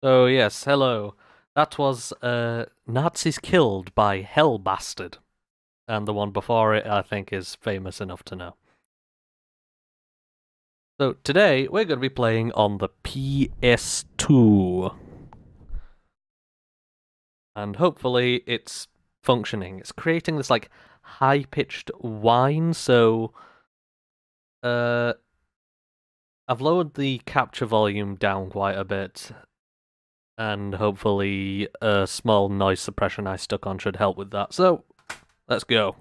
So yes, hello. That was Nazis Killed by Hell Bastard. And the one before it I think is famous enough to know. So today we're going to be playing on the PS2. And hopefully it's functioning. It's creating this like high-pitched whine, so I've lowered the capture volume down quite a bit. And hopefully a small noise suppression I stuck on should help with that. So, let's go.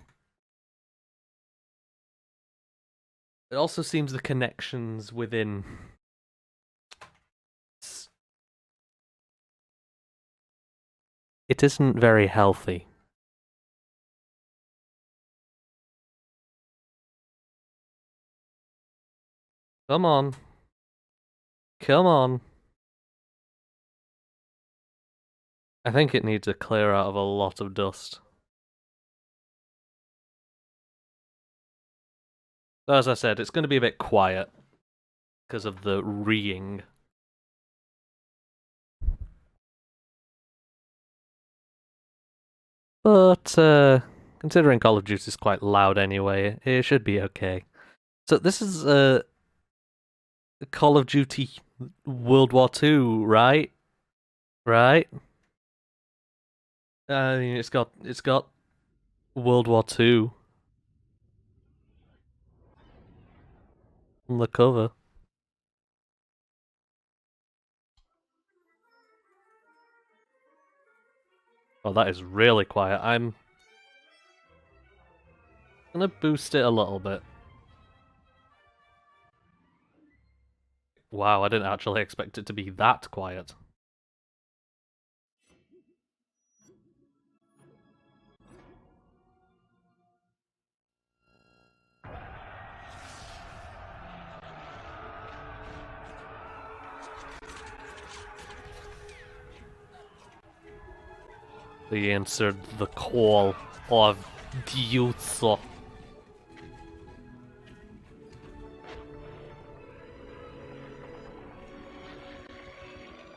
It also seems the connections within it isn't very healthy. Come on. Come on. I think it needs a clear out of a lot of dust. So as I said, it's going to be a bit quiet because of the reeing. But considering Call of Duty is quite loud anyway, it should be okay. So this is Call of Duty World War II, right? Right? I mean, it's got World War II on the cover. Oh, that is really quiet. I'm gonna boost it a little bit. Wow, I didn't actually expect it to be that quiet. They answered the call of duty.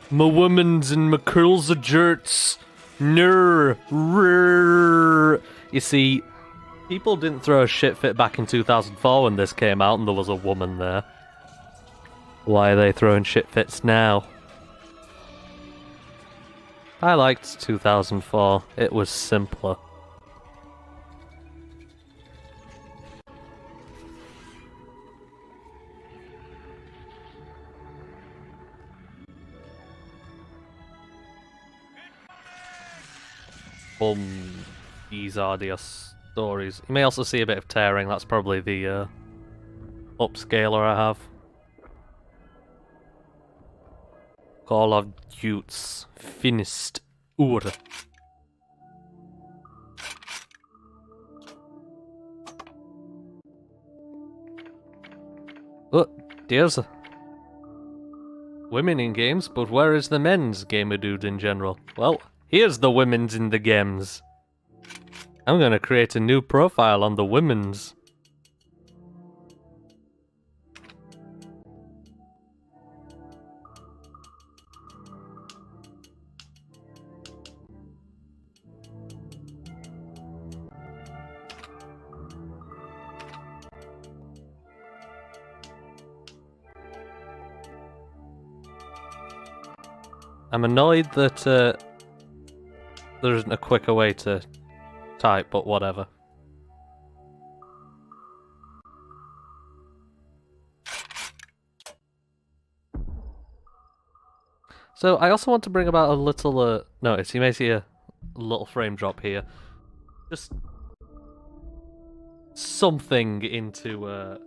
My women's and my curls are jerts. Ner. You see, people didn't throw a shit fit back in 2004 when this came out and there was a woman there. Why are they throwing shit fits now? I liked 2004. It was simpler. These are the stories. You may also see a bit of tearing. That's probably the upscaler I have. Call of Duty's finished order. Oh, there's women in games, but where is the men's gamer dude in general? Well, here's the women's in the games. I'm gonna create a new profile on the women's. I'm annoyed that there isn't a quicker way to type, but whatever. So I also want to bring about a little notice. You may see a little frame drop here. Just something into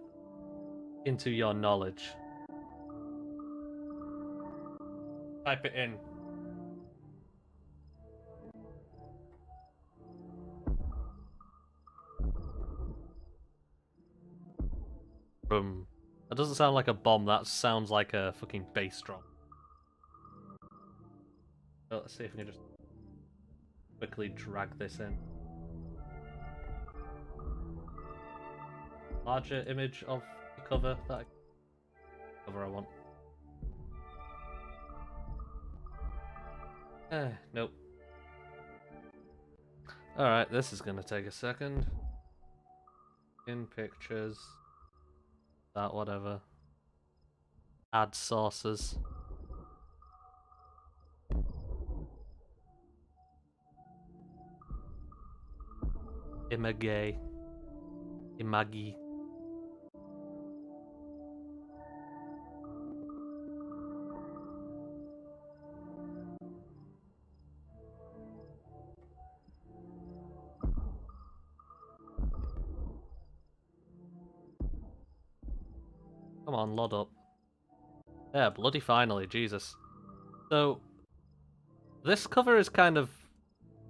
your knowledge. Type it in. Boom. That doesn't sound like a bomb, that sounds like a fucking bass drum. So let's see if we can just quickly drag this in. Larger image of the cover that cover I want. Nope. Alright, this is gonna take a second. In pictures. That, whatever. Add sources. Image. Imagi. Come on, load up. Yeah, bloody finally, Jesus. So, this cover is kind of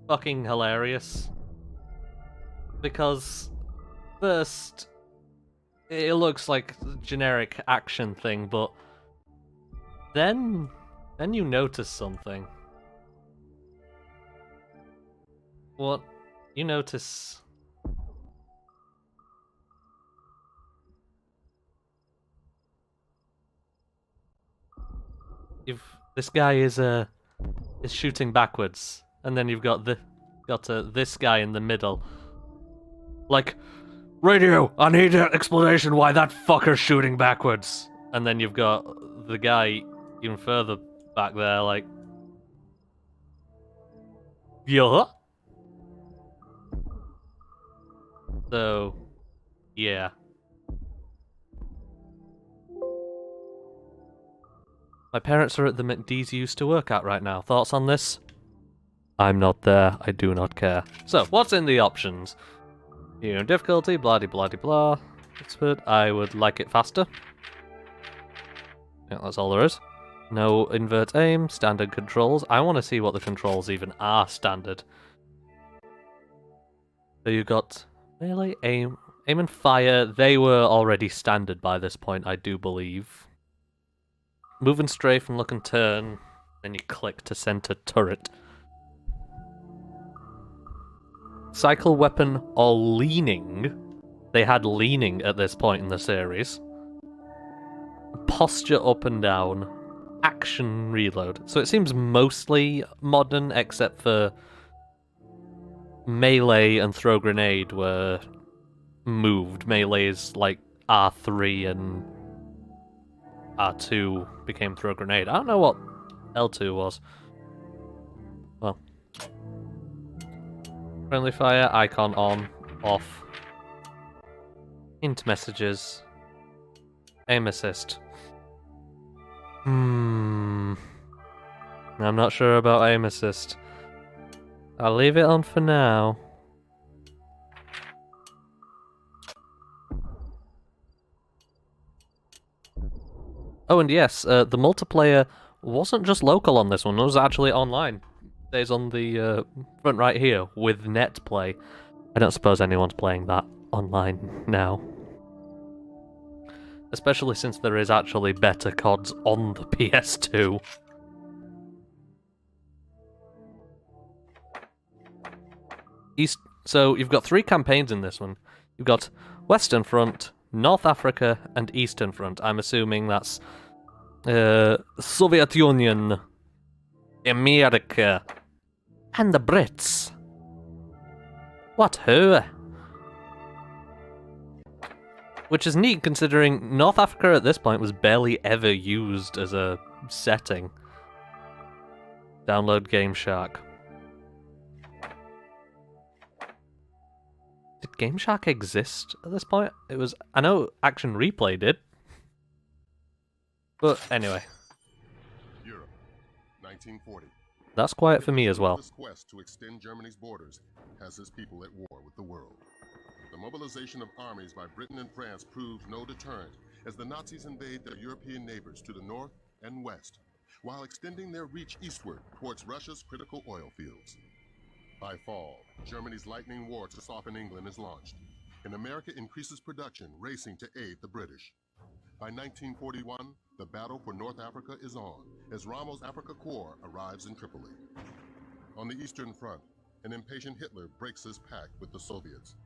fucking hilarious. Because, first, it looks like a generic action thing, but then you notice something. What? You notice... This guy is shooting backwards, and then you've got this guy in the middle. Like, radio, I need an explanation why that fucker's shooting backwards. And then you've got the guy even further back there, like, yeah. So, yeah. My parents are at the McDee's you used to work at right now. Thoughts on this? I'm not there. I do not care. So, what's in the options? Difficulty, blah de blah de blah. Expert, I would like it faster. Yeah, that's all there is. No invert aim, standard controls. I want to see what the controls even are standard. So you got melee, aim and fire. They were already standard by this point, I do believe. Move and strafe and look and turn. Then you click to center turret. Cycle weapon or leaning. They had leaning at this point in the series. Posture up and down. Action reload. So it seems mostly modern, except for melee and throw grenade were moved. Melee is like R3 and R2 became throw grenade. I don't know what L2 was. Well. Friendly fire, icon on, off. Int messages. Aim assist. I'm not sure about aim assist. I'll leave it on for now. Oh, and yes, the multiplayer wasn't just local on this one, it was actually online. There's on the front right here, with net play. I don't suppose anyone's playing that online now. Especially since there is actually better CODs on the PS2. So you've got 3 campaigns in this one. You've got Western Front, North Africa, and Eastern Front. I'm assuming that's Soviet Union, America, and the Brits. What who? Which is neat considering North Africa at this point was barely ever used as a setting. Download Game Shark. Did Game Shark exist at this point? It was... I know Action Replay did. But anyway. Europe, 1940. That's quiet for me as well. This quest to extend Germany's borders has its people at war with the world. The mobilization of armies by Britain and France proved no deterrent as the Nazis invade their European neighbors to the north and west, while extending their reach eastward towards Russia's critical oil fields. By fall, Germany's lightning war to soften England is launched, and America increases production, racing to aid the British. By 1941, the battle for North Africa is on, as Rommel's Africa Corps arrives in Tripoli. On the Eastern Front, an impatient Hitler breaks his pact with the Soviets.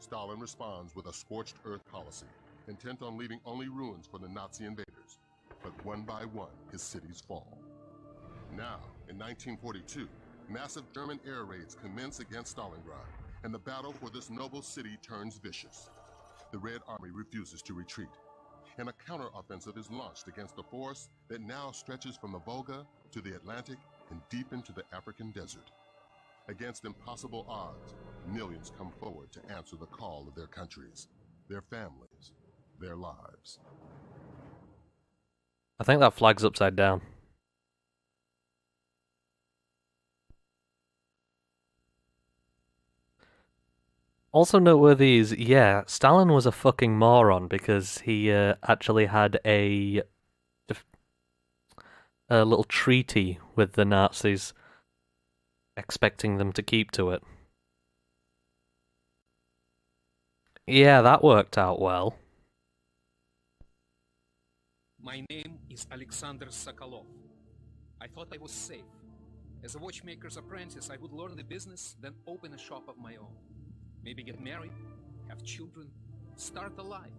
Stalin responds with a scorched earth policy, intent on leaving only ruins for the Nazi invaders. But one by one, his cities fall. Now, in 1942, massive German air raids commence against Stalingrad, and the battle for this noble city turns vicious. The Red Army refuses to retreat, and a counteroffensive is launched against a force that now stretches from the Volga to the Atlantic and deep into the African desert. Against impossible odds, millions come forward to answer the call of their countries, their families, their lives. I think that flag's upside down. Also noteworthy is, yeah, Stalin was a fucking moron because he actually had a little treaty with the Nazis, expecting them to keep to it. Yeah, that worked out well. My name is Alexander Sokolov. I thought I was safe. As a watchmaker's apprentice, I would learn the business, then open a shop of my own. Maybe get married, have children, start a life.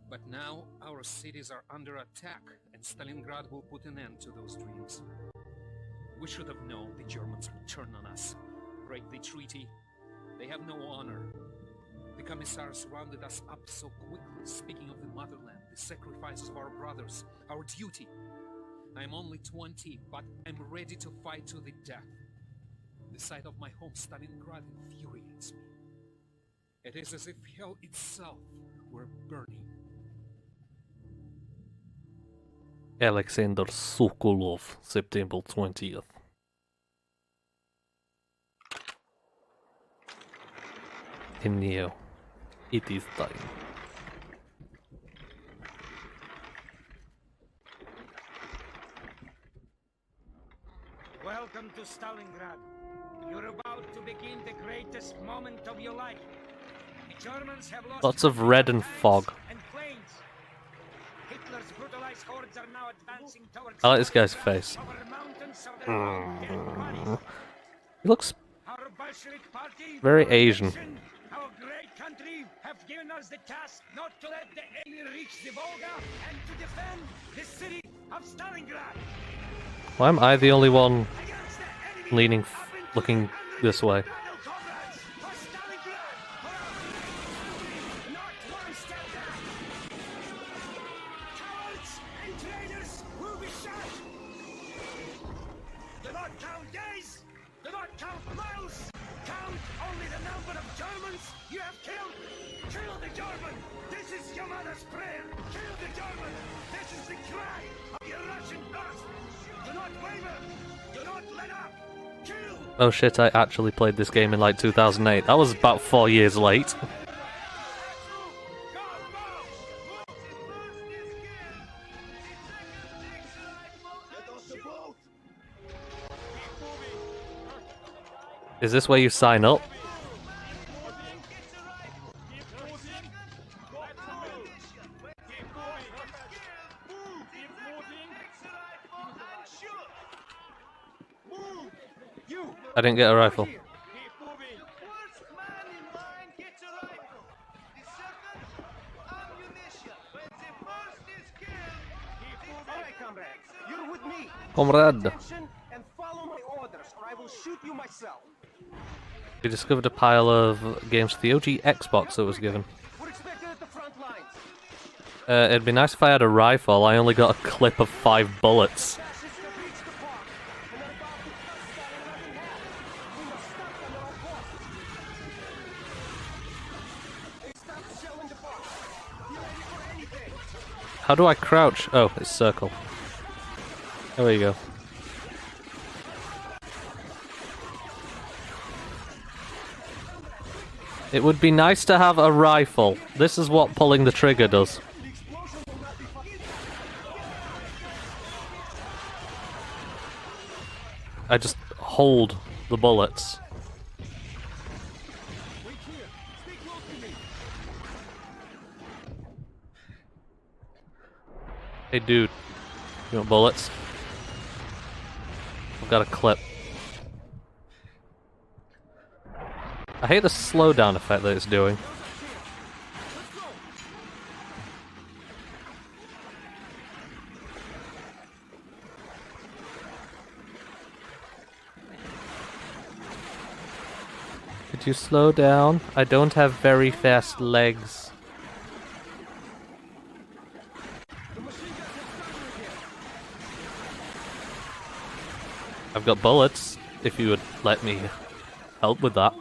But now our cities are under attack, and Stalingrad will put an end to those dreams. We should have known the Germans would turn on us, break the treaty. They have no honor. The commissars rounded us up so quickly, speaking of the motherland, the sacrifices of our brothers, our duty. I'm only 20, but I'm ready to fight to the death. The sight of my home, Stalingrad, infuriates me. It is as if hell itself were burning. Alexander Sokolov, September 20th. And now, it is time. Welcome to Stalingrad. You're about to begin the greatest moment of your life. The Germans have lost Lots of red and fog. and planes. Hitler's brutalized hordes are now advancing towards I like this guy's face. over mountains of their own dead bodies. He looks Our Bolshevik party, very our Asian. nation, our great country have given us the task not to let the enemy reach the Volga and to defend the city of Stalingrad. Why am I the only one Against the enemy, leaning, up into looking the this way? battle, comrades, for Stalingrad, for our country. Not one step back. Cowards and traitors will be shot. Do not count days. Do not count miles. Count only the number of Germans you have killed. Kill the German. This is your mother's prayer. Kill the German. This is the cry of your Russian earth. Do not waver. Do not let up. Kill. Oh shit, I actually played this game in like 2008. That was about 4 years late. Is this where you sign up? I didn't get a rifle. Comrade, And follow my orders, or I will shoot you myself. we discovered a pile of games for the OG Xbox that was given. We're expected at the front lines. It'd be nice if I had a rifle. I only got a clip of 5 bullets. Fascists have reached the park, and they're about to cut Stalingrad in half. We must stop them at all costs. They stopped shelling the park. Be ready for anything. How do I crouch? Oh, it's circle. Oh, there you go. It would be nice to have a rifle. This is what pulling the trigger does. I just hold the bullets. Hey dude, you want bullets? I've got a clip. I hate the slowdown effect that it's doing. Could you slow down? I don't have very fast legs. I've got bullets, if you would let me help with that.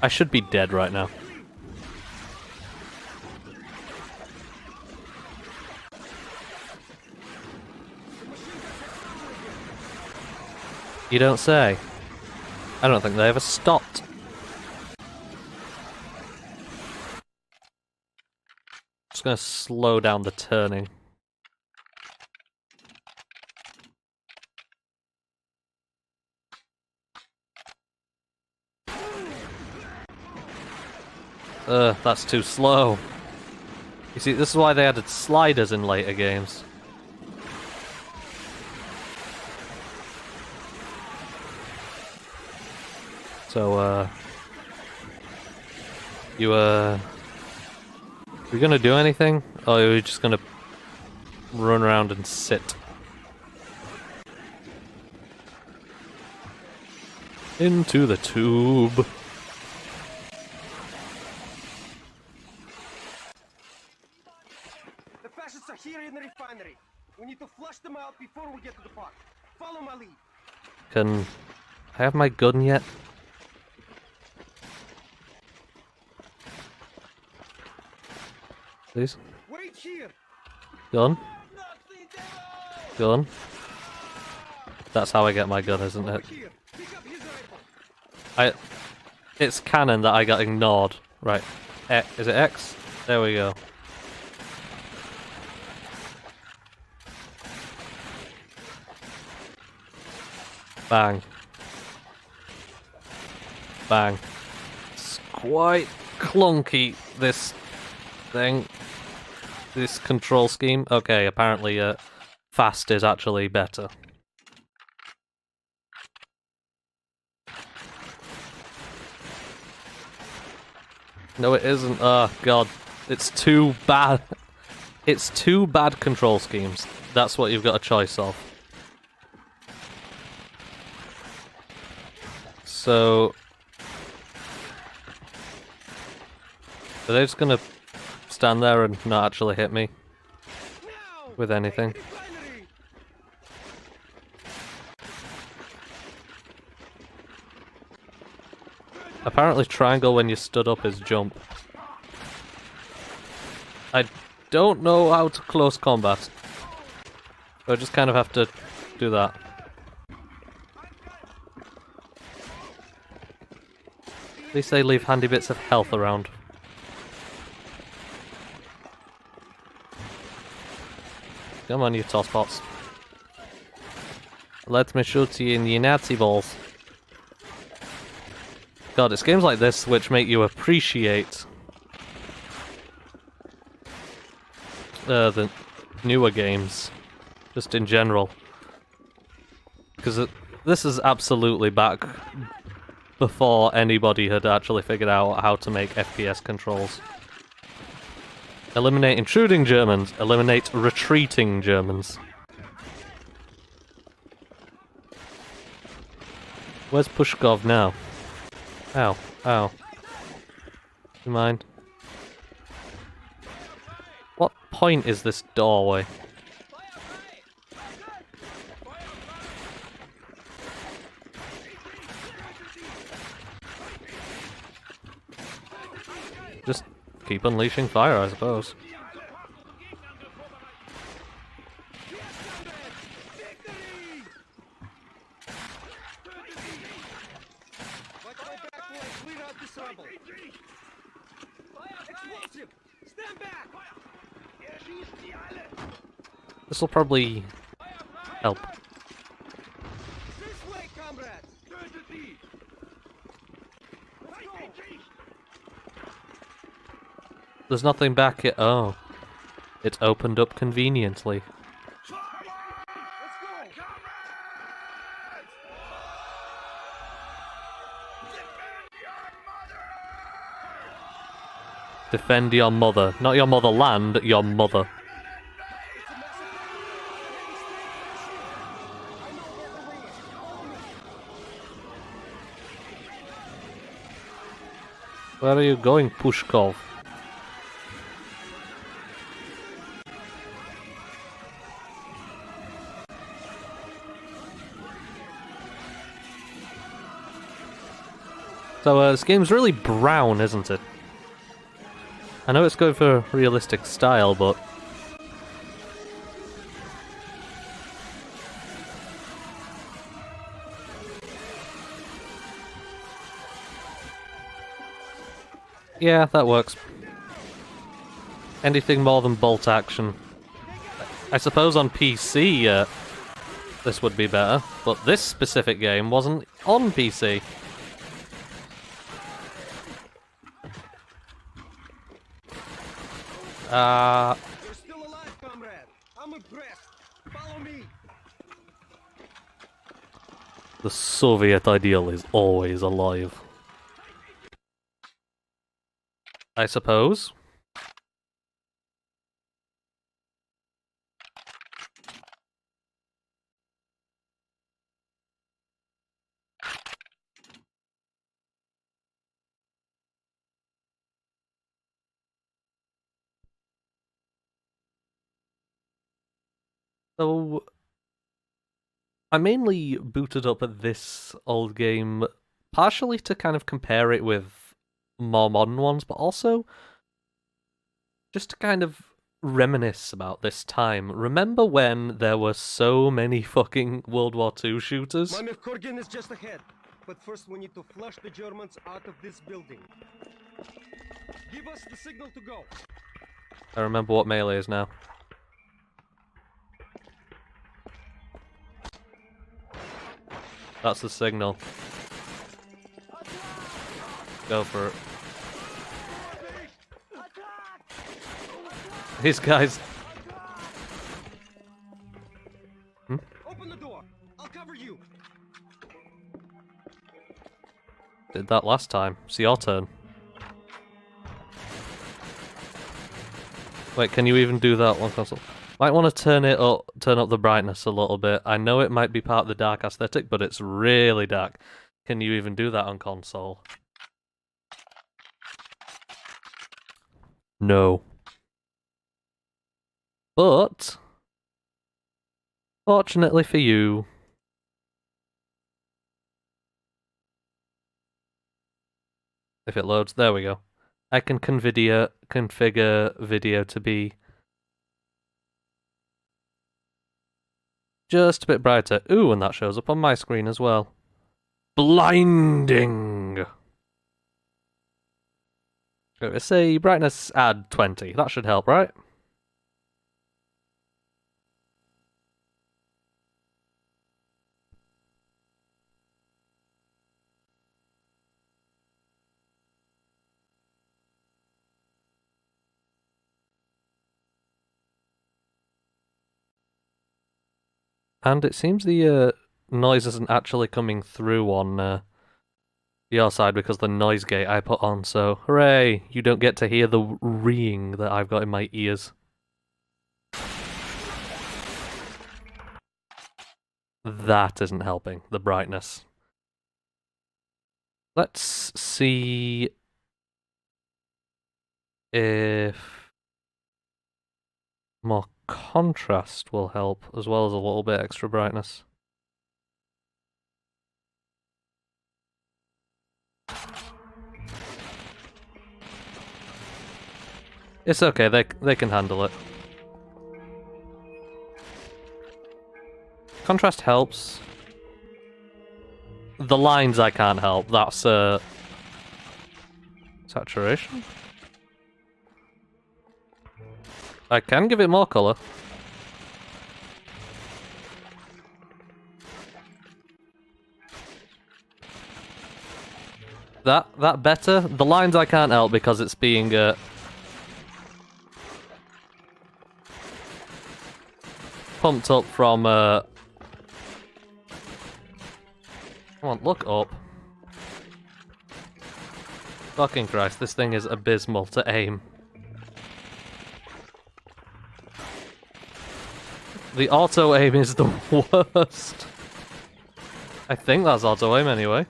I should be dead right now. You don't say. I don't think they ever stopped. Just gonna slow down the turning. That's too slow. You see, this is why they added sliders in later games. So, you gonna do anything? Or are you just gonna run around and sit? Into the tube. The fascists are here in the refinery. We need to flush them out before we get to the park. Follow my lead. Can I have my gun yet? Please? Wait here. Gun? Gun? That's how I get my gun, isn't it? Here. Pick up his rifle. It's canon that I got ignored. Right. Is it X? There we go. Bang. Bang. It's quite clunky, this thing. This control scheme. Okay, apparently fast is actually better. No, it isn't. Oh, God. It's too bad. It's two bad control schemes. That's what you've got a choice of. So... are they just gonna stand there and not actually hit me with anything? Apparently triangle when you stood up is jump. I don't know how to close combat. So I just kind of have to do that. At least they leave handy bits of health around. Come on, you tosspots. Let me shoot you in the Nazi balls. God, it's games like this which make you appreciate the newer games, just in general. Because this is absolutely back before anybody had actually figured out how to make FPS controls. Eliminate intruding Germans, eliminate retreating Germans. Where's Pushkov now? Ow, ow. You mind? What point is this doorway? Just keep unleashing fire, I suppose. This'll probably help. This way, comrades. There's nothing back here. Oh. It opened up conveniently. Defend your mother. Not your motherland, your mother. It's a massacre. Heavy straight I know where the way is. Follow me. Where are you going, Pushkov? So, this game's really brown, isn't it? I know it's going for realistic style, but... yeah, that works. Anything more than bolt action. I suppose on PC, this would be better, but this specific game wasn't on PC. You're still alive, comrade. I'm impressed. Follow me. The Soviet ideal is always alive. I suppose. So, I mainly booted up at this old game partially to kind of compare it with more modern ones, but also just to kind of reminisce about this time. Remember when there were so many fucking World War II shooters? Mamir Kurgin is just ahead. But first we need to flush the Germans out of this building. Give us the signal to go. I remember what melee is now. That's the signal. Go for it. These guys. Open the door. I'll cover you. Did that last time. It's your turn. Wait, can you even do that one console? Might want to turn up the brightness a little bit. I know it might be part of the dark aesthetic, but it's really dark. Can you even do that on console? No. But, fortunately for you, if it loads, there we go. I can configure video to be just a bit brighter. Ooh, and that shows up on my screen as well. Blinding! Let's say brightness add 20. That should help, right? And it seems the noise isn't actually coming through on your side because the noise gate I put on, so hooray! You don't get to hear the reeing that I've got in my ears. That isn't helping, the brightness. Let's see if more contrast will help, as well as a little bit extra brightness. It's okay, they can handle it. Contrast helps. The lines I can't help, that's saturation. I can give it more colour. That better? The lines I can't help because it's being pumped up from come on, look up. Fucking Christ, this thing is abysmal to aim. The auto aim is the worst. I think that's auto aim anyway.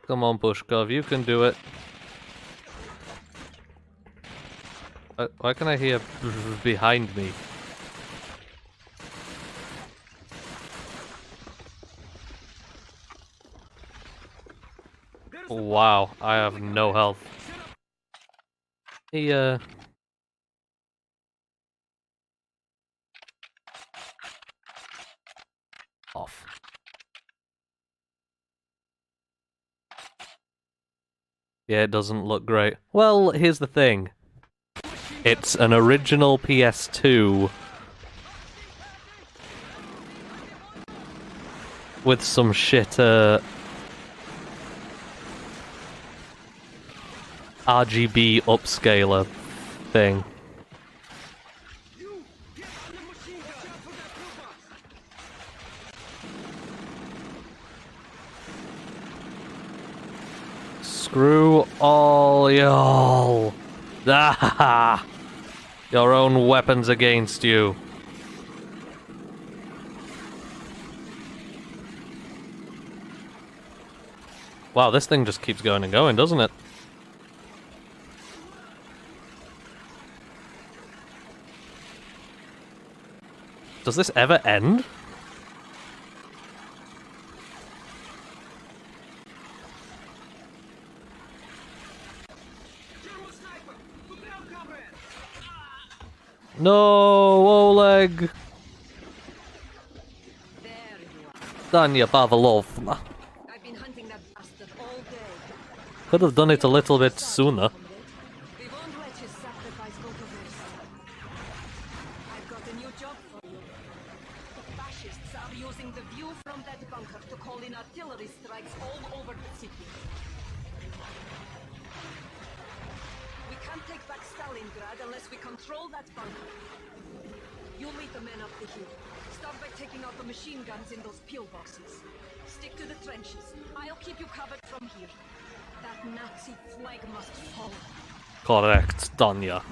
Come on, Pushkov, you can do it. Why can I hear behind me? Wow, I have no health. He, off. Yeah, it doesn't look great. Well, here's the thing. It's an original PS2 with some shit, RGB upscaler thing. Screw all y'all. Ah, your own weapons against you. Wow, this thing just keeps going and going, doesn't it? Does this ever end? No, Oleg! There you are. Danya Pavlovna. I've been hunting that bastard all day. Could have done it a little bit sooner. We won't let his sacrifice go to waste. I've got a new job for you. The fascists are using the view from that bunker to call in artillery strikes all over the city. We can't take back Stalingrad unless we control that bunker. You lead the men up the hill. Start by taking out the machine guns in those pillboxes. Stick to the trenches. I'll keep you covered from here. That Nazi flag must fall. Correct, Danya.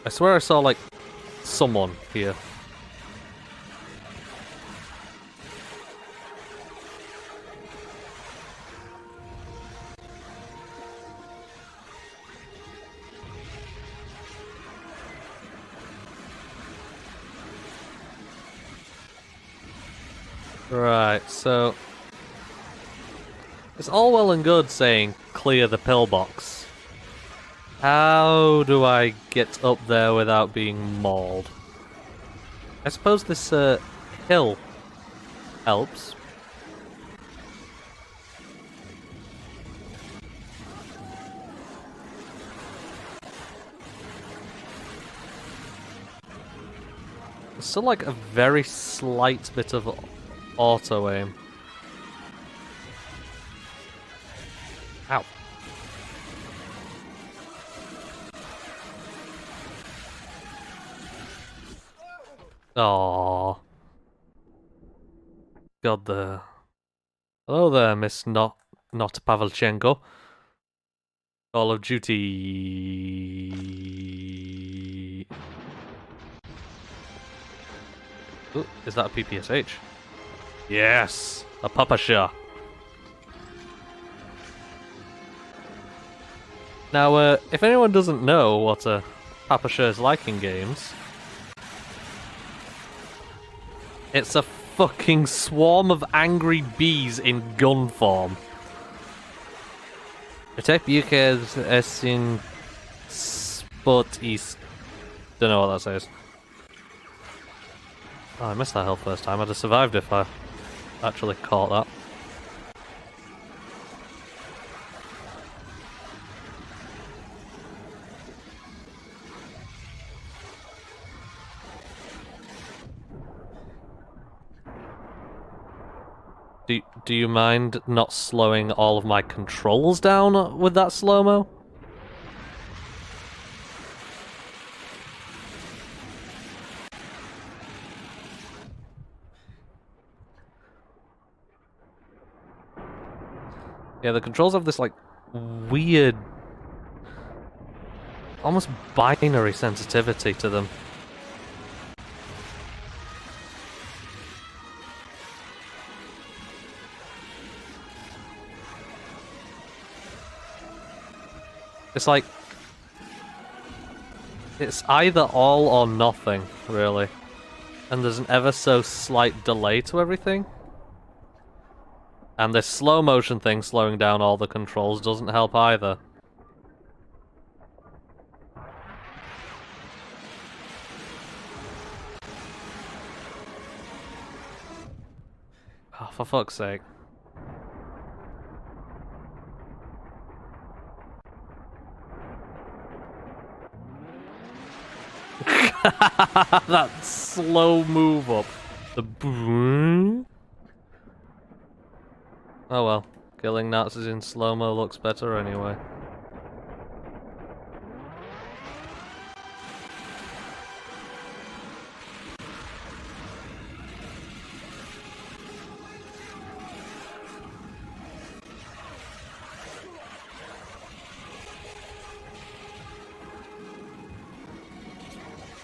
I swear I saw, like, someone here. Right, so it's all well and good saying clear the pillbox. How do I get up there without being mauled? I suppose this hill helps. It's still like a very slight bit of auto aim. Ow. Aww. God, the... Hello there, Miss Not Pavelchenko. Call of Duty... Ooh, is that a PPSH? Yes! A Papasha. Now, if anyone doesn't know what a Papasha is like in games, it's a fucking swarm of angry bees in gun form. Attack Bukas as in Spot East. Don't know what that says. Oh, I missed that health first time. I'd have survived if I actually caught that. do you mind not slowing all of my controls down with that slow-mo? Yeah, the controls have this, like, weird, almost binary sensitivity to them. It's like, it's either all or nothing, really. And there's an ever so slight delay to everything. And this slow motion thing slowing down all the controls doesn't help either. Oh, for fuck's sake. That slow move up. The boom. Oh well, killing Nazis in slow-mo looks better anyway.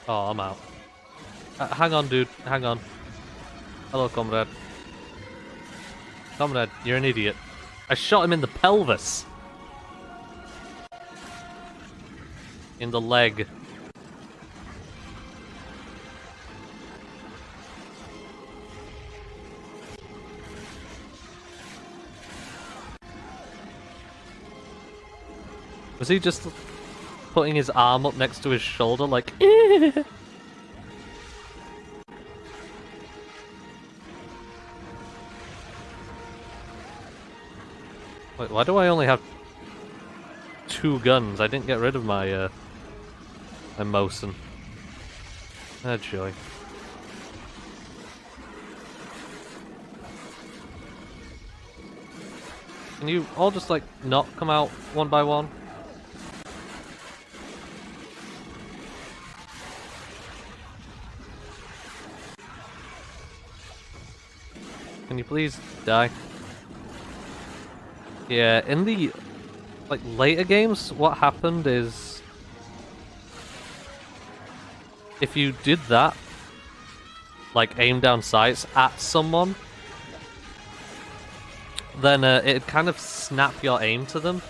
Oh, I'm out. Hang on, dude. Hang on. Hello, comrade. Comrade, you're an idiot. I shot him in the pelvis. In the leg. Was he just putting his arm up next to his shoulder like... Wait, why do I only have 2 guns? I didn't get rid of my, my Mosin. Ah, joy. Can you all just, like, not come out one by one? Can you please die? Yeah, in the, like, later games, what happened is... if you did that, like, aim down sights at someone, then it'd kind of snap your aim to them.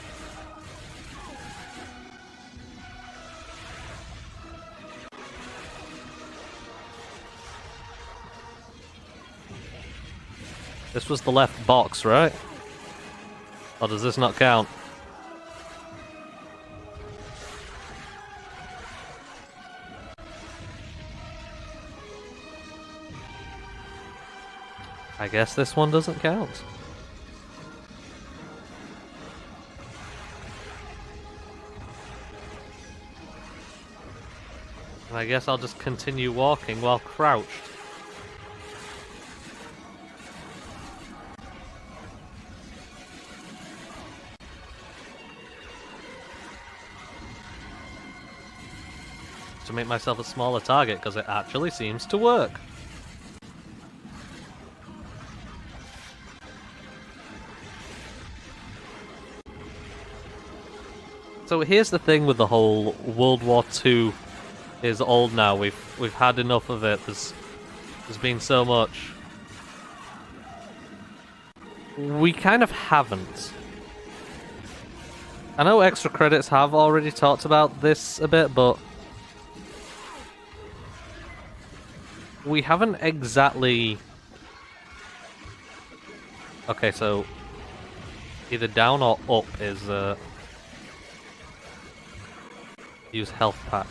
This was the left box, right? Or does this not count? I guess this one doesn't count. And I guess I'll just continue walking while crouched. To make myself a smaller target, because it actually seems to work. So here's the thing with the whole World War II is old now. We've had enough of it. There's been so much. We kind of haven't. I know extra credits have already talked about this a bit, but we haven't exactly... Okay, so either down or up is use health pack.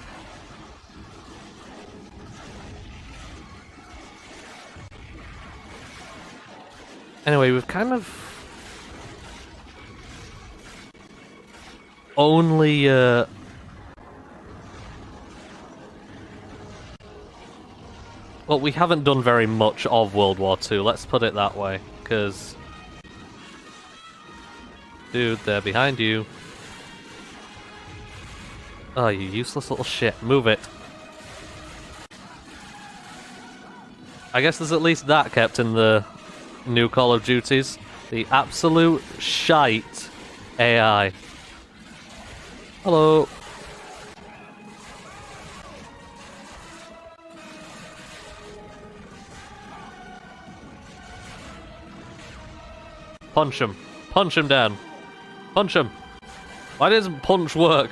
Anyway, we've kind of only well, we haven't done very much of World War II, let's put it that way, because Dude, they're behind you. Oh, you useless little shit. Move it. I guess there's at least that kept in the new Call of Duties. The absolute shite AI. Hello. Punch him. Punch him down. Punch him. Why doesn't punch work?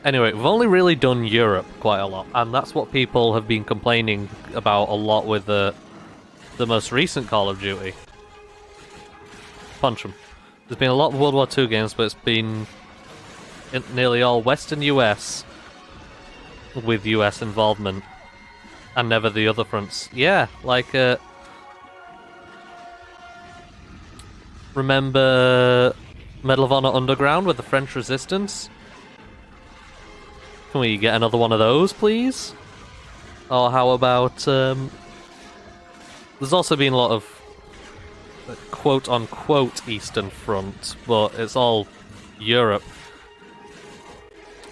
Anyway, we've only really done Europe quite a lot, and that's what people have been complaining about a lot with the most recent Call of Duty. Punch him. There's been a lot of World War II games, but it's been nearly all Western US with US involvement, and never the other fronts. Yeah, like, remember Medal of Honor Underground with the French Resistance? Can we get another one of those, please? Or how about, there's also been a lot of quote-unquote Eastern Front, but it's all Europe.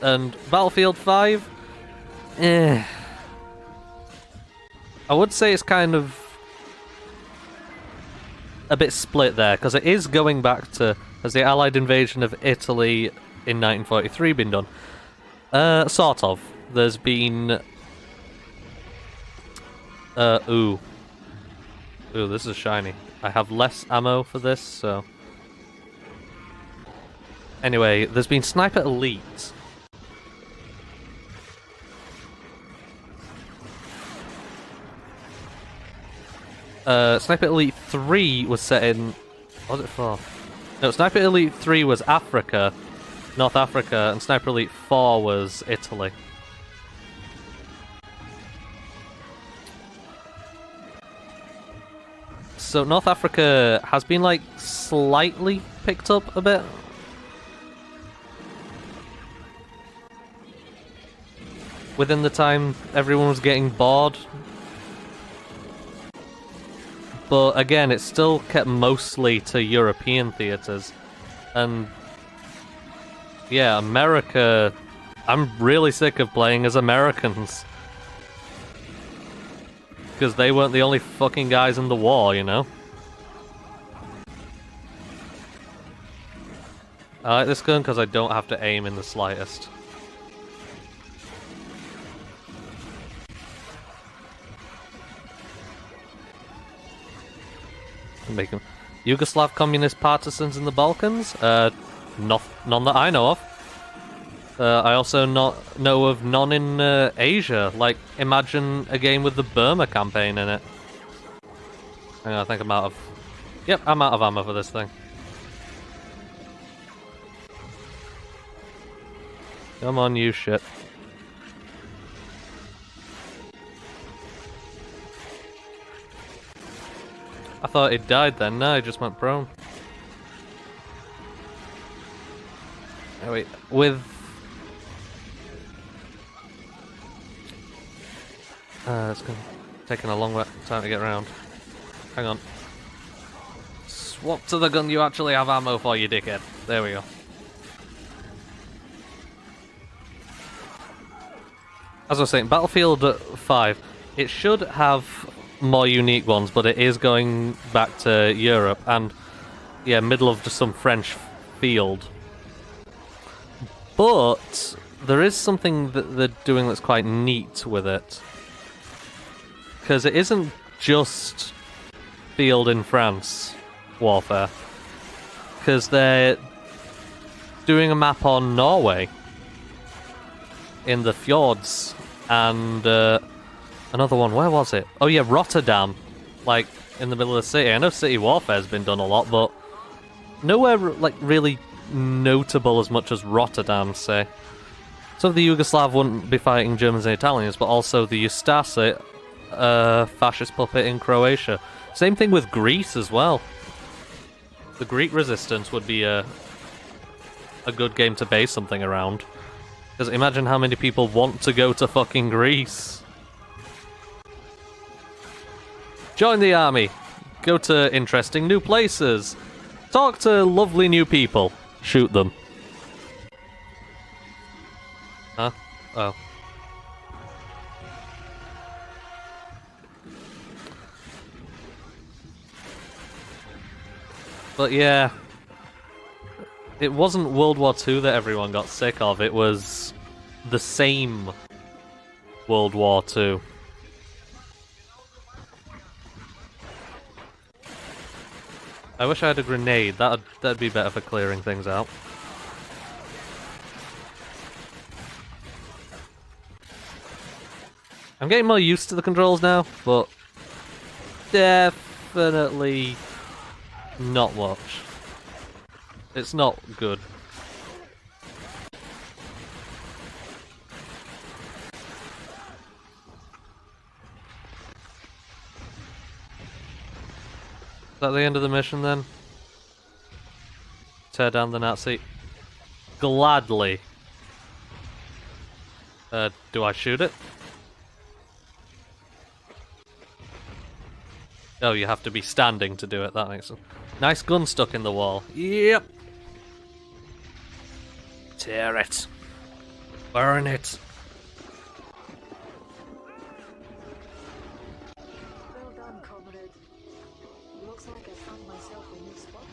And Battlefield 5? I would say it's kind of a bit split there, because it is going back to, has the Allied invasion of Italy in 1943 been done? Sort of. There's been... Ooh, this is shiny. I have less ammo for this, so... Anyway, there's been Sniper Elite. Sniper Elite 3 was set in... What was it for? No, Sniper Elite 3 was Africa, North Africa, and Sniper Elite 4 was Italy. So North Africa has been, like, slightly picked up a bit. Within the time everyone was getting bored. But again, it's still kept mostly to European theaters. And yeah, America, I'm really sick of playing as Americans. Because they weren't the only fucking guys in the war, you know? I like this gun because I don't have to aim in the slightest. Making Yugoslav communist partisans in the Balkans? None that I know of. I also know of none in Asia. Like, imagine a game with the Burma campaign in it. Hang on, I think I'm out of... Yep, I'm out of ammo for this thing. Come on, you shit. I thought it died then. No, it just went prone. Oh, wait, with... it's taking a long time to get around. Hang on. Swap to the gun you actually have ammo for, you dickhead. There we go. As I was saying, Battlefield 5, it should have more unique ones, but it is going back to Europe, and yeah, middle of just some French field. But there is something that they're doing that's quite neat with it. Because it isn't just field in France warfare. Because they're doing a map on Norway in the fjords, and another one, where was it? Oh yeah, Rotterdam, like in the middle of the city. I know city warfare's been done a lot, but nowhere like really notable as much as Rotterdam, say. So the Yugoslav wouldn't be fighting Germans and Italians, but also the Ustase, fascist puppet in Croatia. Same thing with Greece as well. The Greek resistance would be a good game to base something around. Because imagine how many people want to go to fucking Greece. Join the army. Go to interesting new places. Talk to lovely new people. Shoot them. Huh? Oh. But yeah, it wasn't World War II that everyone got sick of, it was the same World War II. I wish I had a grenade, that'd be better for clearing things out. I'm getting more used to the controls now, but definitely not much. It's not good. Is that the end of the mission then? Tear down the Nazi. Gladly. Do I shoot it? Oh, you have to be standing to do it, that makes sense. Nice gun stuck in the wall. Yep. Tear it. Burn it. Well done, comrade. Looks like I found myself a new spot.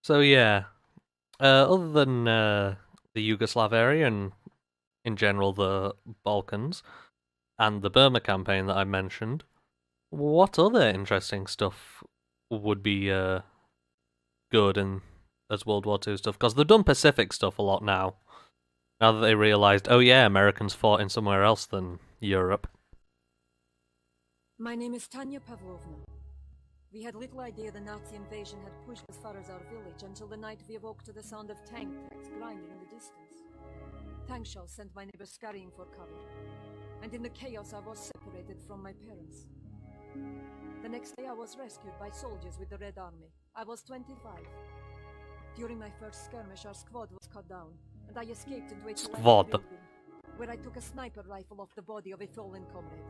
So yeah, other than the Yugoslav area and in general the Balkans and the Burma campaign that I mentioned, what other interesting stuff would be good in as World War II stuff? Because they've done Pacific stuff a lot now. Now that they realised, oh yeah, Americans fought in somewhere else than Europe. My name is Tanya Pavlovna. We had little idea the Nazi invasion had pushed as far as our village until the night we awoke to the sound of tank tracks grinding in the distance. Tank shells sent my neighbors scurrying for cover, and in the chaos I was separated from my parents. The next day I was rescued by soldiers with the Red Army. I was 25. During my first skirmish our squad was cut down, and I escaped into a Squad. building, where I took a sniper rifle off the body of a fallen comrade.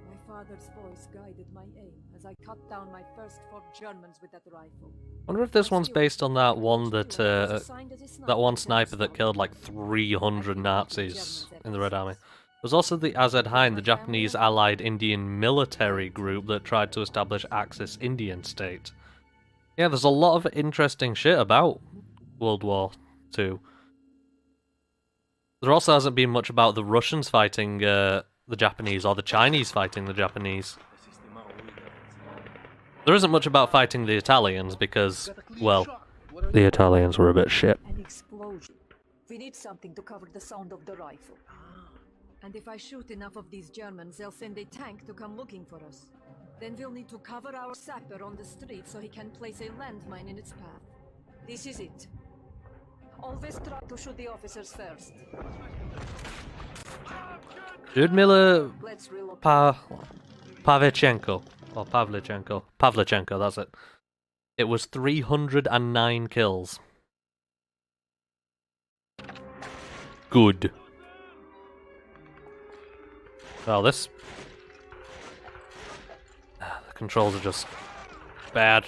My father's voice guided my aim as I cut down my first 4 Germans with that rifle. I wonder if this one's based on that one that that one sniper that killed like 300 Nazis in the Red Army. There's also the Azad Hind, the Japanese allied Indian military group that tried to establish Axis Indian State. Yeah, there's a lot of interesting shit about World War II. There also hasn't been much about the Russians fighting the Japanese or the Chinese fighting the Japanese. There isn't much about fighting the Italians because, well, the Italians were a bit shit. An explosion. We need something to cover the sound of the rifle. And if I shoot enough of these Germans, they'll send a tank to come looking for us. Then we'll need to cover our sapper on the street so he can place a landmine in its path. This is it. Always try to shoot the officers first. Ludmila Let's relocate. Pavlichenko, or Pavlichenko, that's it. It was 309 kills. Good. Well, this... the controls are just bad.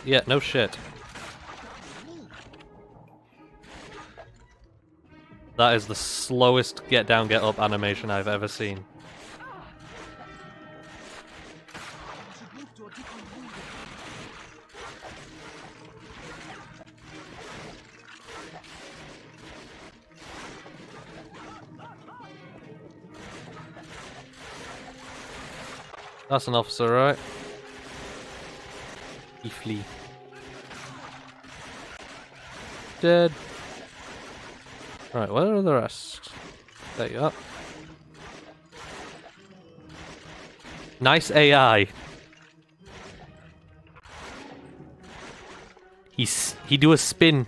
Yeah, no shit. That is the slowest get down, get up animation I've ever seen. That's an officer, right? He flee. Dead. Right, where are the rest? There you are. Nice AI. He do a spin.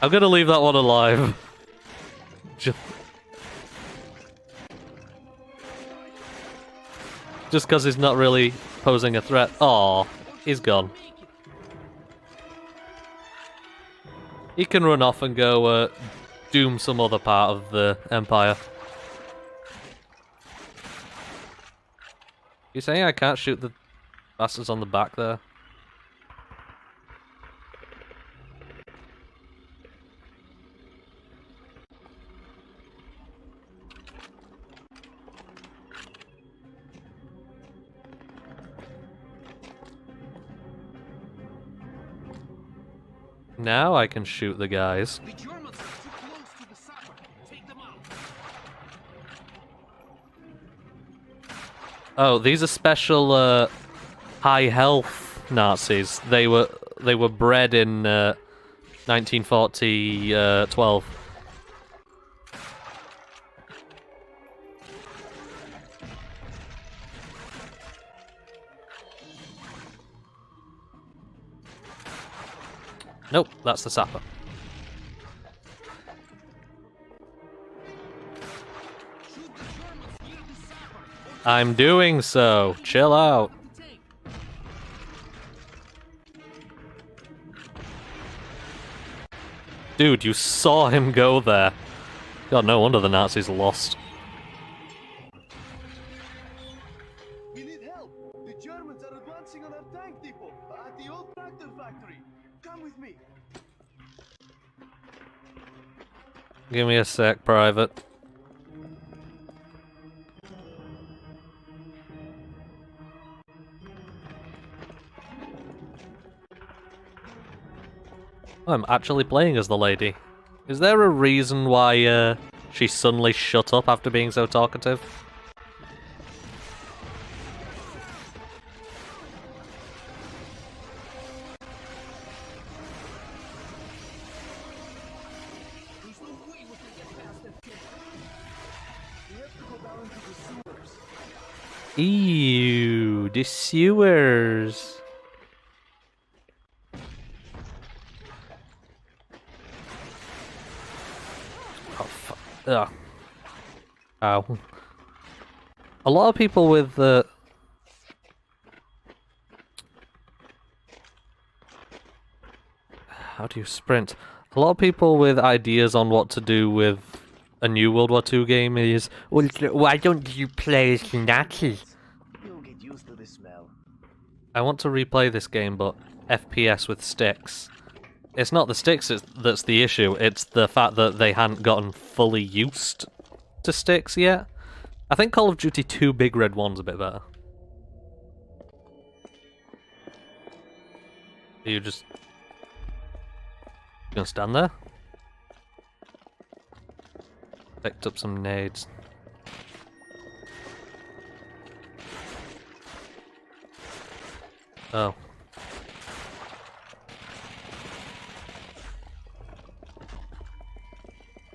I'm gonna leave that one alive. Just because he's not really posing a threat. Oh, he's gone. He can run off and go doom some other part of the Empire. You saying I can't shoot the bastards on the back there? Now I can shoot the guys. The Germans are too close to the sapper. Take them out. Oh, these are special high health Nazis. They were bred in 1912. Nope, that's the sapper. I'm doing so. Chill out. Dude, you saw him go there. God, no wonder the Nazis lost. We need help. The Germans are advancing on our tank depot at the old tractor factory. Come with me. Give me a sec, Private. I'm actually playing as the lady. Is there a reason why she suddenly shut up after being so talkative? There's no way we can get past that gate. We have to go down into the sewers. Ew, the sewers. Oh, fuck. Ugh. Ow. A lot of people with how do you sprint? A lot of people with ideas on what to do with a new World War II game is, well, why don't you play as Nazis? You'll get used to the smell. I want to replay this game, but FPS with sticks. It's not the sticks that's the issue, it's the fact that they hadn't gotten fully used to sticks yet. I think Call of Duty 2 Big Red 1's a bit better. Are you just gonna stand there? Picked up some nades. Oh.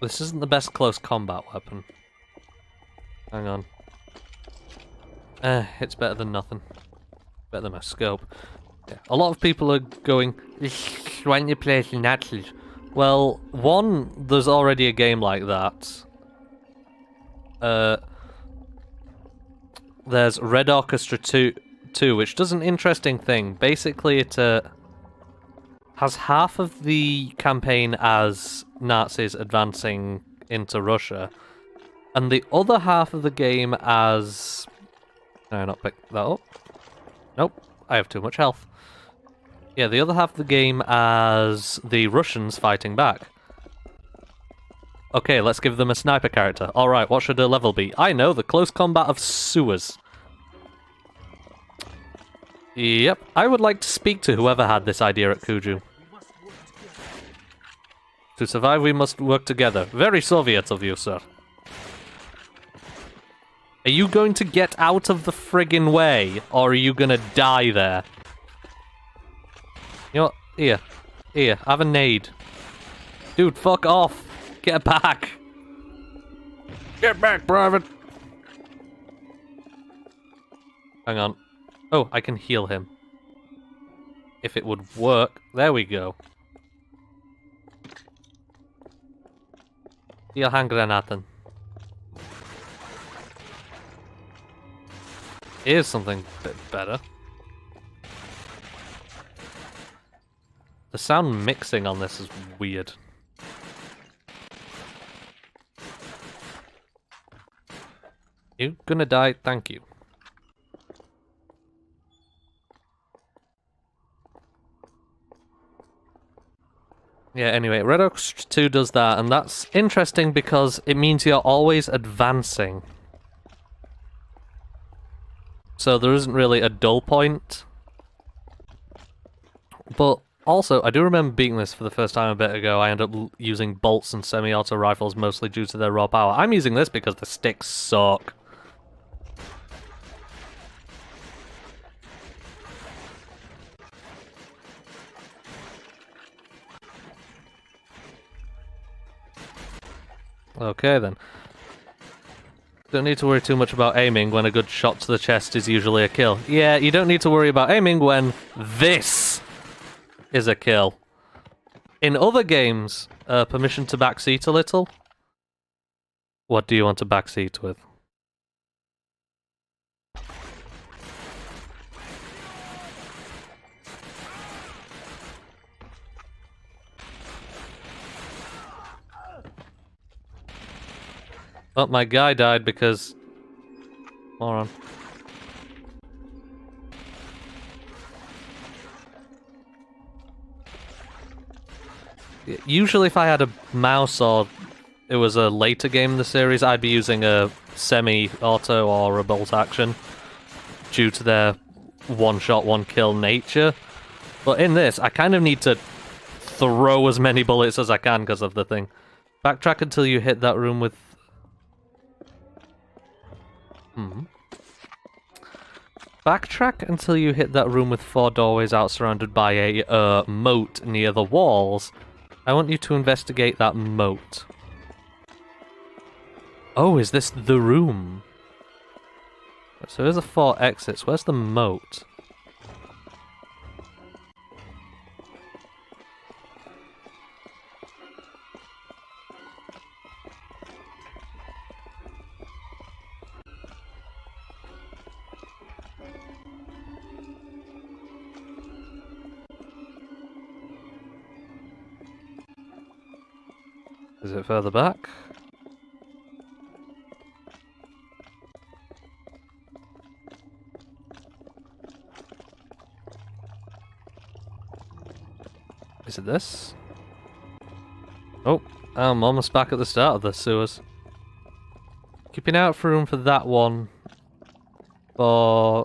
This isn't the best close combat weapon. Hang on. It's better than nothing. Better than my scope. Yeah. A lot of people are going, why don't you play as Nazis? Well, one, there's already a game like that. There's Red Orchestra 2, which does an interesting thing. Basically, it has half of the campaign as Nazis advancing into Russia, and the other half of the game as... Can I not pick that up? Nope, I have too much health. Yeah, the other half of the game as the Russians fighting back. Okay, let's give them a sniper character. Alright, what should her level be? I know, the close combat of sewers. Yep, I would like to speak to whoever had this idea at Kuju. To survive, we must work together. Very Soviet of you, sir. Are you going to get out of the friggin' way, or are you gonna die there? You know what? Here, have a nade. Dude, fuck off. Get back. Get back, Private. Hang on. Oh, I can heal him. If it would work. There we go. Your handgranaten. Here's something a bit better. The sound mixing on this is weird. You gonna die? Thank you. Yeah, anyway, Red Oaks 2 does that, and that's interesting because it means you're always advancing. So there isn't really a dull point. But also, I do remember beating this for the first time a bit ago. I ended up using bolts and semi-auto rifles mostly due to their raw power. I'm using this because the sticks suck. Okay then. Don't need to worry too much about aiming when a good shot to the chest is usually a kill. Yeah, you don't need to worry about aiming when this is a kill. In other games, permission to backseat a little? What do you want to backseat with? Oh, my guy died because... Moron. Usually if I had a mouse or it was a later game in the series, I'd be using a semi-auto or a bolt action due to their one-shot, one-kill nature. But in this, I kind of need to throw as many bullets as I can because of the thing. Backtrack until you hit that room with... Backtrack until you hit that room with 4 doorways out surrounded by a moat near the walls. I want you to investigate that moat. Oh, is this the room? So there's the 4 exits. Where's the moat? Is it further back? Is it this? Oh, I'm almost back at the start of the sewers. Keeping out for room for that one. But...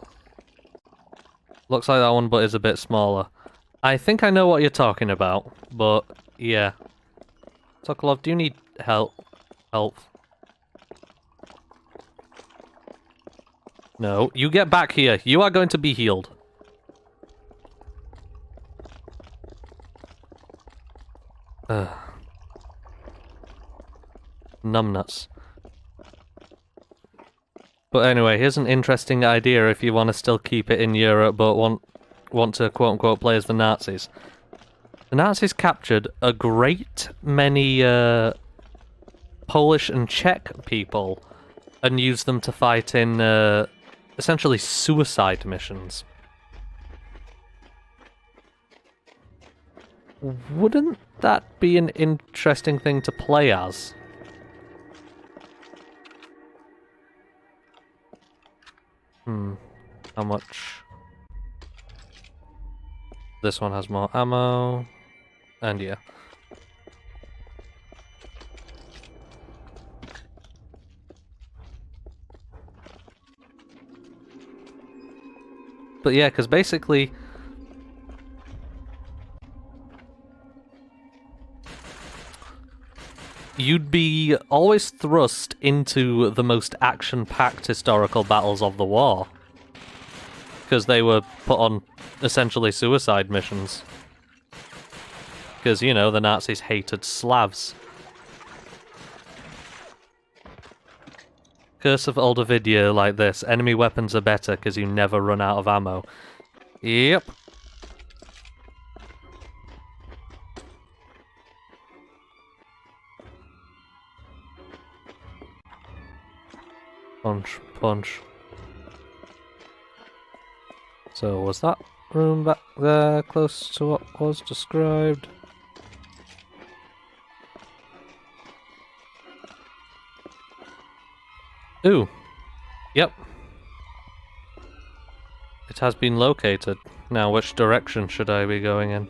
looks like that one, but is a bit smaller. I think I know what you're talking about, but yeah. Sokolov, do you need help? No, you get back here. You are going to be healed. Ugh. Numbnuts. But anyway, here's an interesting idea if you want to still keep it in Europe but want to quote-unquote play as the Nazis. The Nazis captured a great many Polish and Czech people and used them to fight in essentially suicide missions. Wouldn't that be an interesting thing to play as? How much? This one has more ammo. And yeah. But yeah, because basically... you'd be always thrust into the most action-packed historical battles of the war. Because they were put on essentially suicide missions. Because, you know, the Nazis hated Slavs. Curse of older video like this. Enemy weapons are better because you never run out of ammo. Yep. Punch, punch. So was that room back there close to what was described? Ooh. Yep. It has been located. Now, which direction should I be going in?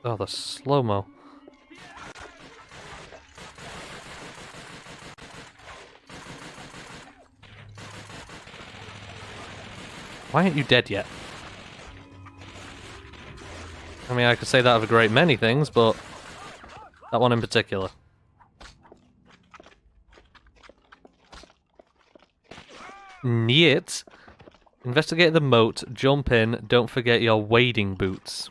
Oh, the slow-mo. Why aren't you dead yet? I mean, I could say that of a great many things, but that one in particular. Niet. Investigate the moat, jump in, don't forget your wading boots.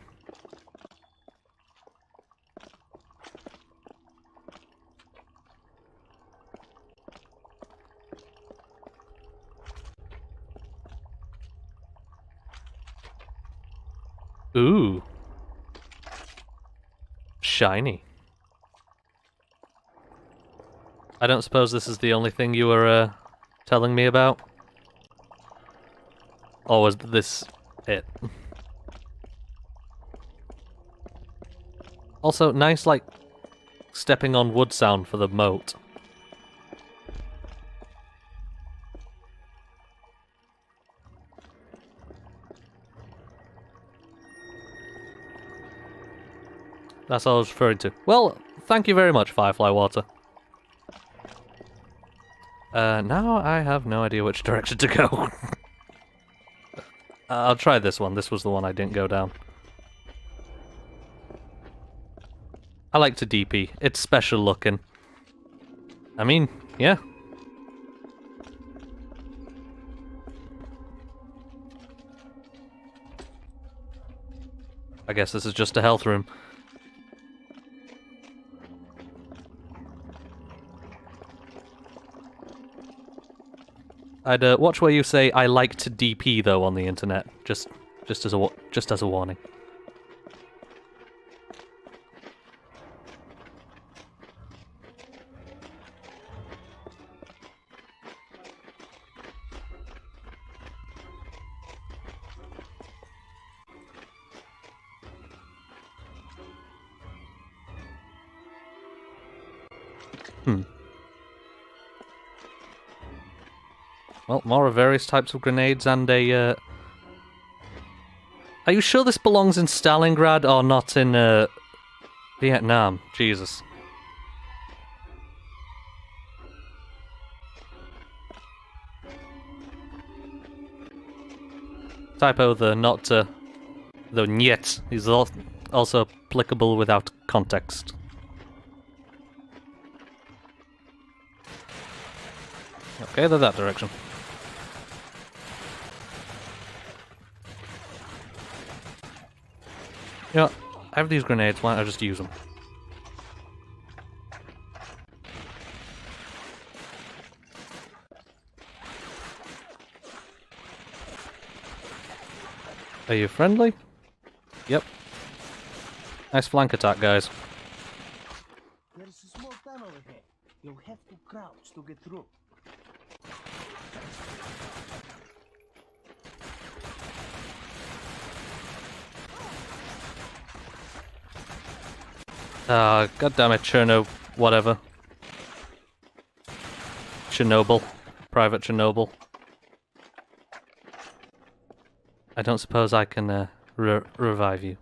Ooh. Shiny. I don't suppose this is the only thing you were telling me about? Or was this it? Also, nice, like, stepping on wood sound for the moat. That's all I was referring to. Well, thank you very much, Firefly Water. Now I have no idea which direction to go. I'll try this one. This was the one I didn't go down. I like to DP. It's special looking. I mean, yeah. I guess this is just a health room. I'd watch where you say "I like to DP" though on the internet, just as a warning. Well, more of various types of grenades and a, Are you sure this belongs in Stalingrad or not in, Vietnam? Jesus. Typo, the not, the niet is also applicable without context. Okay, they're that direction. You know, I have these grenades, why don't I just use them? Are you friendly? Yep. Nice flank attack, guys. There's a small tunnel ahead. You'll have to crouch to get through. Ah, goddammit, whatever. Chernobyl. Private Chernobyl. I don't suppose I can, revive you.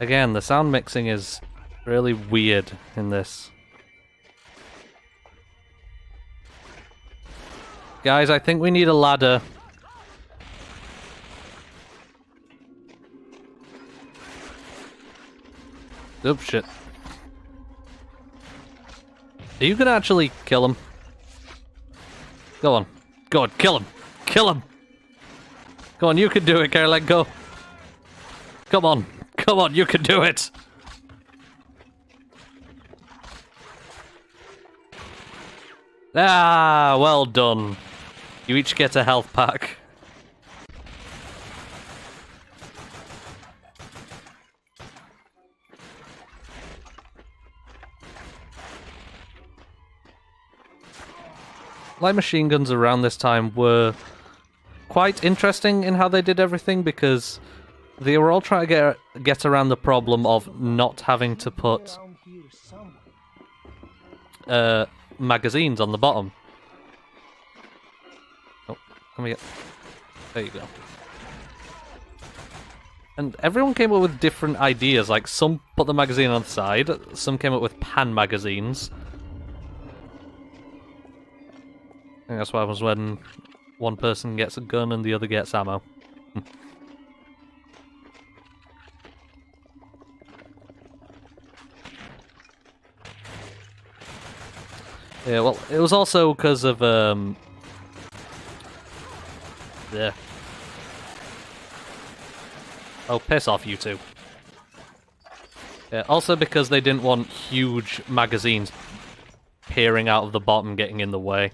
Again, the sound mixing is really weird in this. Guys, I think we need a ladder. Oops, shit. Are you gonna actually kill him? Go on. Go on, kill him. Kill him. Go on, you can do it, Caroline, go. Come on. Come on, you can do it. Ah, well done. You each get a health pack. Light machine guns around this time were quite interesting in how they did everything, because they were all trying to get around the problem of not having to put Around here somewhere. magazines on the bottom. Oh, let me get... There you go. And everyone came up with different ideas, like some put the magazine on the side, some came up with pan magazines. I think that's what happens when one person gets a gun and the other gets ammo. Yeah, well, it was also because of, yeah. Oh, piss off, you two. Yeah, also because they didn't want huge magazines peering out of the bottom getting in the way.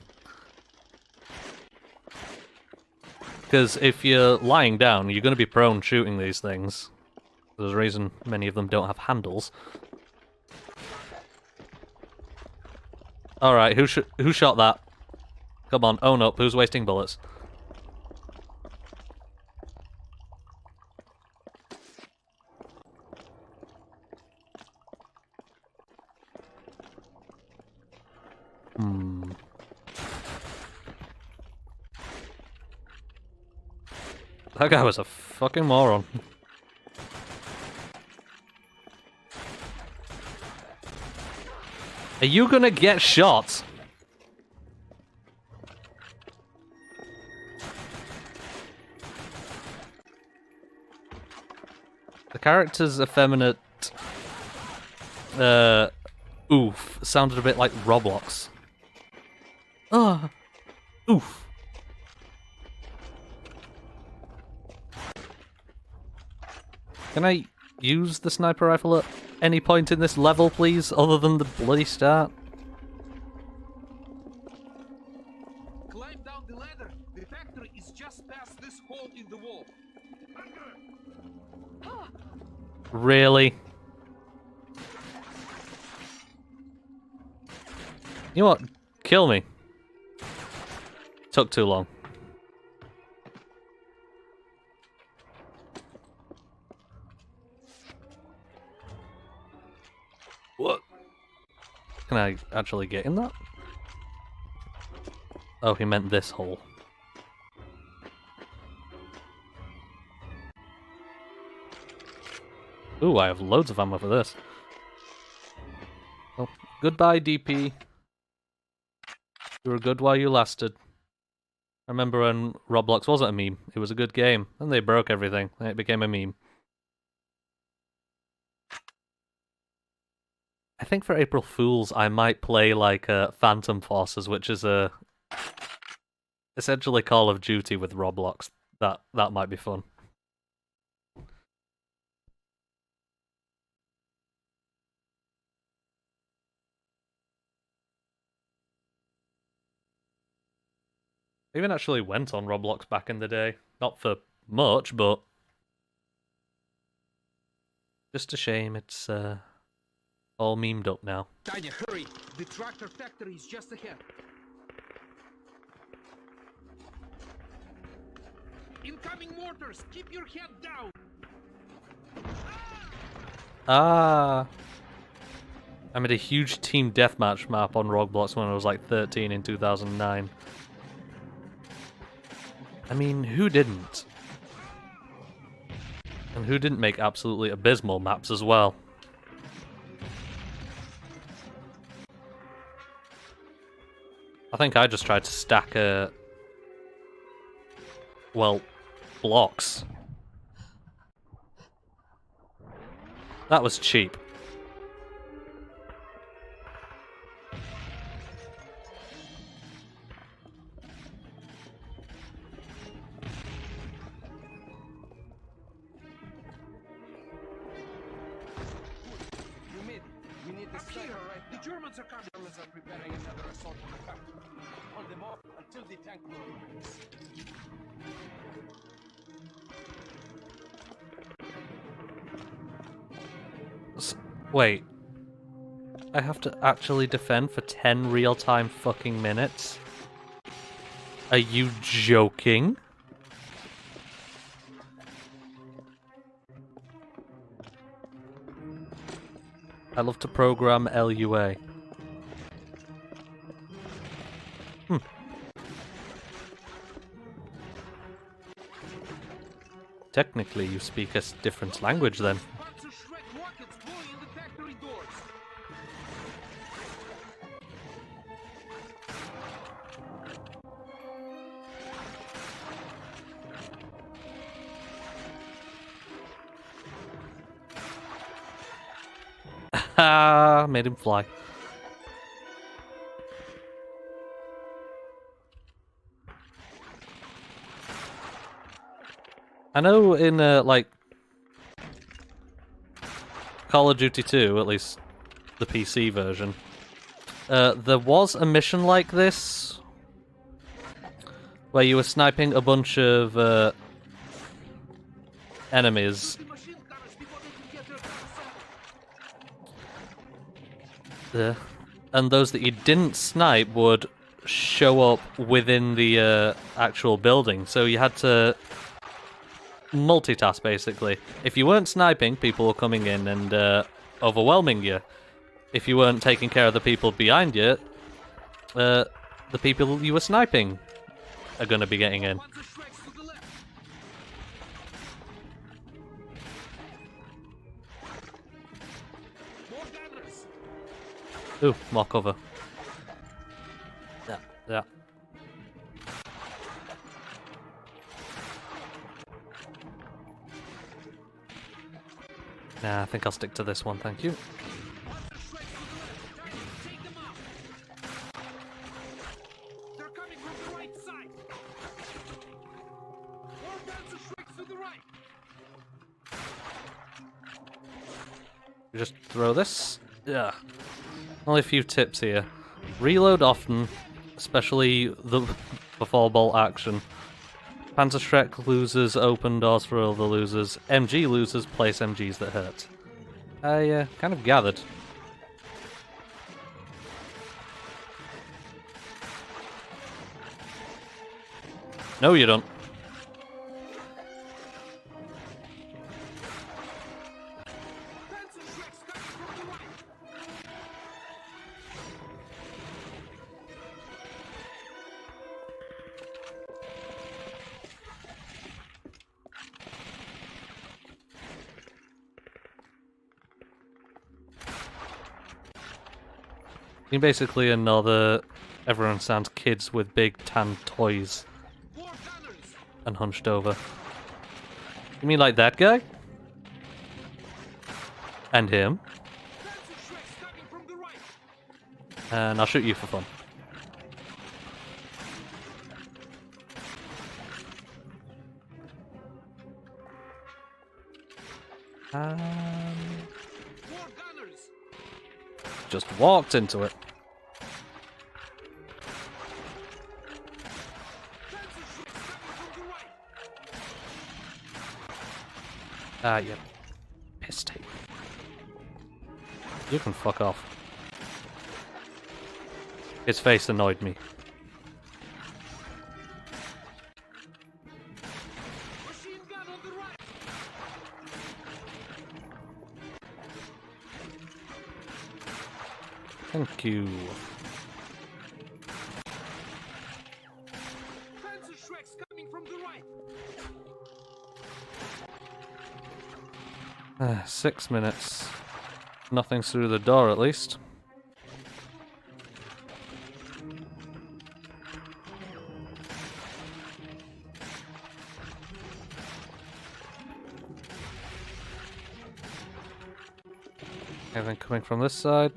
Because if you're lying down, you're going to be prone shooting these things. There's a reason many of them don't have handles. Alright, who shot that? Come on, own up, who's wasting bullets? That guy was a fucking moron. Are you gonna get shot? The character's effeminate oof sounded a bit like Roblox. Ah, oof. Can I use the sniper rifle at any point in this level, please, other than the bloody start? Climb down the ladder. The factory is just past this hole in the wall. Really? You know what? Kill me. Took too long. What? Can I actually get in that? Oh, he meant this hole. Ooh, I have loads of ammo for this. Well, goodbye, DP. You were good while you lasted. I remember when Roblox wasn't a meme. It was a good game. And they broke everything. And it became a meme. I think for April Fools, I might play like Phantom Forces, which is a essentially Call of Duty with Roblox. That might be fun. I even actually went on Roblox back in the day. Not for much, but just a shame it's all memed up now. Tanya, hurry! The tractor factory is just ahead. Incoming mortars! Keep your head down! Ah! I made a huge team deathmatch map on Roblox when I was like 13 in 2009. I mean, who didn't? And who didn't make absolutely abysmal maps as well? I think I just tried to stack well, blocks. That was cheap. Peter, the Germans are coming. Germans are preparing another assault on the factory. Hold them off until the tank loading begins. Wait. I have to actually defend for 10 real-time fucking minutes? Are you joking? I love to program LUA. Technically, you speak a different language then. Rockets blowing in the factory doors. Ha! Made him fly. I know in like Call of Duty 2, at least the PC version, there was a mission like this where you were sniping a bunch of enemies. And those that you didn't snipe would show up within the actual building, so you had to multitask basically. If you weren't sniping, people were coming in and overwhelming you. If you weren't taking care of the people behind you, the people you were sniping are going to be getting in. Ooh, more cover. Yeah, yeah. Nah, I think I'll stick to this one, thank you. They're coming from the right side. More guns and strikes to the right. Just throw this. Yeah. Only a few tips here. Reload often, especially before bolt action. Panzerschreck losers open doors for all the losers. MG losers place MGs that hurt. I kind of gathered. No, you don't. You basically another. Everyone sounds kids with big tan toys and hunched over. You mean like that guy? And him? And I'll shoot you for fun. Just walked into it. Ah, you piss take. You can fuck off. His face annoyed me. Thank you. Coming from the right. 6 minutes. Nothing's through the door, at least. Anything coming from this side?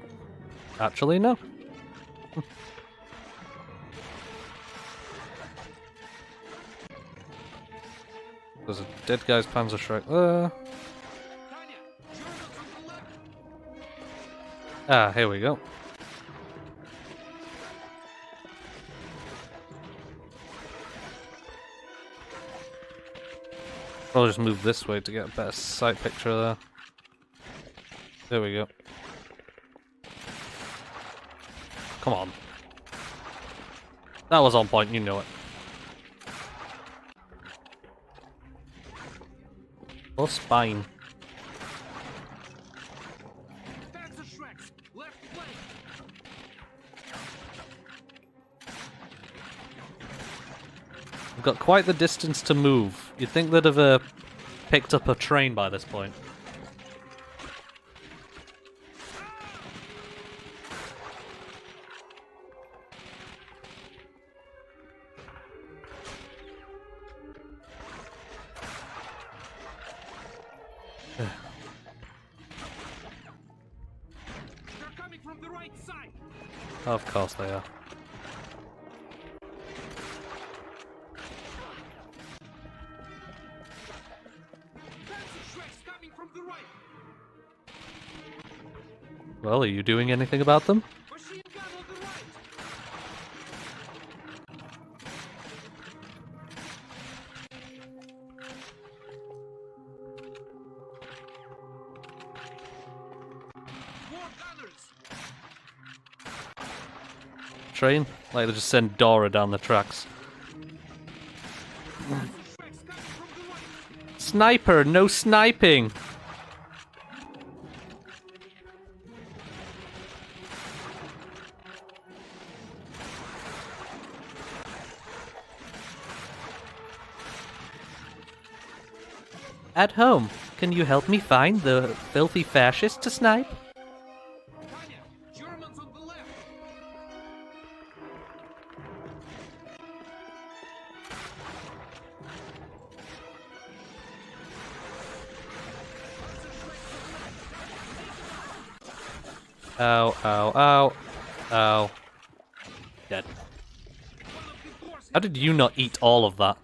Actually, no. There's a dead guy's Panzerschreck there. Ah, here we go. I'll just move this way to get a better sight picture there. There we go. Come on. That was on point, you know it. Or spine. Panzer Shreks, left flank. We've got quite the distance to move. You'd think they'd have picked up a train by this point. They're coming from the right side. Of course they are. Panzer Shreks coming from the right. Well, are you doing anything about them? Machine gun on the right. More gunners. Train? Like they just send Dora down the tracks. Shreks coming from the right. Sniper! No sniping! At home, can you help me find the filthy fascist to snipe? Tanya, Germans on the left. Ow, ow, ow. Ow. Dead. How did you not eat all of that?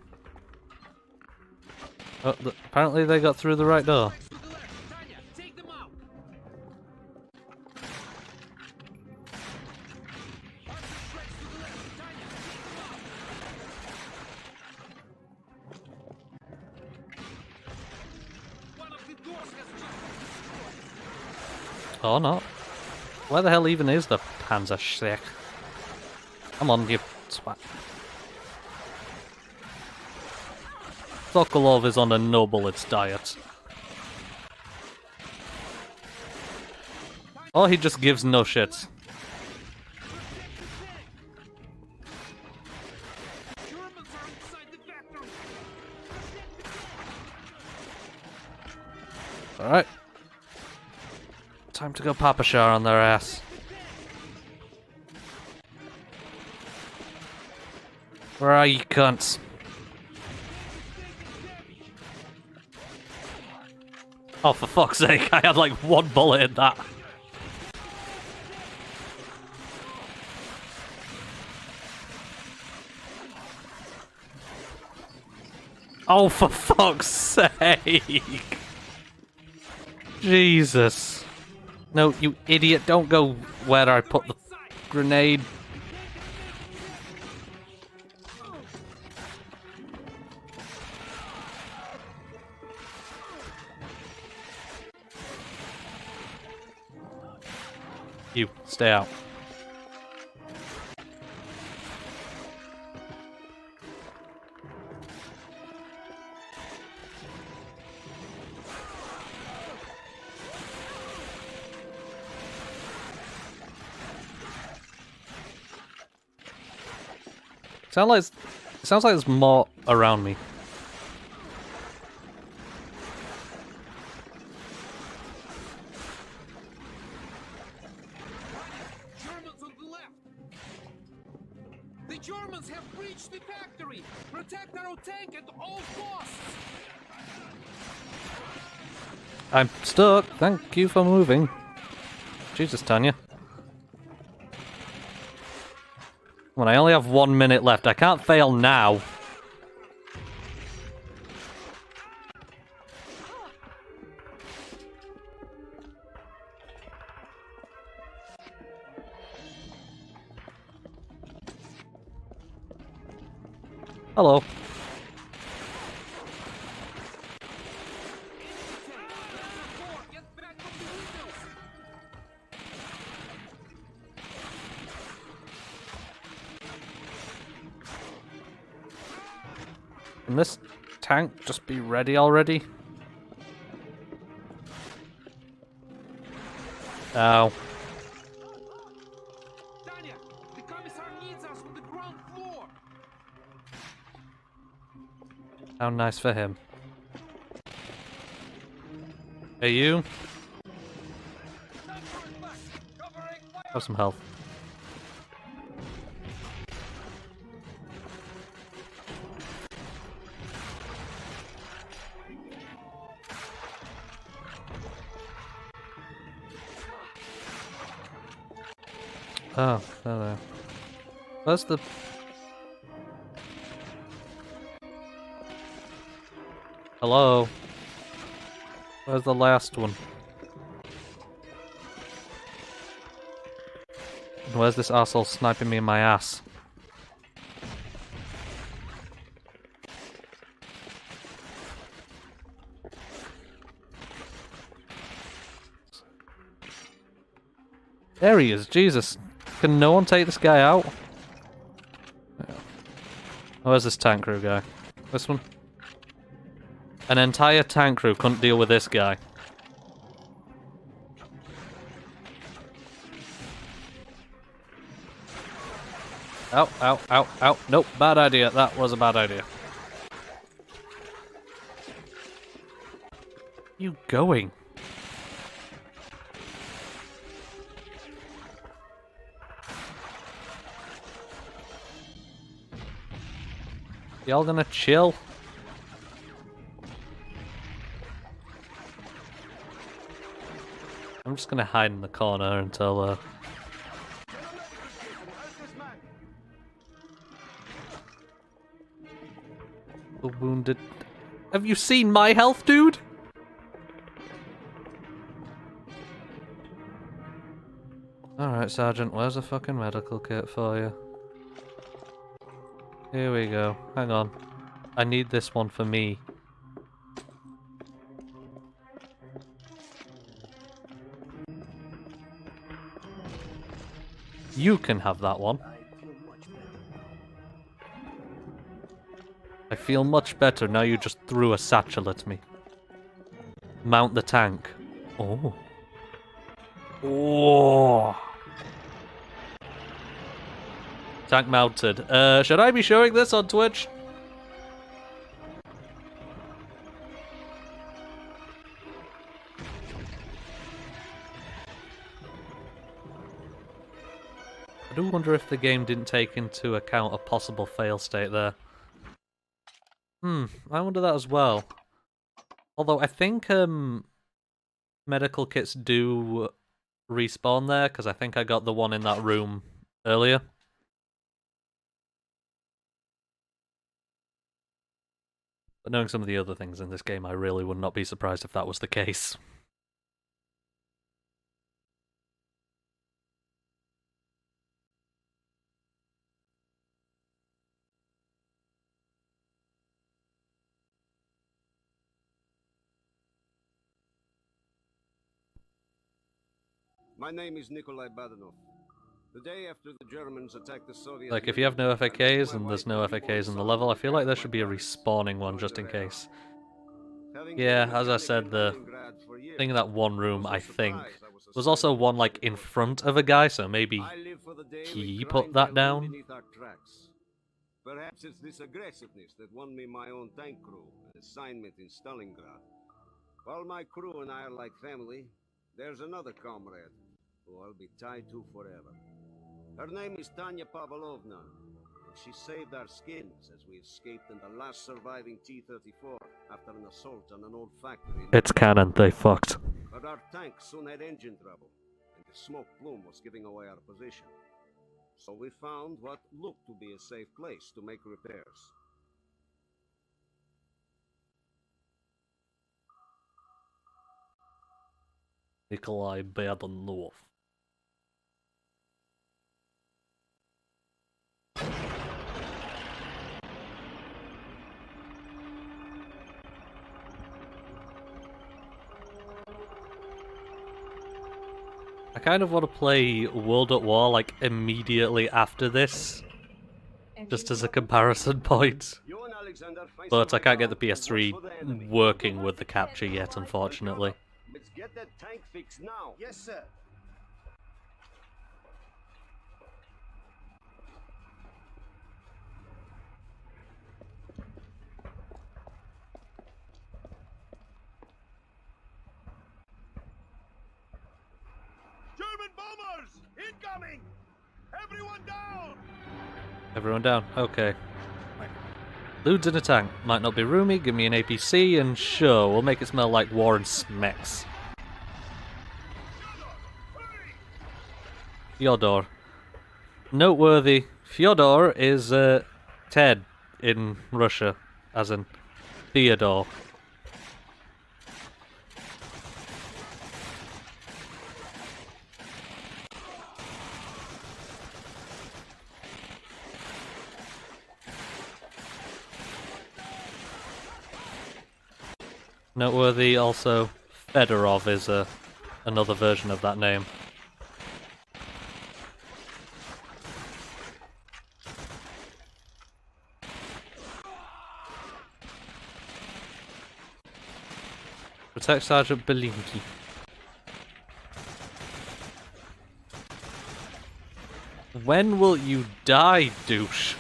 Oh, apparently they got through the right door. To the left. Tanya, take them out. One of the doors has just Or not. Where the hell even is the Panzer Schreck? Come on, you swat. Sokolov is on a no bullets diet. Or he just gives no shits. Germans are inside the factory. Alright. Time to go Papa Shah on their ass. Where are you cunts? Oh, for fuck's sake, I had like one bullet in that. Oh, for fuck's sake! Jesus. No, you idiot, don't go where I put the grenade. You, stay out. Sounds like there's more around me. Germans on the left. The Germans have breached the factory. Protect our tank at all costs. I'm stuck. Thank you for moving. Jesus, Tanya. When I only have 1 minute left, I can't fail now. Hello. Can this tank just be ready already? Ow. Tanya, the commissar needs us on the ground floor. How nice for him. Hey, you. Have some health. Oh, hello. Where's the... Hello? Where's the last one? Where's this arsehole sniping me in my ass? There he is, Jesus. Can no one take this guy out? Where's this tank crew guy? This one? An entire tank crew couldn't deal with this guy. Ow, ow, ow, ow. Nope, bad idea. That was a bad idea. Where are you going? Y'all gonna chill? I'm just gonna hide in the corner until the wounded. Have you seen my health, dude? Alright, Sergeant, where's a fucking medical kit for you? Here we go. Hang on. I need this one for me. You can have that one. I feel much better now you just threw a satchel at me. Mount the tank. Oh. Oh. Tank mounted. Should I be showing this on Twitch? I do wonder if the game didn't take into account a possible fail state there. I wonder that as well. Although I think medical kits do respawn there, because I think I got the one in that room earlier. But knowing some of the other things in this game, I really would not be surprised if that was the case. My name is Nikolai Badanov. The day after the Germans attacked the Soviet Like, if you have no FAKs and there's no FAKs in the level, I feel like there should be a respawning one just in case. Yeah, as I said, the thing in that one room, I think, was also one, like, in front of a guy, so maybe he put that down. Perhaps it's this aggressiveness that won me my own tank crew, an assignment in Stalingrad. While my crew and I are like family, there's another comrade who I'll be tied to forever. Her name is Tanya Pavlovna, and she saved our skins as we escaped in the last surviving T-34 after an assault on an old factory. It's canon, they fucked. But our tank soon had engine trouble, and the smoke plume was giving away our position. So we found what looked to be a safe place to make repairs. Nikolai Badanov. kind of want to play World at War like immediately after this, just as a comparison point. You and Alexander find But I some can't get the hideout and PS3 watch for the enemy. working with the capture yet, unfortunately. Let's get that tank fixed now. Yes, sir. German bombers! Incoming! Everyone down! Everyone down. Okay. Ludes in a tank. Might not be roomy, give me an APC, and sure, we'll make it smell like war and smecks. Fyodor. Noteworthy, Fyodor is Ted in Russia, as in Theodore. Noteworthy also, Fedorov is another version of that name. Protect Sergeant Belinki. When will you die, douche?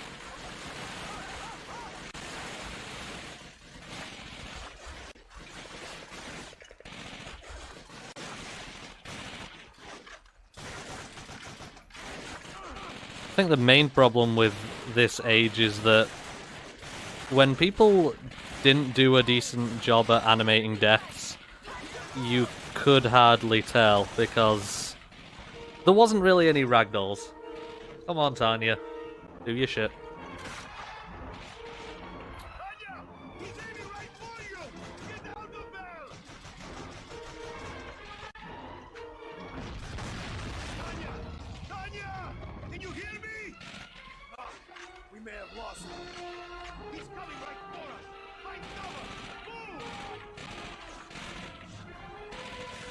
I think the main problem with this age is that when people didn't do a decent job at animating deaths, you could hardly tell because there wasn't really any ragdolls. Come on, Tanya. Do your shit. Tanya! He's aiming right for you! Get down the bell! Tanya! Tanya! Can you hear me? Ah, we may have lost him. He's coming right for us! Fight cover! Move!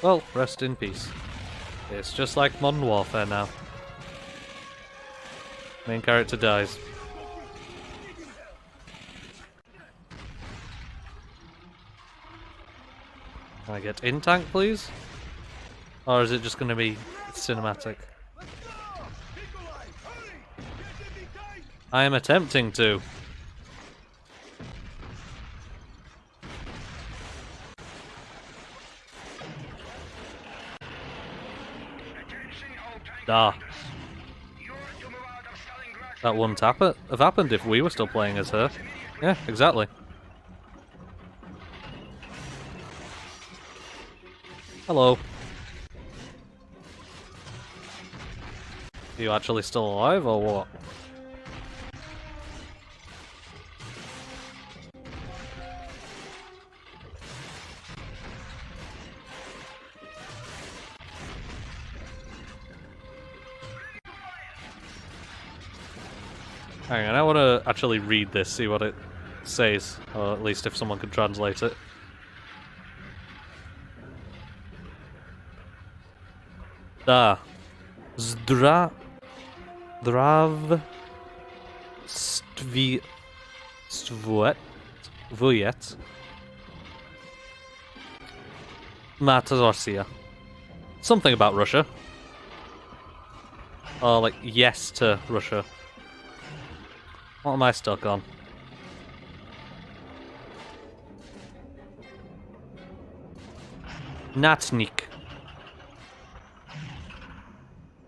Well, rest in peace. It's just like Modern Warfare now. Main character dies. Can I get in tank, please? Or is it just going to be cinematic? Let's go! Nikolai, hurry! Get in the tank! I am attempting to. Ah. That wouldn't have happened if we were still playing as her. Yeah, exactly. Hello. Are you actually still alive or what? Hang on, I want to actually read this, see what it says, or at least if someone could translate it. Da. Zdrav Vujet Matazorsia. Something about Russia. Or like yes to Russia. What am I stuck on? Natsnik.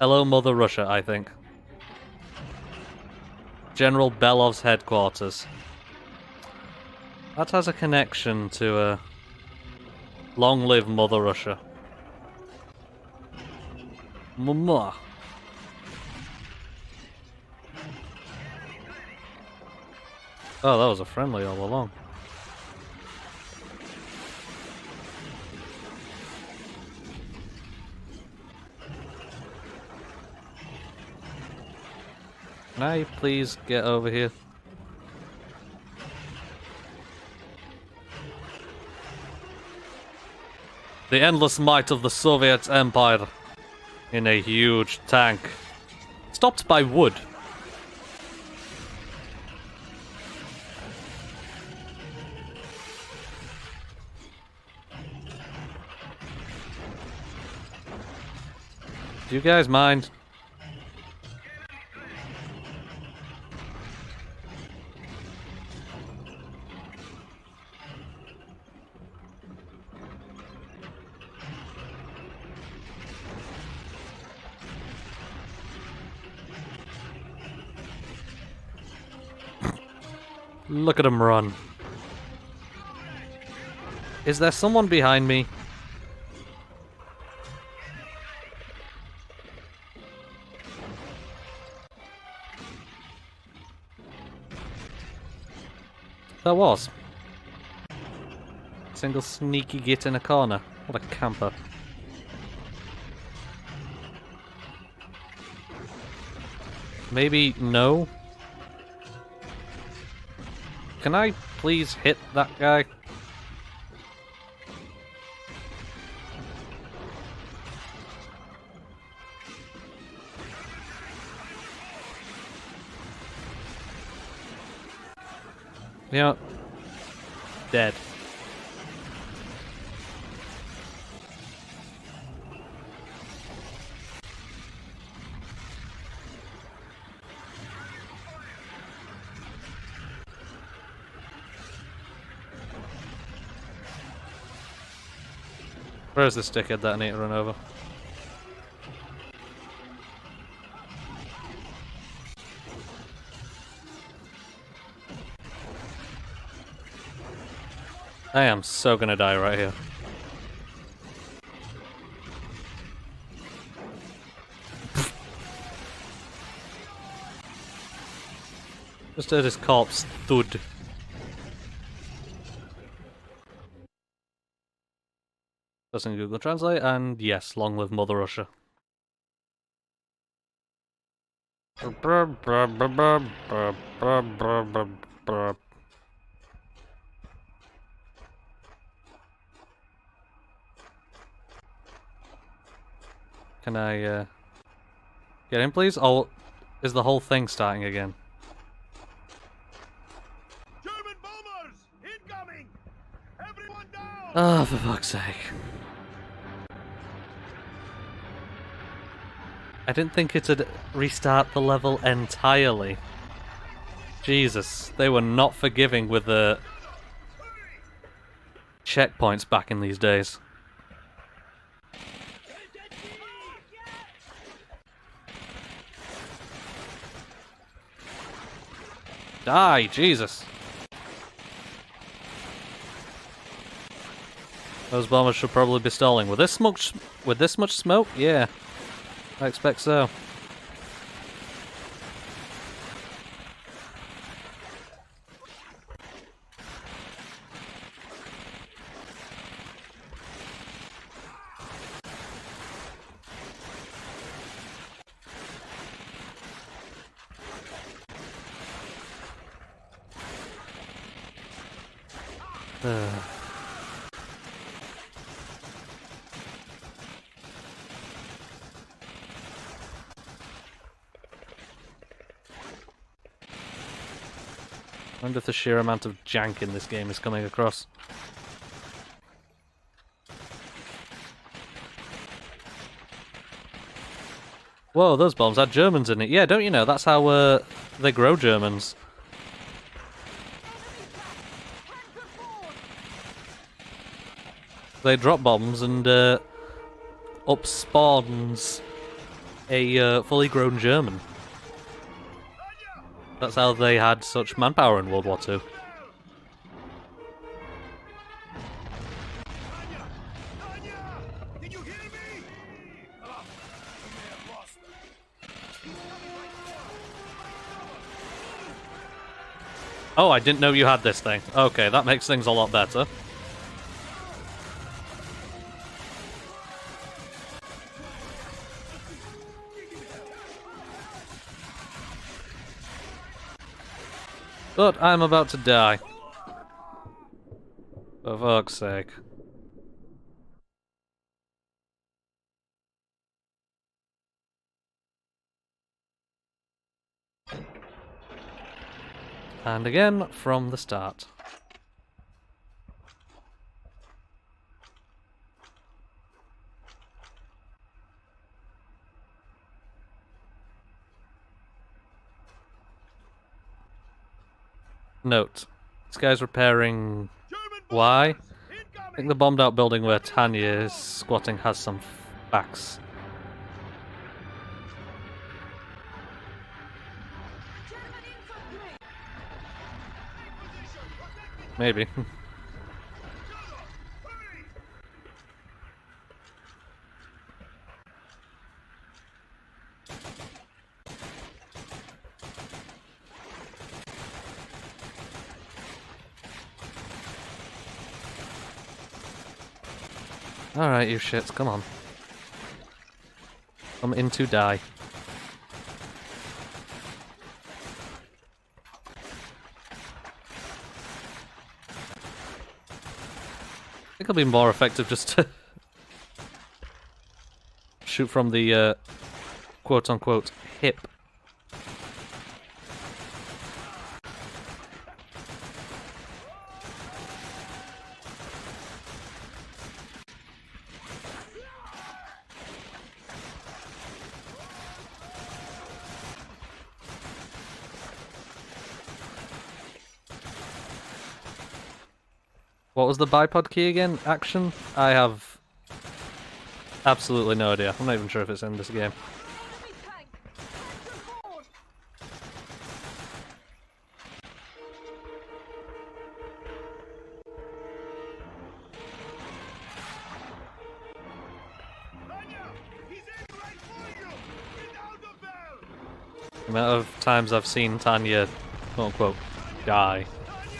Hello, Mother Russia, I think. General Belov's headquarters. That has a connection to Long live Mother Russia. Mama. Oh, that was a friendly all along. Can I please get over here? The endless might of the Soviet Empire. in a huge tank. Stopped by wood. Do you guys mind? Look at him run. Is there someone behind me? There was. Single sneaky git in a corner. What a camper. Maybe no? Can I please hit that guy? You know, dead. Where's the stickhead that I need to run over? I am so gonna die right here. Just heard his corpse thud. That's in Google Translate, and yes, long live Mother Russia. Can I, get in, please? Oh, is the whole thing starting again? German bombers! Incoming! Everyone down! Ah, for fuck's sake. I didn't think it'd restart the level entirely. Jesus, they were not forgiving with the checkpoints back in these days. Die, Jesus. Those bombers should probably be stalling. With this much smoke? Yeah. I expect so. I wonder if the sheer amount of jank in this game is coming across. Whoa, those bombs had Germans in it. Yeah, don't you know? That's how they grow Germans. They drop bombs and up spawns a fully grown German. That's how they had such manpower in World War II. Did you hear me? Ah, we may have lost them. Oh, I didn't know you had this thing. Okay, that makes things a lot better. But I'm about to die. For fuck's sake. And again, from the start. Note, this guy's repairing... Why? I think the bombed out building where Tanya is squatting has some facts. Maybe. Alright, you shits, come on. Come in to die. I think it'll be more effective just to shoot from the quote-unquote hip. What was the bipod key again? Action? I have absolutely no idea. I'm not even sure if it's in this game. The amount of times I've seen Tanya, quote unquote, die,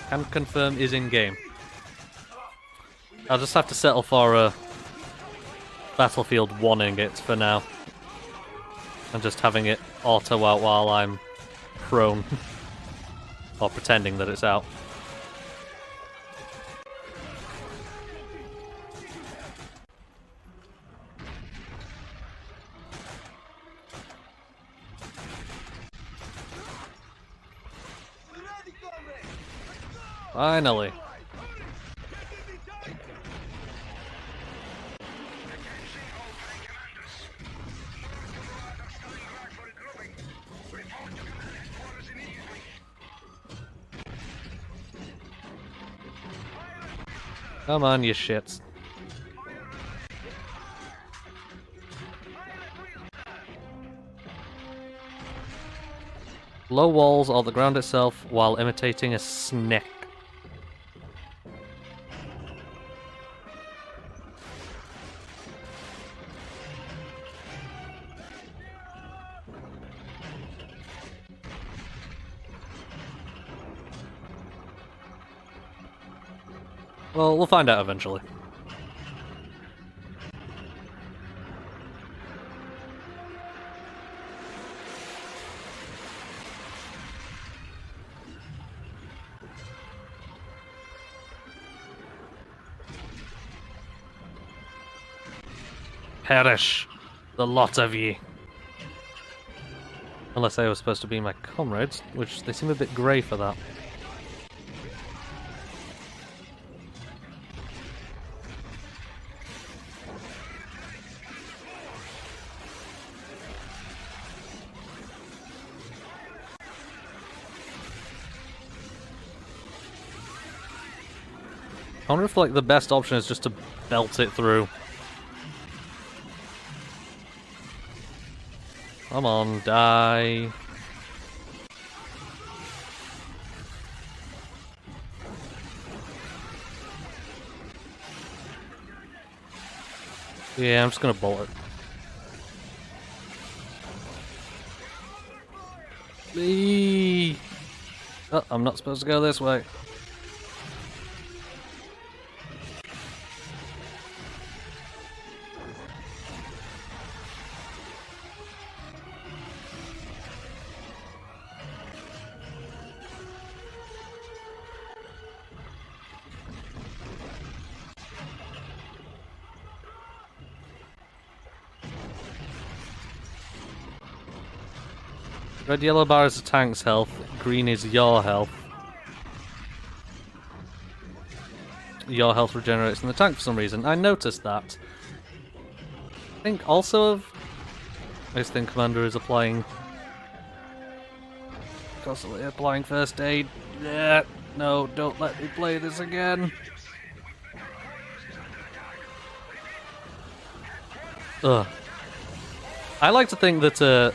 can confirm is in game. I'll just have to settle for Battlefield 1ing it for now. And just having it auto out while I'm prone. Or pretending that it's out. Finally. Come on, you shits. Low walls or the ground itself while imitating a snake. Well, we'll find out eventually. Perish, the lot of ye. Unless they were supposed to be my comrades, which they seem a bit grey for that. I wonder if like the best option is just to belt it through. Come on, die. Yeah, I'm just gonna bolt it. Eee. Oh, I'm not supposed to go this way. Red yellow bar is the tank's health, green is your health. your health regenerates in the tank for some reason. I noticed that. I think also this thing commander is constantly applying first aid. Yeah, no, don't let me play this again. Ugh. I like to think that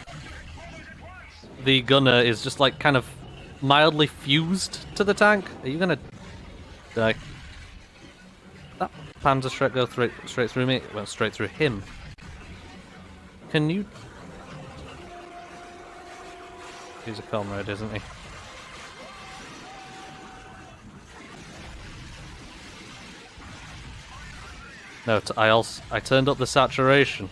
the gunner is just like kind of mildly fused to the tank. Are you gonna die? That Panzer straight go straight through me? It went straight through him. Can you? He's a comrade, isn't he? No, I turned up the saturation.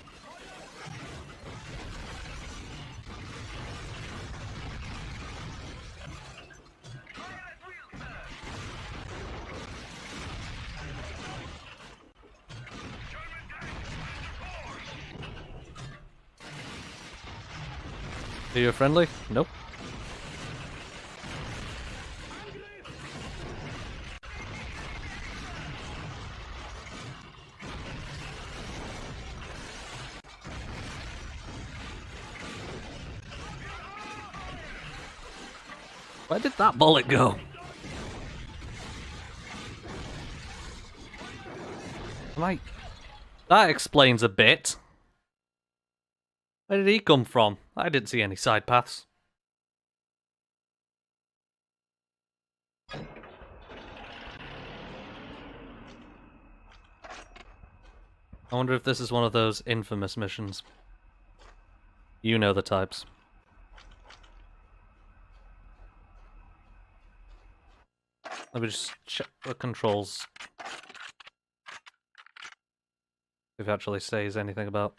Are you friendly? Nope. Where did that bullet go? That explains a bit. Where did he come from? I didn't see any side paths. I wonder if this is one of those infamous missions. You know the types. Let me just check the controls. If it actually says anything about.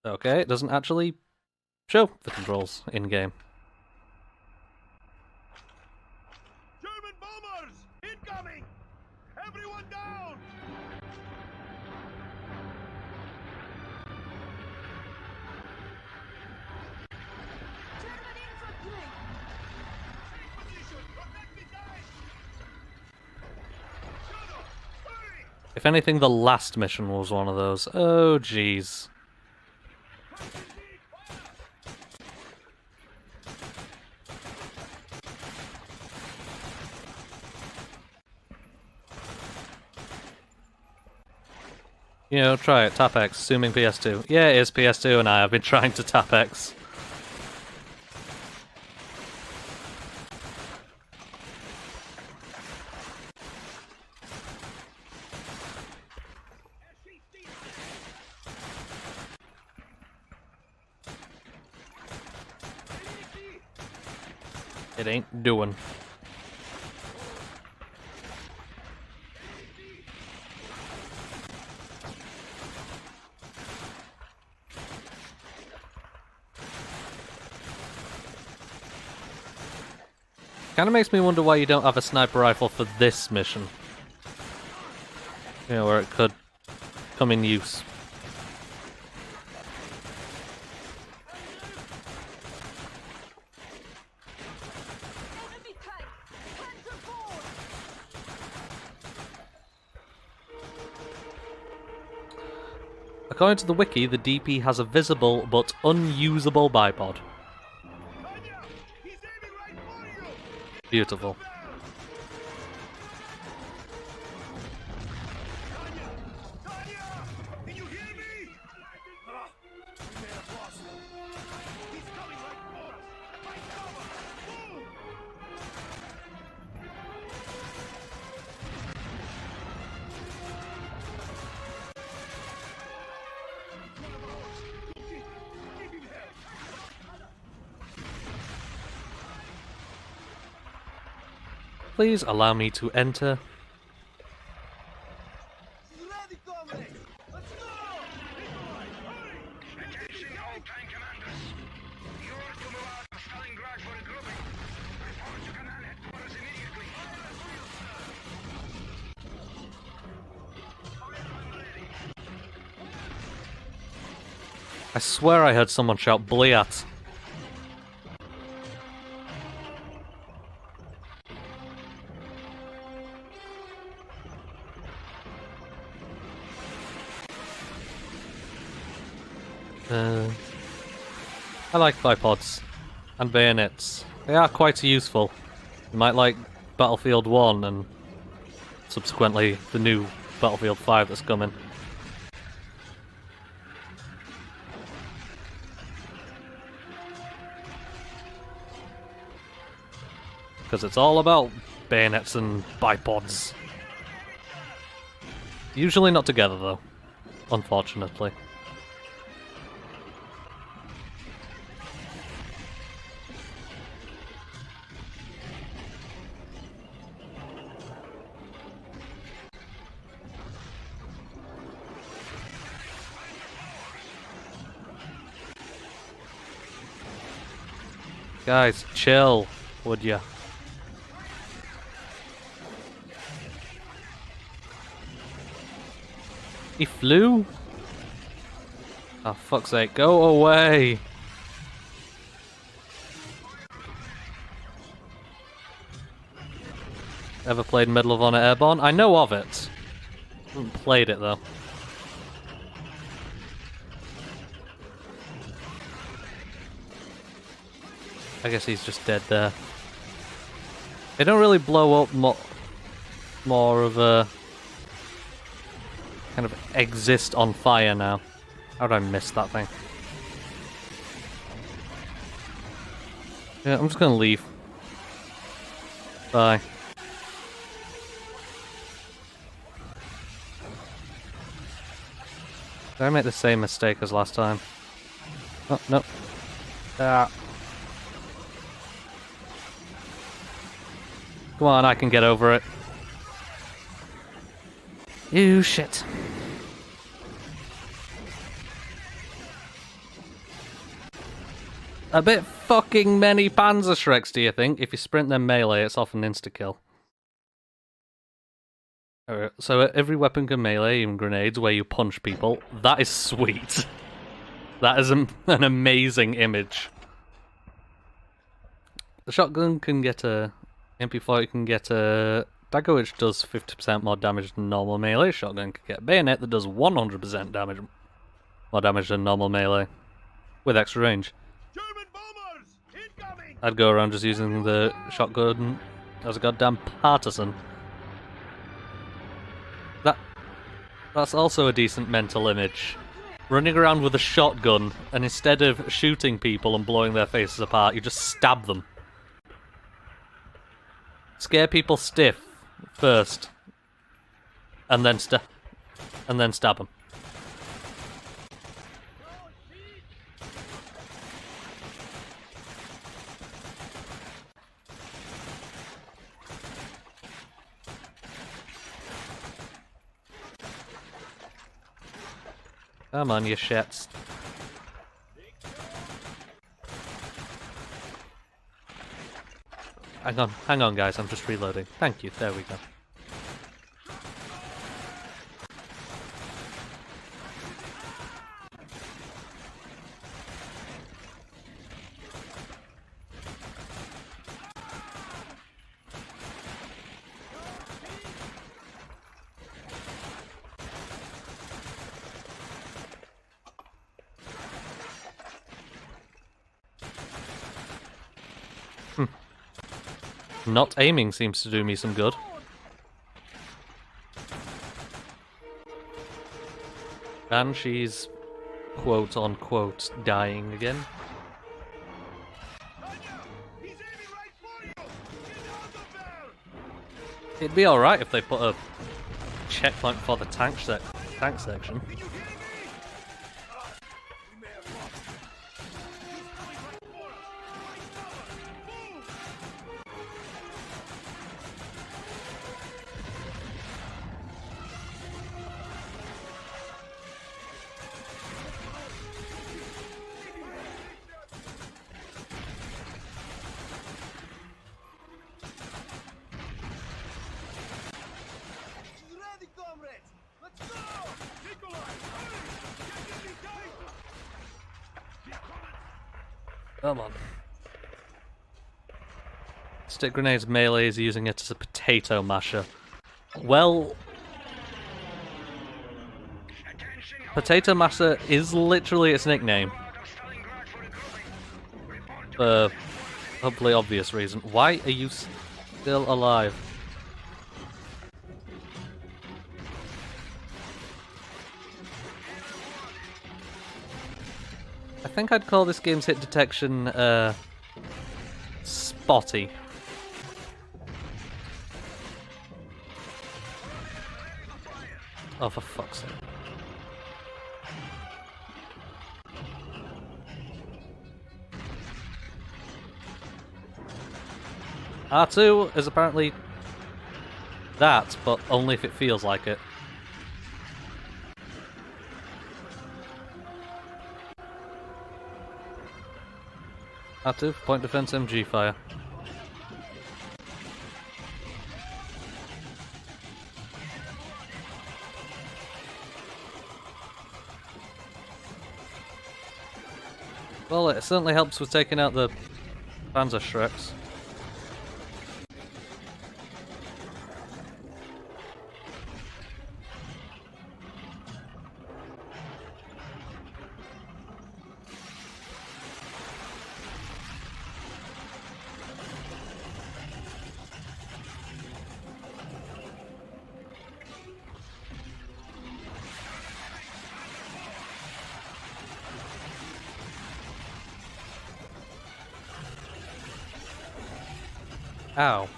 Okay, it doesn't actually show the controls in-game. German bombers! Incoming! Everyone down! German infantry! Position! Protect the guys! Shadow! Hurry! If anything, the last mission was one of those. Oh, jeez. You know, try it. Tap X. Assuming PS2. Yeah, it is PS2, and I have been trying to tap X. It ain't doing. Kinda makes me wonder why you don't have a sniper rifle for this mission. You know, where it could come in use. Enemy tank! Panzer forward! According to the wiki, the DP has a visible but unusable bipod. Tanya! He's aiming right for you! Beautiful. Tanya! Tanya! Can you hear me? We may have lost him. He's coming right for us! Fight cover! Move! Keep him there! Please allow me to enter. Ready, comrades! Let's go! Nikolai, hurry! Attention all tank commanders. You are to move out of Stalingrad for regrouping. Report to command headquarters immediately. I swear I heard someone shout Bliat. I like bipods and bayonets. They are quite useful. You might like Battlefield 1 and subsequently the new Battlefield 5 that's coming. Because it's all about bayonets and bipods. Usually not together though, unfortunately. Guys, chill, would ya? He flew? Oh, fuck's sake, go away! Ever played Medal of Honor Airborne? I know of it. Haven't played it though. I guess he's just dead there. They don't really blow up more of a kind of exist on fire now. How did I miss that thing? Yeah, I'm just gonna leave. Bye. Did I make the same mistake as last time? Oh, no. Ah. Come on, I can get over it. You shit. A bit fucking many Panzer Shreks, do you think? If you sprint them melee, it's often insta-kill. Alright, so every weapon can melee, even grenades, where you punch people. That is sweet. That is an amazing image. The shotgun can get a... MP40 can get a dagger which does 50% more damage than normal melee. Shotgun can get a bayonet that does 100% damage, more damage than normal melee, with extra range. German bombers incoming! I'd go around just using the shotgun as a goddamn partisan. That's also a decent mental image. Running around with a shotgun, and instead of shooting people and blowing their faces apart, you just stab them. Scare people stiff first, and then stab them. Come on, you shits. Hang on, guys. I'm just reloading. Thank you. There we go. Not aiming seems to do me some good. And she's quote-unquote dying again. It'd be alright if they put a checkpoint for the tank section. Come on. Stick grenades melee is using it as a potato masher. Well... Attention Potato Master is literally its nickname. For hopefully obvious reason. Why are you still alive? I think I'd call this game's hit detection spotty. Oh, for fuck's sake. R2 is apparently that, but only if it feels like it. R2, point defense MG fire. Well, it certainly helps with taking out the Panzer Shreks. Ow.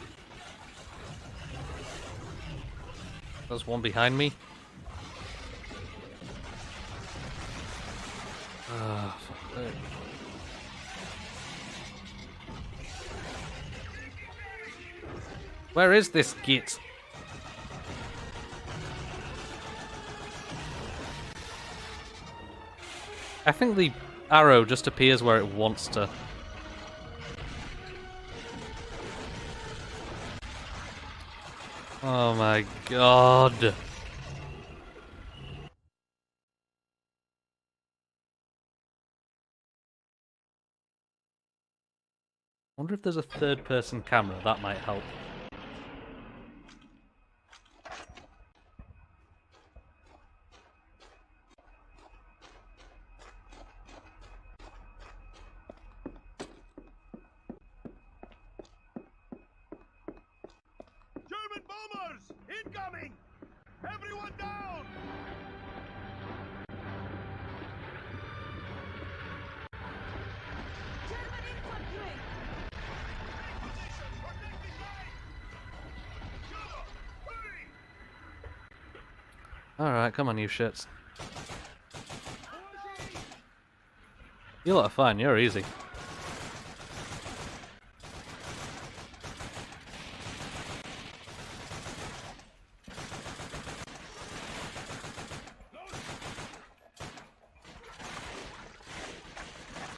There's one behind me. Ah, fuck it. Where is this git? I think the arrow just appears where it wants to. Oh my god. I wonder if there's a third-person camera, that might help. German bombers! Incoming! Everyone down! German infantry! Alright, come on you shits. You lot are fine, you're easy.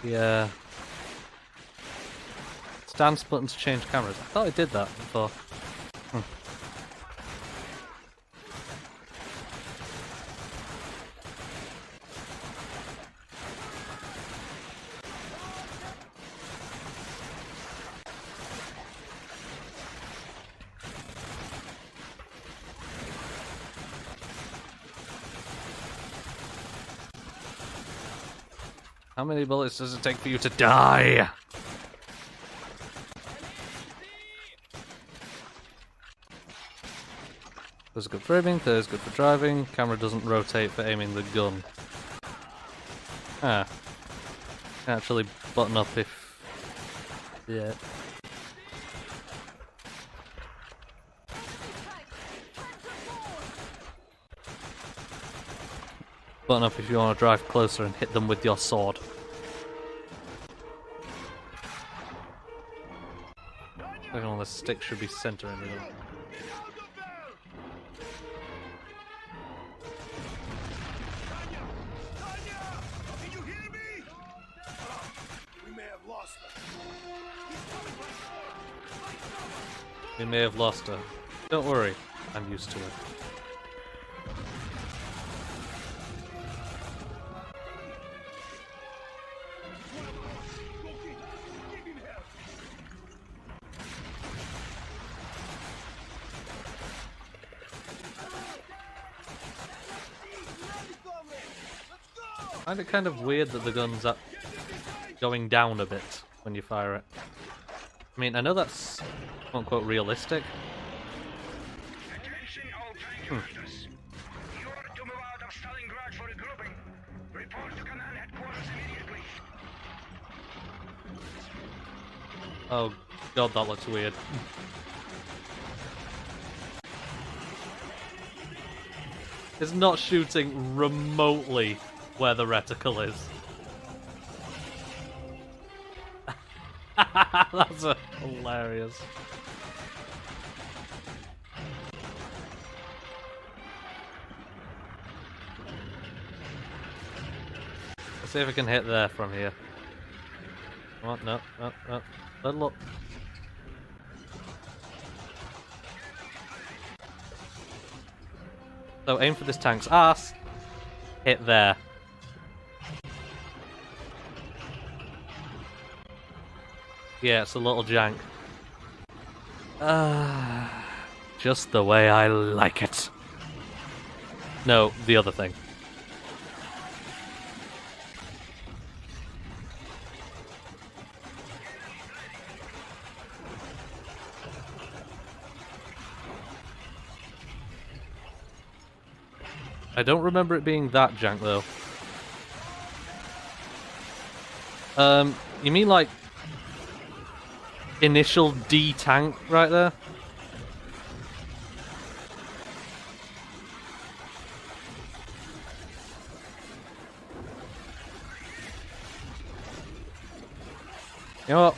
Yeah. Stand split to change cameras. I thought I did that before. How many bullets does it take for you to die? There's good for aiming, there's good for driving, camera doesn't rotate for aiming the gun. Ah. Can actually button up if... Yeah. Button up if you want to drive closer and hit them with your sword. Clicking on the stick should be centering it. We may have lost her. Don't worry, I'm used to it. I find it kind of weird that the gun's up going down a bit when you fire it. I mean, I know that's quote-unquote realistic. Attention all tank commanders. You are to move out of Stalingrad for regrouping. Report to command headquarters immediately. Oh god, that looks weird. It's not shooting remotely where the reticle is. That's hilarious. Let's see if I can hit there from here. Come on, no. Good look. So aim for this tank's ass. Hit there. Yeah, it's a little jank. Just the way I like it. No, the other thing. I don't remember it being that jank though. You mean like initial D tank right there? You know what?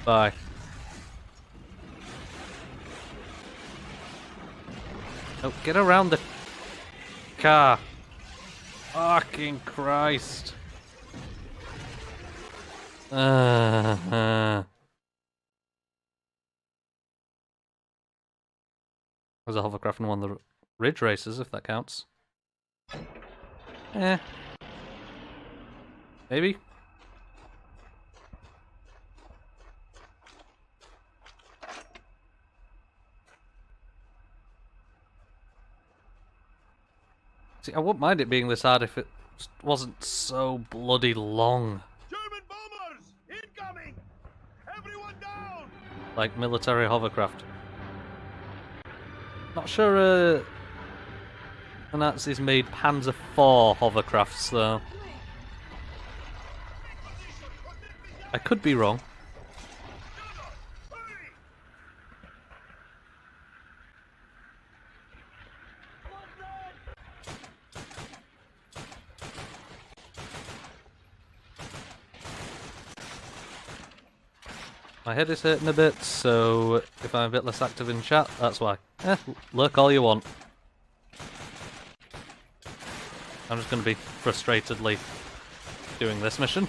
Bye. Oh, get around the car. Fucking Christ. There's a hovercraft in one of the ridge races, if that counts. Maybe? See, I wouldn't mind it being this hard if it wasn't so bloody long. German bombers! Incoming! Everyone down! Like military hovercraft. Not sure the Nazis made Panzer IV hovercrafts though. I could be wrong. My head is hurting a bit, so if I'm a bit less active in chat, that's why. Lurk all you want. I'm just going to be frustratedly doing this mission.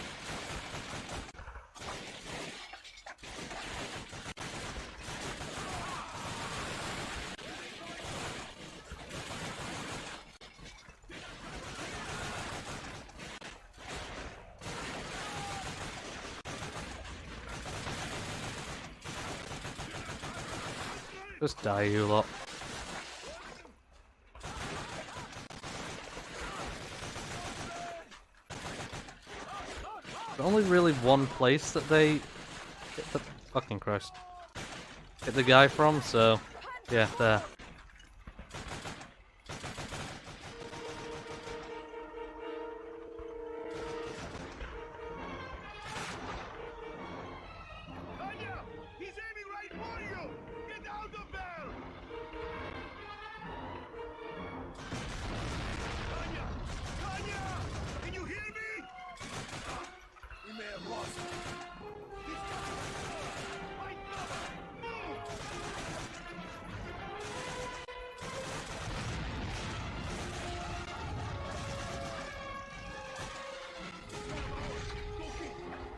Just die, you lot. There's only really one place that they hit the fucking Christ. Hit the guy from, so yeah, there. He's aiming right for you! Get out of there! Tanya! Can you hear me? We may have lost him. He's coming! My God! Move!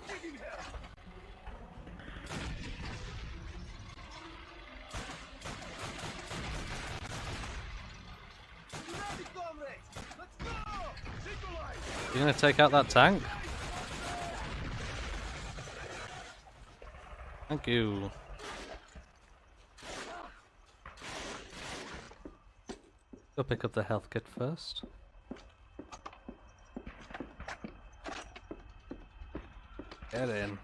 Give him help! Ready, comrades! Let's go! Synchronize! You gonna take out that tank? Thank you. Go pick up the health kit first. Get in.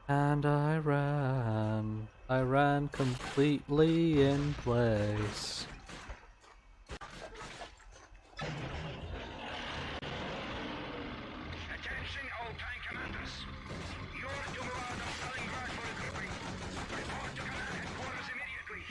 And I ran completely in place. Attention all tank commanders. You're to move out of Stalingrad for regrouping. Report to command headquarters immediately.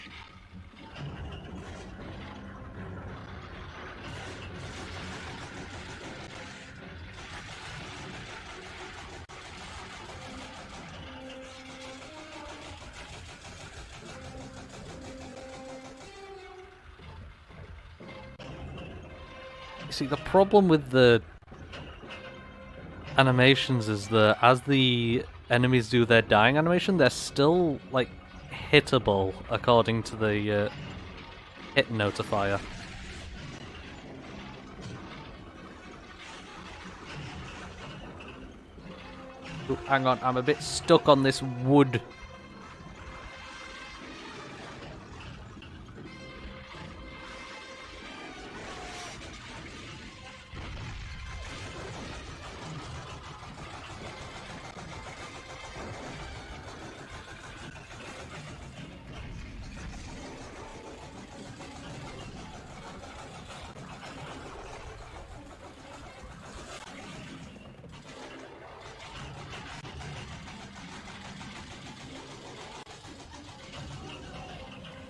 You see, the problem with the animations is that as the enemies do their dying animation, they're still, like, hittable according to the hit notifier. Ooh, hang on, I'm a bit stuck on this wood.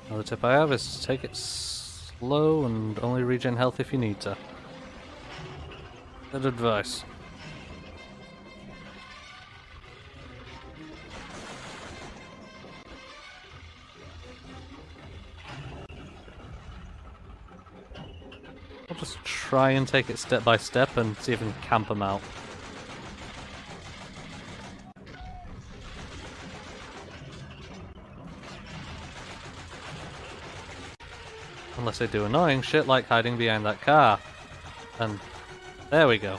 Another tip I have is take it slow and only regen health if you need to. Good advice. I'll just try and take it step by step and see if I can camp them out. Unless they do annoying shit like hiding behind that car. And there we go.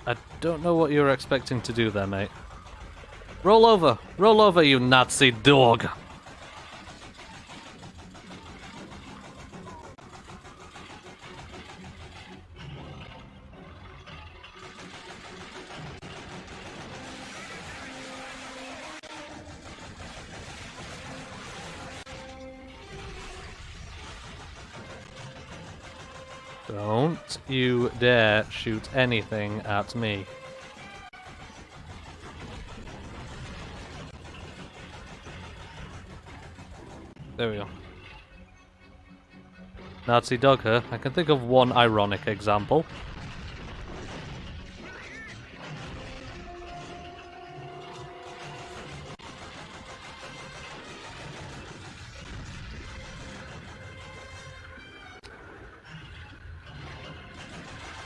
I don't know what you were expecting to do there, mate. Roll over, you Nazi dog! Don't you dare shoot anything at me. There we go. Nazi dog, huh? I can think of one ironic example.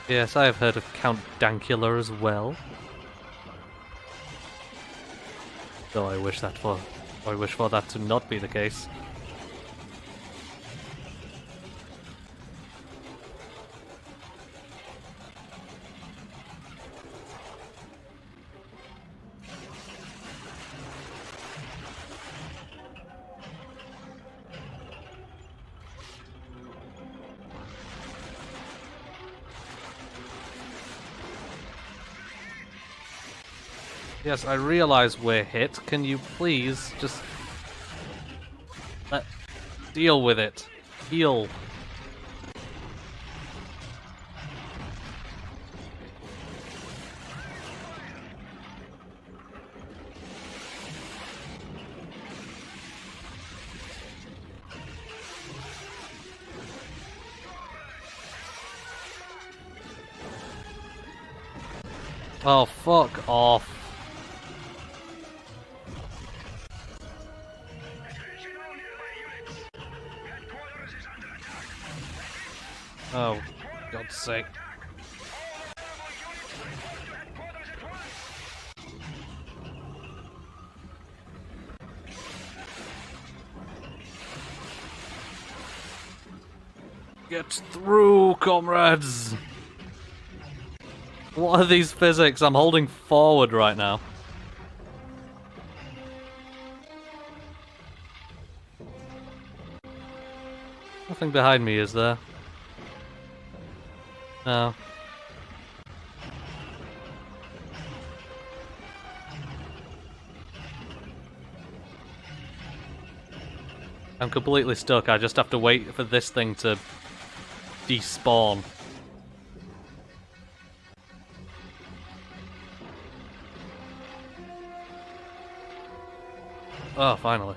Yes, I have heard of Count Dankula as well. Though I wish for that to not be the case. Yes, I realize we're hit. Can you please just deal with it? Heal. Oh, fuck off. Attention all nearby units. Headquarters is under attack. Oh, God's sake. All available units report to headquarters at once. Get through, comrades! What are these physics? I'm holding forward right now. Nothing behind me, is there? No. I'm completely stuck. I just have to wait for this thing to despawn. Oh, finally.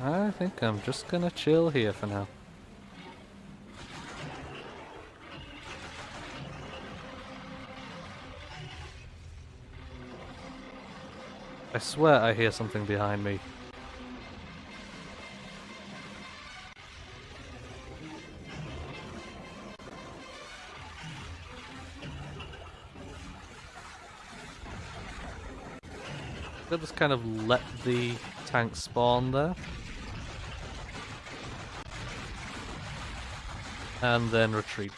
I think I'm just gonna chill here for now. I swear I hear something behind me. I'll just kind of let the tank spawn there. And then retreat.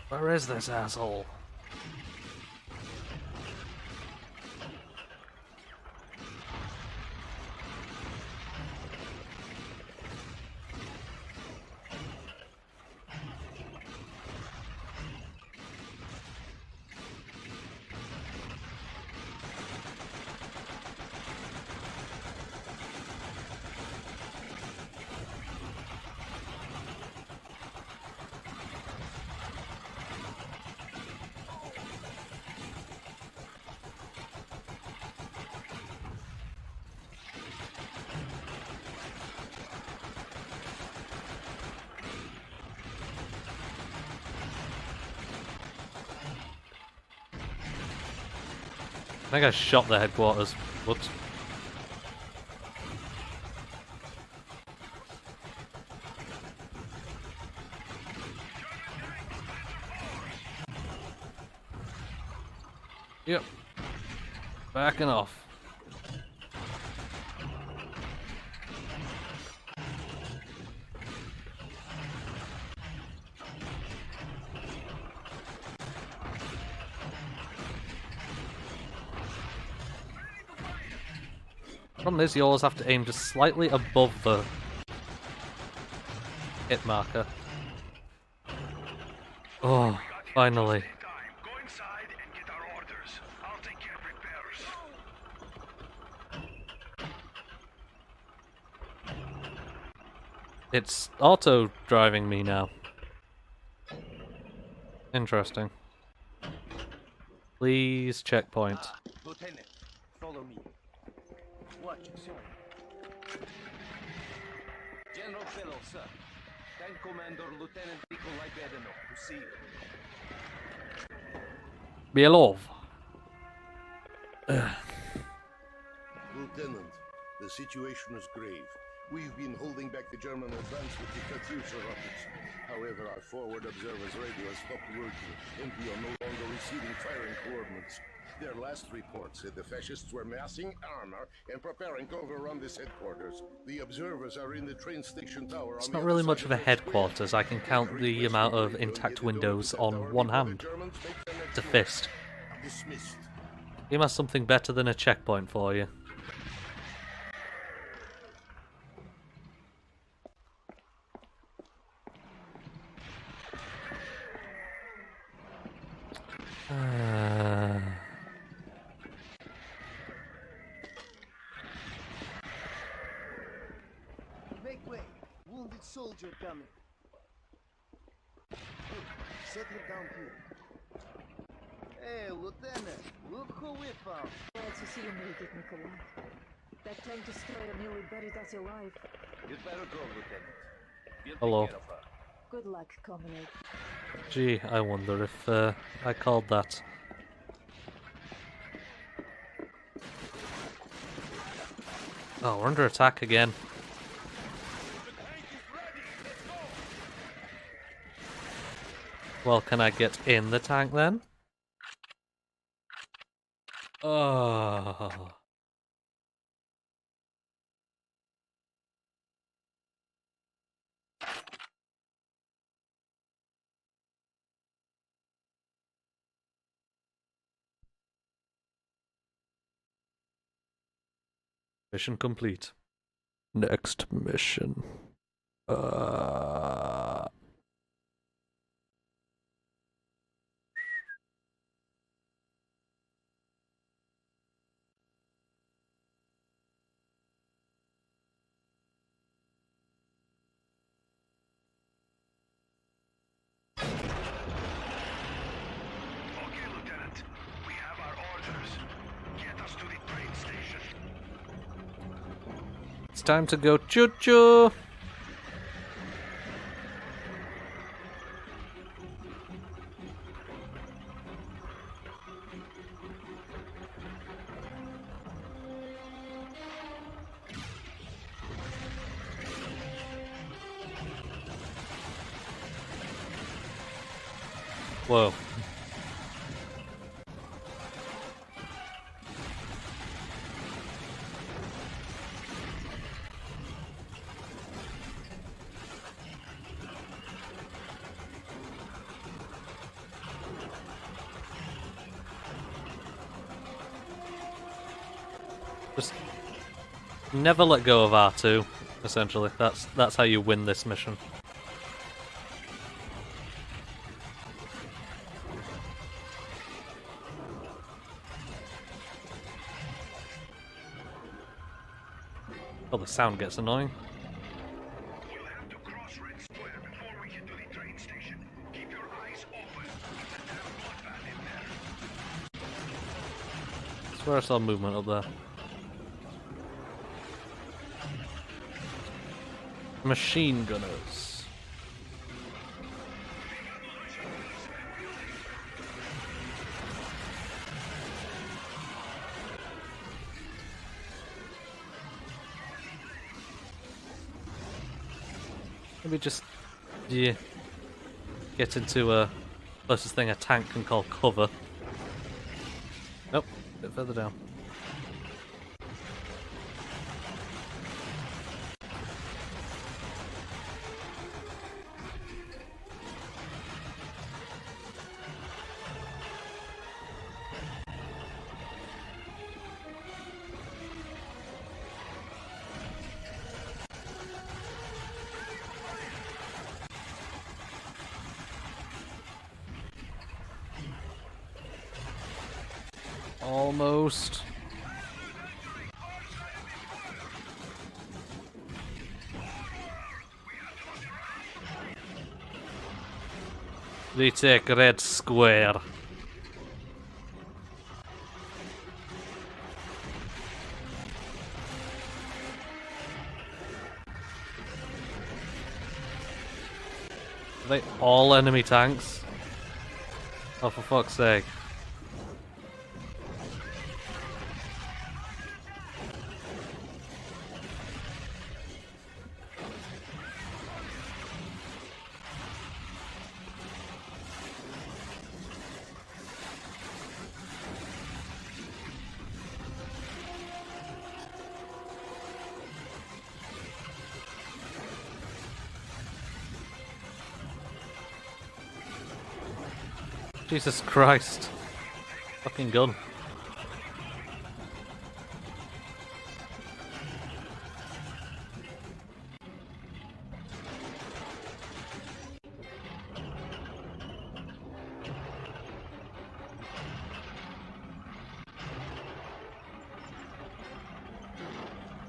Where is this asshole? I think I shot the headquarters. Whoops. Yep. Backing off. Problem is, you always have to aim just slightly above the hit marker. Oh, finally. Go inside and get our orders. I'll take care of repairs. It's auto-driving me now. Interesting. Please checkpoint. Lieutenant, follow me. Watch it, sir. General Fellow, sir. Tank Commander Lieutenant Nikolai Bedanov to see you. Belov. Lieutenant, the situation is grave. We've been holding back the German advance with the Katyusha rockets. However, our forward observer's radio has stopped working, and we are no longer receiving firing coordinates. Their last report said the fascists were massing armor and preparing to overrun this headquarters. The observers are in the train station tower. It's not really much of a headquarters. I can count the amount of intact windows on one hand. It's a fist. Dismissed. He has something better than a checkpoint for you. soldier coming. Look, settle down here. Hey, Lieutenant, look who we found. Glad to see you made it, Nikolai. That tank destroyer nearly buried us alive. You'd better go, Lieutenant. We'll Hello. take care of her. Good luck, comrade. Gee, I wonder if I called that. Oh, we're under attack again. Well, can I get in the tank then? Oh. Mission complete. Next mission. Okay, Lieutenant. We have our orders. Get us to the train station. It's time to go choo-choo! Whoa. Just never let go of R2, essentially. That's how you win this mission. Oh, the sound gets annoying. We'll have to cross Red Square before we get to the train station. Keep your eyes open. It's a damn bloodbath in there. I swear I saw movement up there. Machine gunners. Maybe just get into a closest thing a tank can call cover. Nope, a bit further down. Almost. We take Red Square. Are they all enemy tanks? Oh, for fuck's sake. Jesus Christ. Fucking gun.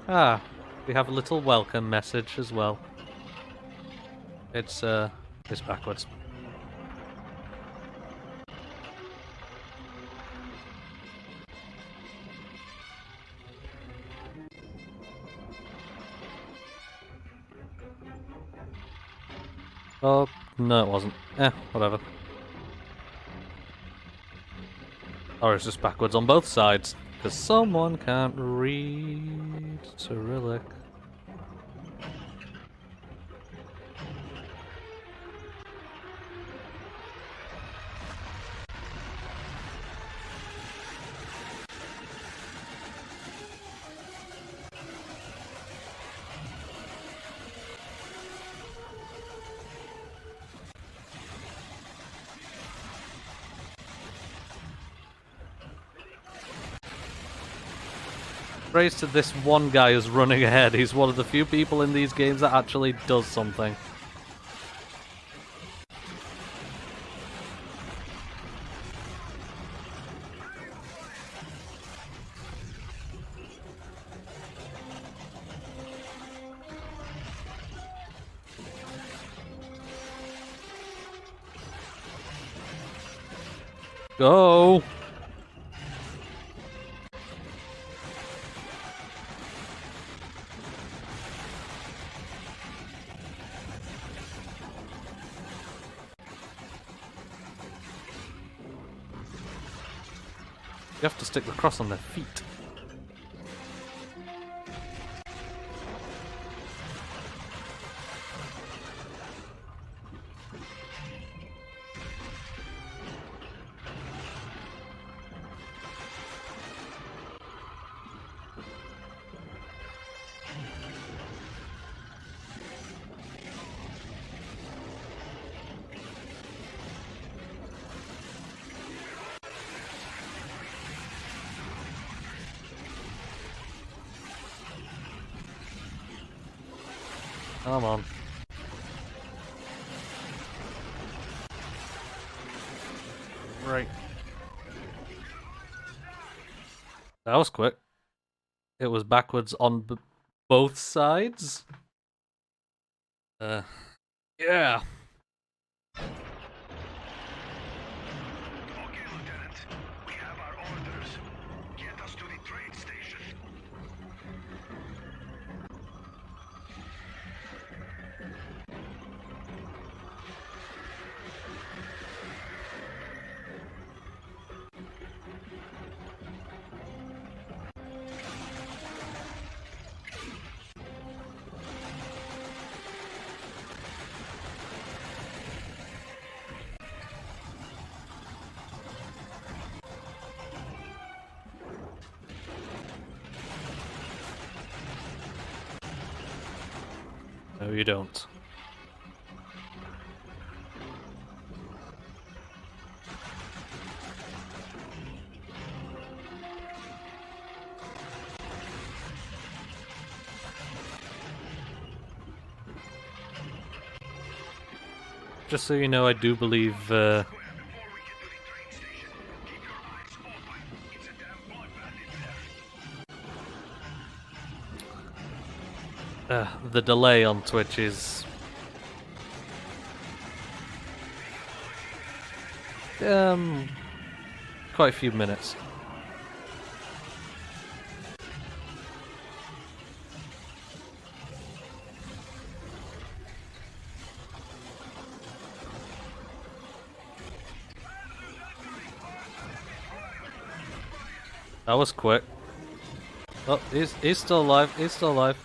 Ah, we have a little welcome message as well. It's backwards. Oh, no it wasn't. Whatever. Or it's just backwards on both sides, because someone can't read Cyrillic. Praise to this one guy who's running ahead. He's one of the few people in these games that actually does something. Go! You have to stick the cross on their feet. Come on. Right. That was quick. It was backwards on both sides. Yeah. Okay, Lieutenant. We have our orders. Get us to the train station. No, you don't. Just so you know, I do believe Before we get to the train station, keep your eyes open. It's a damn bloodbath in there. the delay on Twitch is quite a few minutes. That was quick. Oh, he's still alive. He's still alive.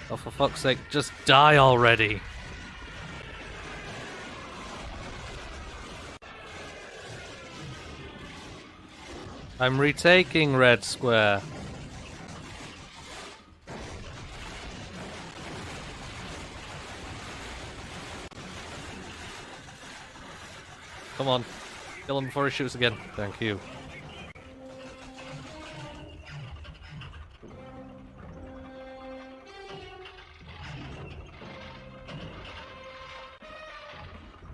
Oh, for fuck's sake, just die already! I'm retaking Red Square. Come on. Kill him before he shoots again. Thank you.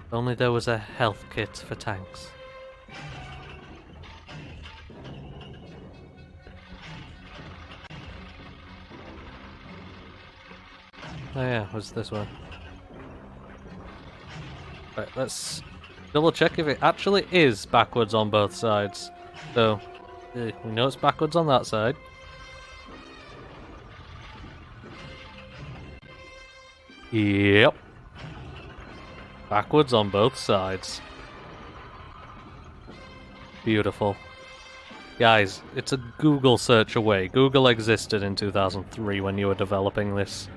If only there was a health kit for tanks. Oh yeah, it was this one. Right, let's double check if it actually is backwards on both sides. So, we know it's backwards on that side. Yep. Backwards on both sides. Beautiful. Guys, it's a Google search away. Google existed in 2003 when you were developing this.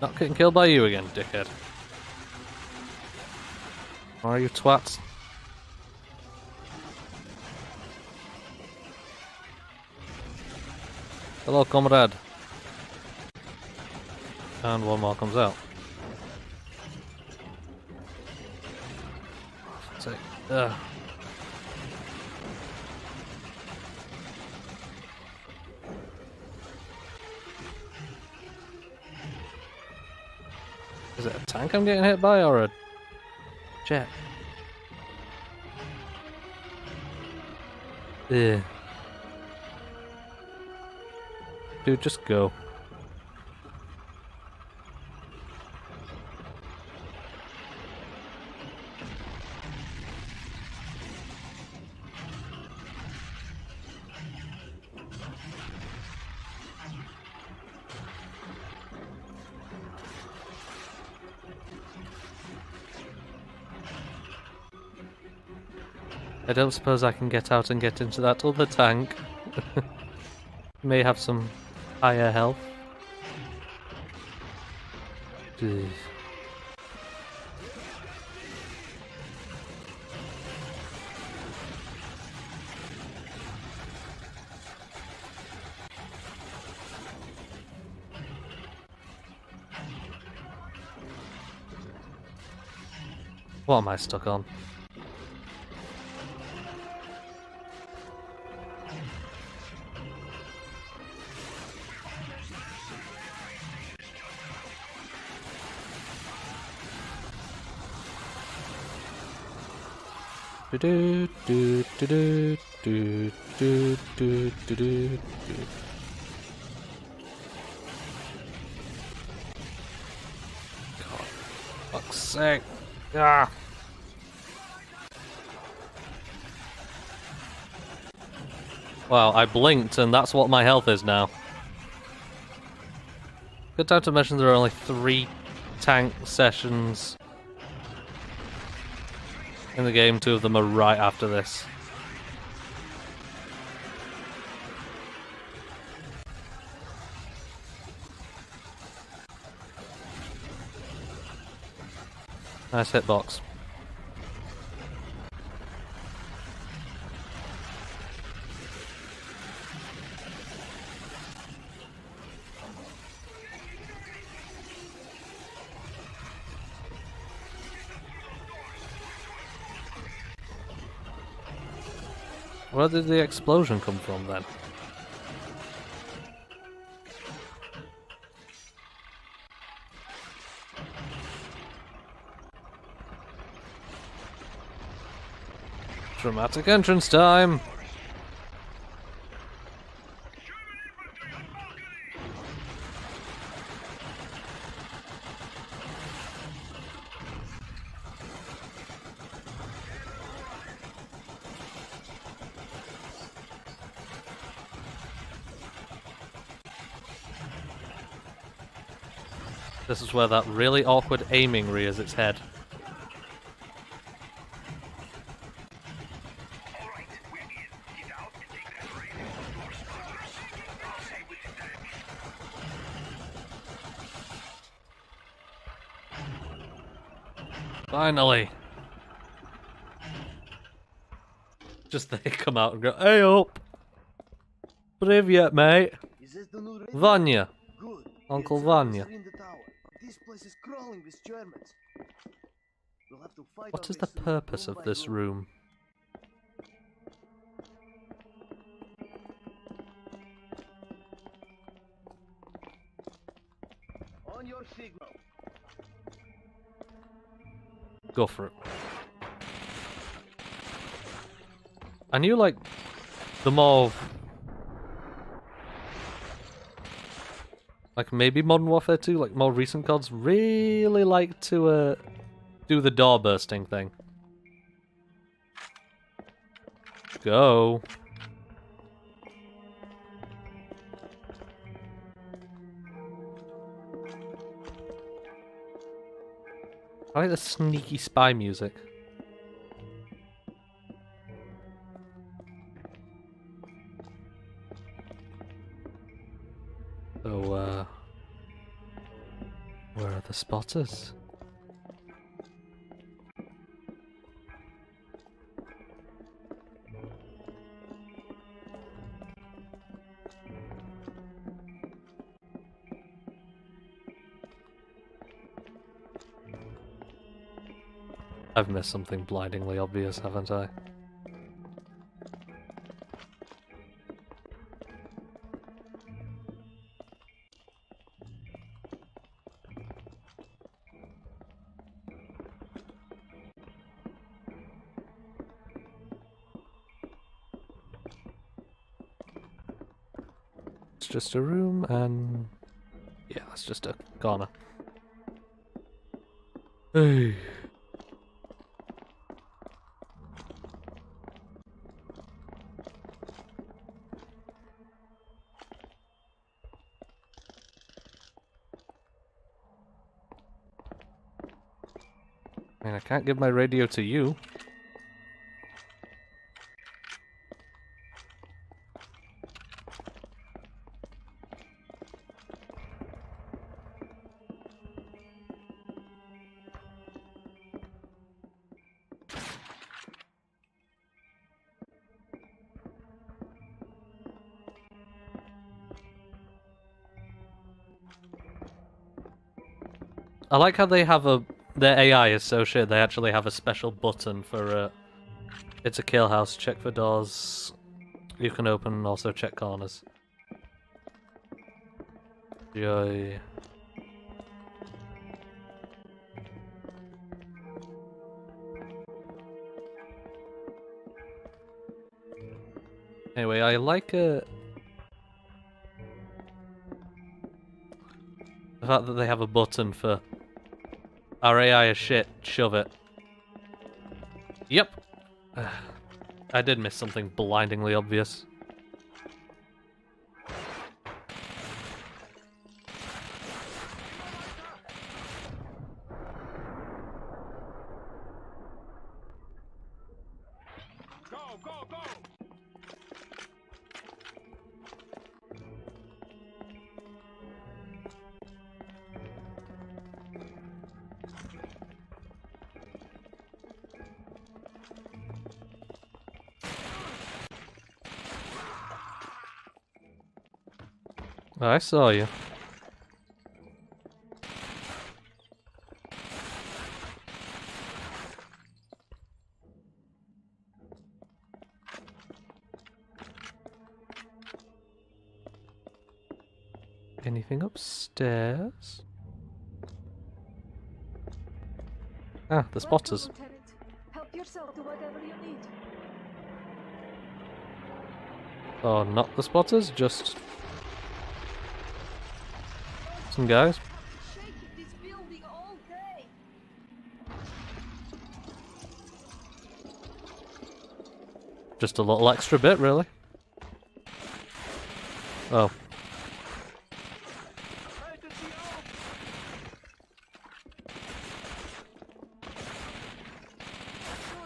Not getting killed by you again, dickhead. Where are you twats? Hello, comrade. And one more comes out. Take. Is it a tank I'm getting hit by or a jet? Ugh. Dude, just go. I don't suppose I can get out and get into that other tank. May have some higher health. Jeez. What am I stuck on? Do do do do do do do do do. God, fuck's sake! Ah. Wow, I blinked and that's what my health is now. Good time to mention there are only 3 tank sessions in the game. 2 of them are right after this. Nice hitbox. Where did the explosion come from then? Dramatic entrance time! This is where that really awkward aiming rears its head. Finally. Just they come out and go, hey up! Привет, mate. Is this the new radio? Vanya. Good. Uncle It's Vanya. in the tower. This place is crawling with Germans. We'll have to fight What our is way the through purpose room of by this room? On your signal. Go for it. I knew, like, the more... Like, maybe Modern Warfare 2, like, more recent CODs really like to, do the door bursting thing. Go. I like the sneaky spy music. So, where are the spotters? I've missed something blindingly obvious, haven't I? It's just a room and... yeah, it's just a corner. Hey. I mean, I can't give my radio to you. I like how they have a... their AI is so shit, they actually have a special button for, it's a kill house, check for doors. You can open and also check corners. Joy. Anyway, I like, the fact that they have a button for... our AI is shit, shove it. Yep. I did miss something blindingly obvious. Go, go, go! I saw you. Anything upstairs? Ah, the spotters. Welcome, Lieutenant. Help yourself to whatever you need. Oh, not the spotters, just some guys. Shaking this building all day. Just a little extra bit, really. Oh. Door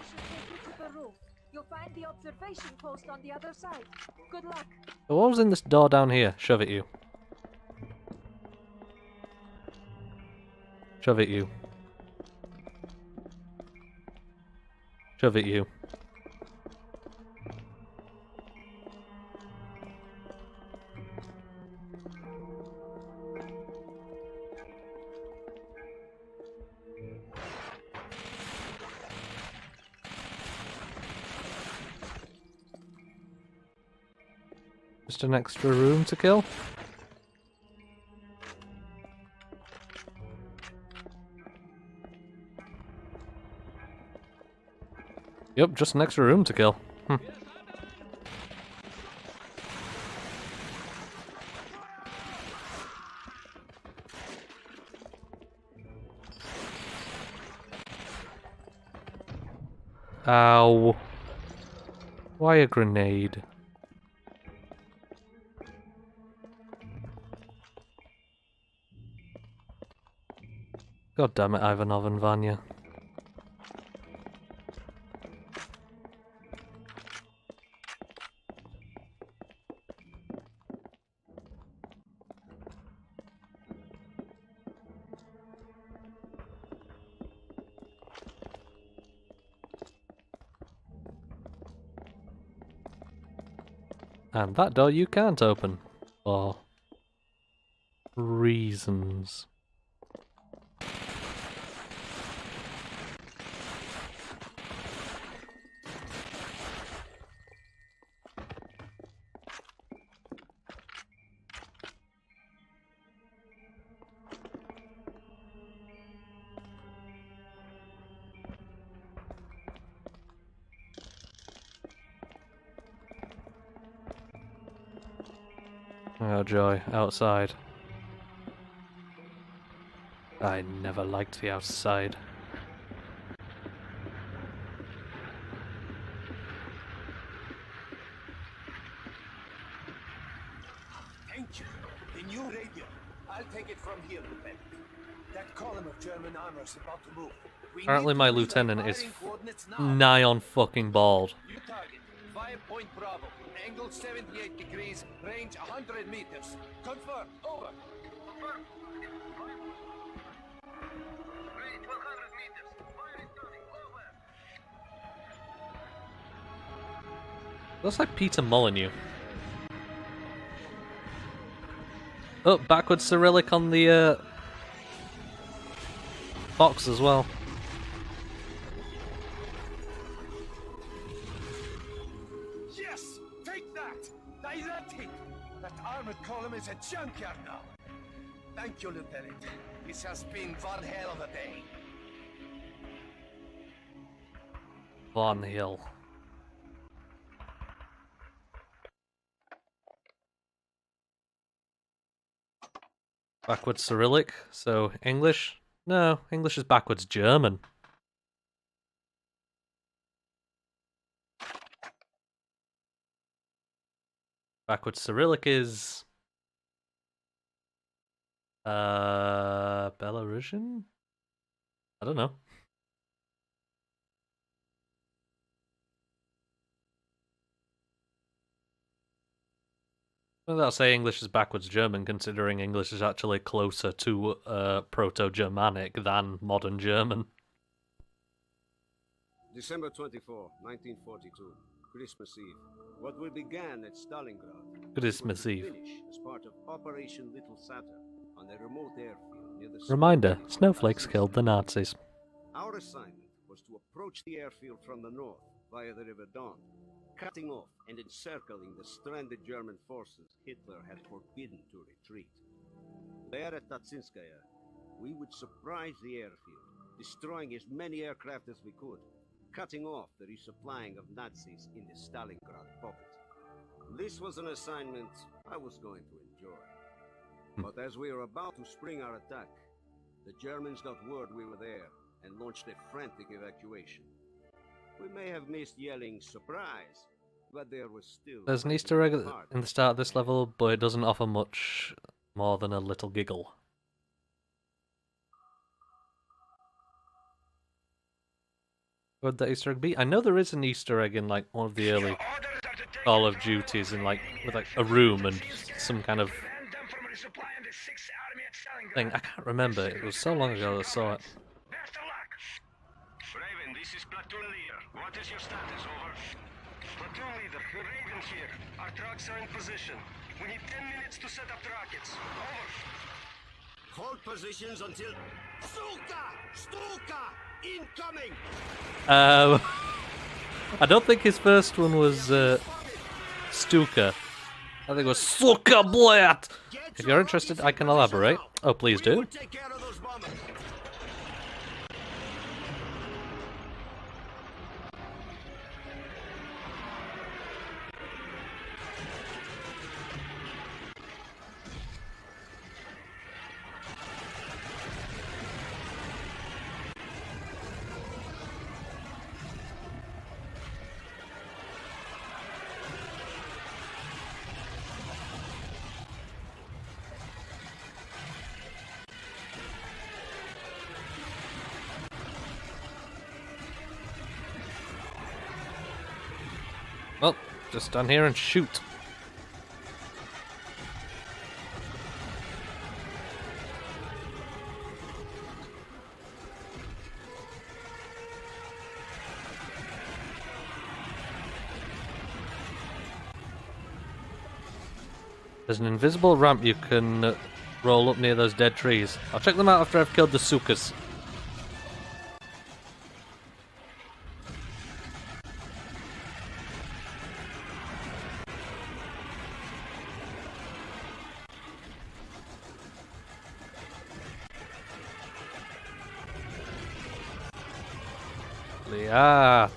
should take you to the roof. You'll find the observation post on the other side. Good luck. So what was in this door down here? Shove it, you. Shove it, you. Shove it, you. Just an extra room to kill. Yep, just an extra room to kill. Ow. Why a grenade? God damn it, Ivanov and Vanya. And that door you can't open. For reasons. Oh joy, outside. I never liked the outside. Thank you. The new radio. I'll take it from here, Lieutenant. That column of German armor is about to move. We Apparently need my to use our lieutenant is firing coordinates now. nigh on fucking bald. New target. 5 Point Bravo. Angle 78 degrees. Range 100 meters. Confirm. Over. Confirm. 5 range 100 meters. Fire incoming. Over. Looks like Peter Molyneux. Oh, backwards Cyrillic on the box as well. Yes! Take that! Direct hit! That armored column is a junkyard now. Thank you, Lieutenant. This has been one hell of a day. Von Hill. Backwards Cyrillic, so English? No, English is backwards German. Backwards Cyrillic is... Belarusian? I don't know. Well, I'll say English is backwards German, considering English is actually closer to Proto-Germanic than modern German. December 24, 1942, Christmas Eve. What we began at Stalingrad Christmas was to Eve. finish as part of Operation Little Saturn on a remote airfield near the Reminder, Soviet snowflakes Tatsinskaya. killed the Nazis. Our assignment was to approach the airfield from the north via the River Don, cutting off and encircling the stranded German forces Hitler had forbidden to retreat. There at Tatsinskaya, we would surprise the airfield, destroying as many aircraft as we could, cutting off the resupplying of Nazis in the Stalingrad pocket. This was an assignment I was going to enjoy. But as we were about to spring our attack, the Germans got word we were there and launched a frantic evacuation. We may have missed yelling surprise, but there was still... There's an Easter egg in the start of this level, but it doesn't offer much more than a little giggle. Would that Easter egg be? I know there is an Easter egg in like one of the early Call of Duties in like with like a room and some kind of thing. I can't remember. It was so long ago that I saw it. Raven, This is platoon leader. What is your status? Over. Platoon leader, Raven here. Our trucks are in position. We need 10 minutes to set up the rockets. Over. Hold positions until... Stuka! Incoming! I don't think his first one was Stuka. I think it was Suka Blat! If you're interested, I can elaborate. Oh, please We do. will take care of those bombers. Well, just stand here and shoot. There's an invisible ramp you can roll up near those dead trees. I'll check them out after I've killed the Sukas. Yeah.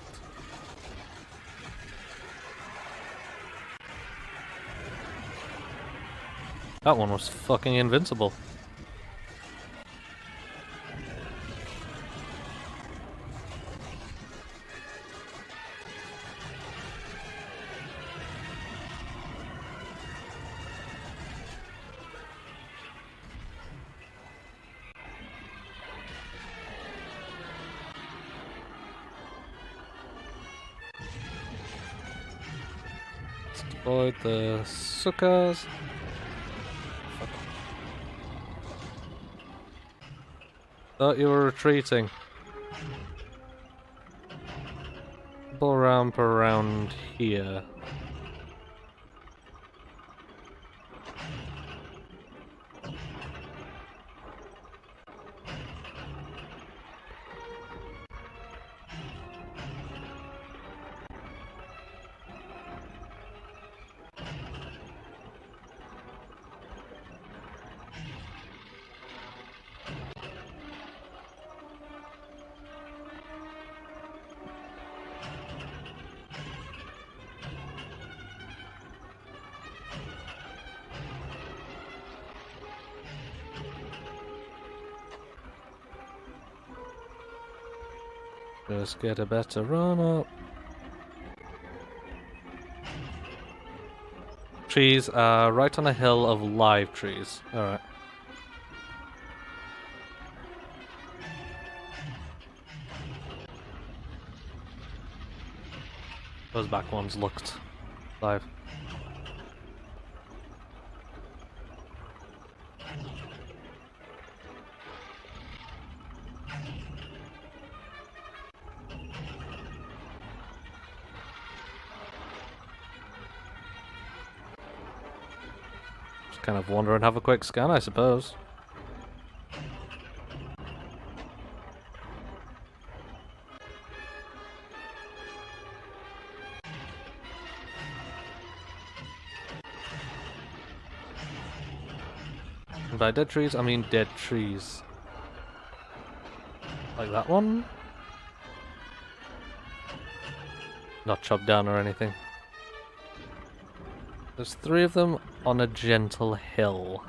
That one was fucking invincible. Let's deploy the Sukas. Thought you were retreating. Double ramp around here. Just get a better run up. Trees are right on a hill of live trees. Alright. Those back ones looked live. Just kind of wander and have a quick scan, I suppose. And by dead trees, I mean dead trees. Like that one? Not chopped down or anything. There's 3 of them on a gentle hill.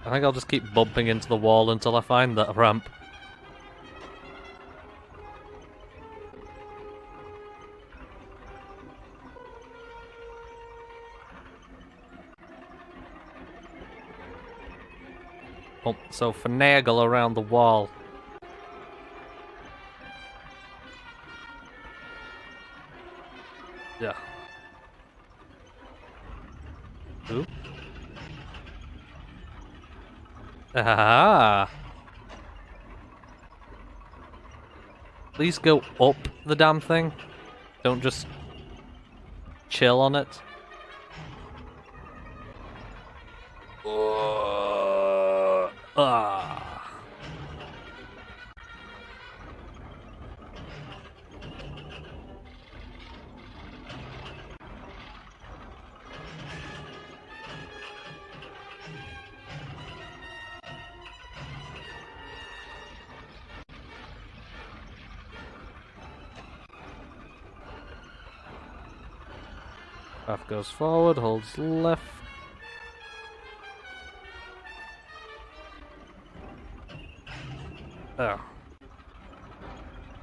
I think I'll just keep bumping into the wall until I find that ramp. Oh, so finagle around the wall. Yeah. Ooh. Ah. Please go up the damn thing. Don't just chill on it. Ah. Path goes forward, holds left. Oh.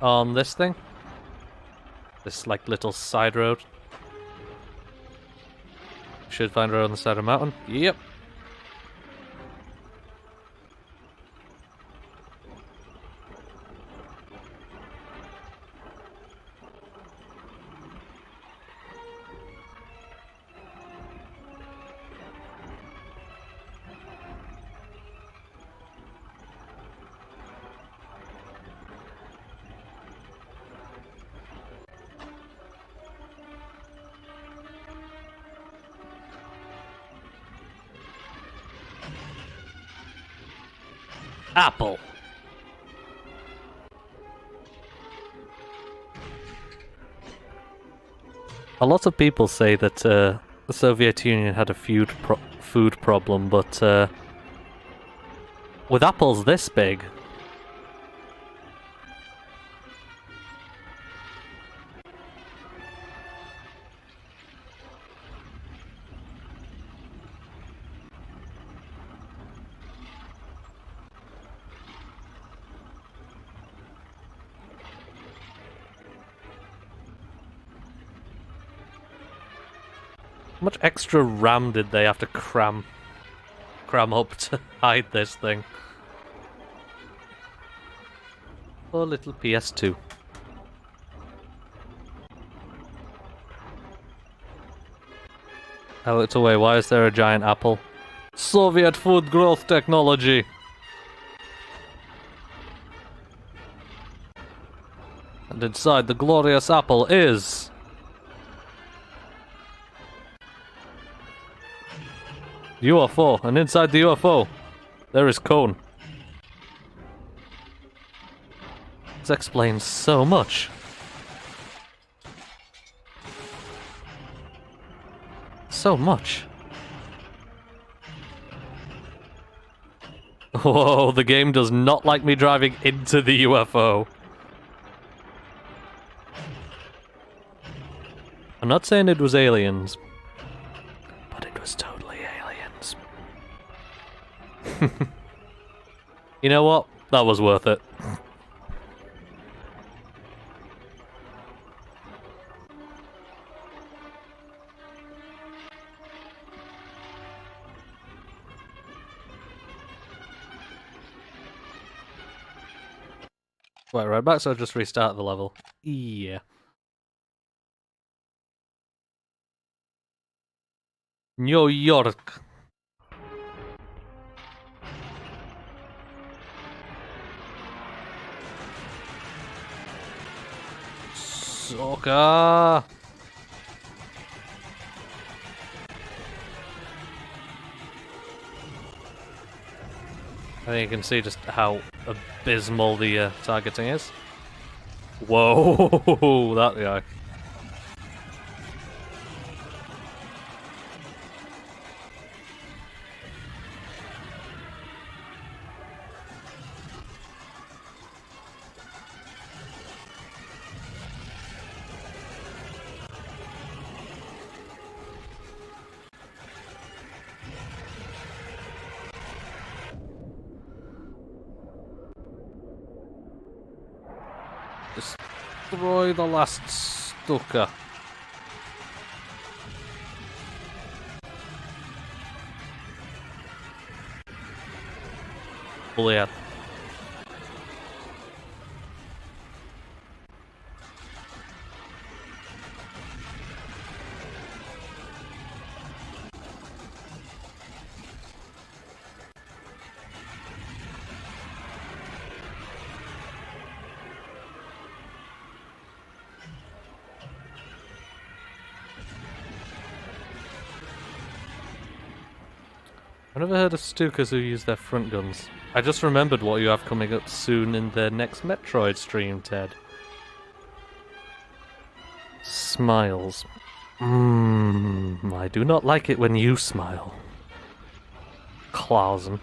On this thing? This, like, little side road. Should find a road on the side of the mountain. Yep. Apple. A lot of people say that the Soviet Union had a food problem, but with apples this big, how much extra RAM did they have to cram up to hide this thing? Poor little PS2. I looked away. Why is there a giant apple? Soviet food growth technology. And inside the glorious apple is... UFO, and inside the UFO, there is cone. This explains so much. So much. Whoa, the game does not like me driving into the UFO. I'm not saying it was aliens, but it was totally aliens. You know what? That was worth it. Wait, right back, so I'll just restart the level. Yeah. New York. Soccer. I think you can see just how abysmal the targeting is. Whoa, that guy. Destroy the last Stuka. Oh yeah. I've never heard of Stukas who use their front guns. I just remembered what you have coming up soon in the next Metroid stream, Ted. Smiles. I do not like it when you smile. Klausen.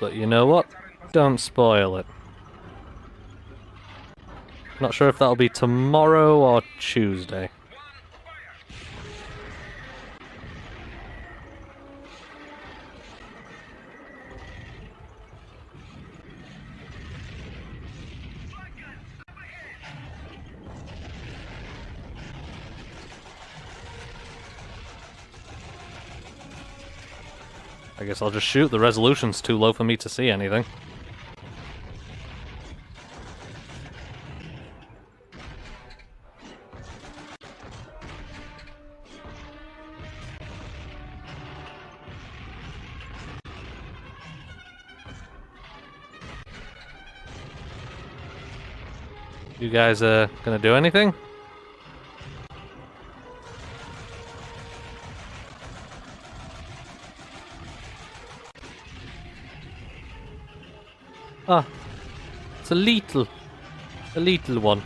But you know what? Don't spoil it. Not sure if that'll be tomorrow or Tuesday. I guess I'll just shoot. The resolution's too low for me to see anything. You guys gonna do anything? Ah, it's a little one.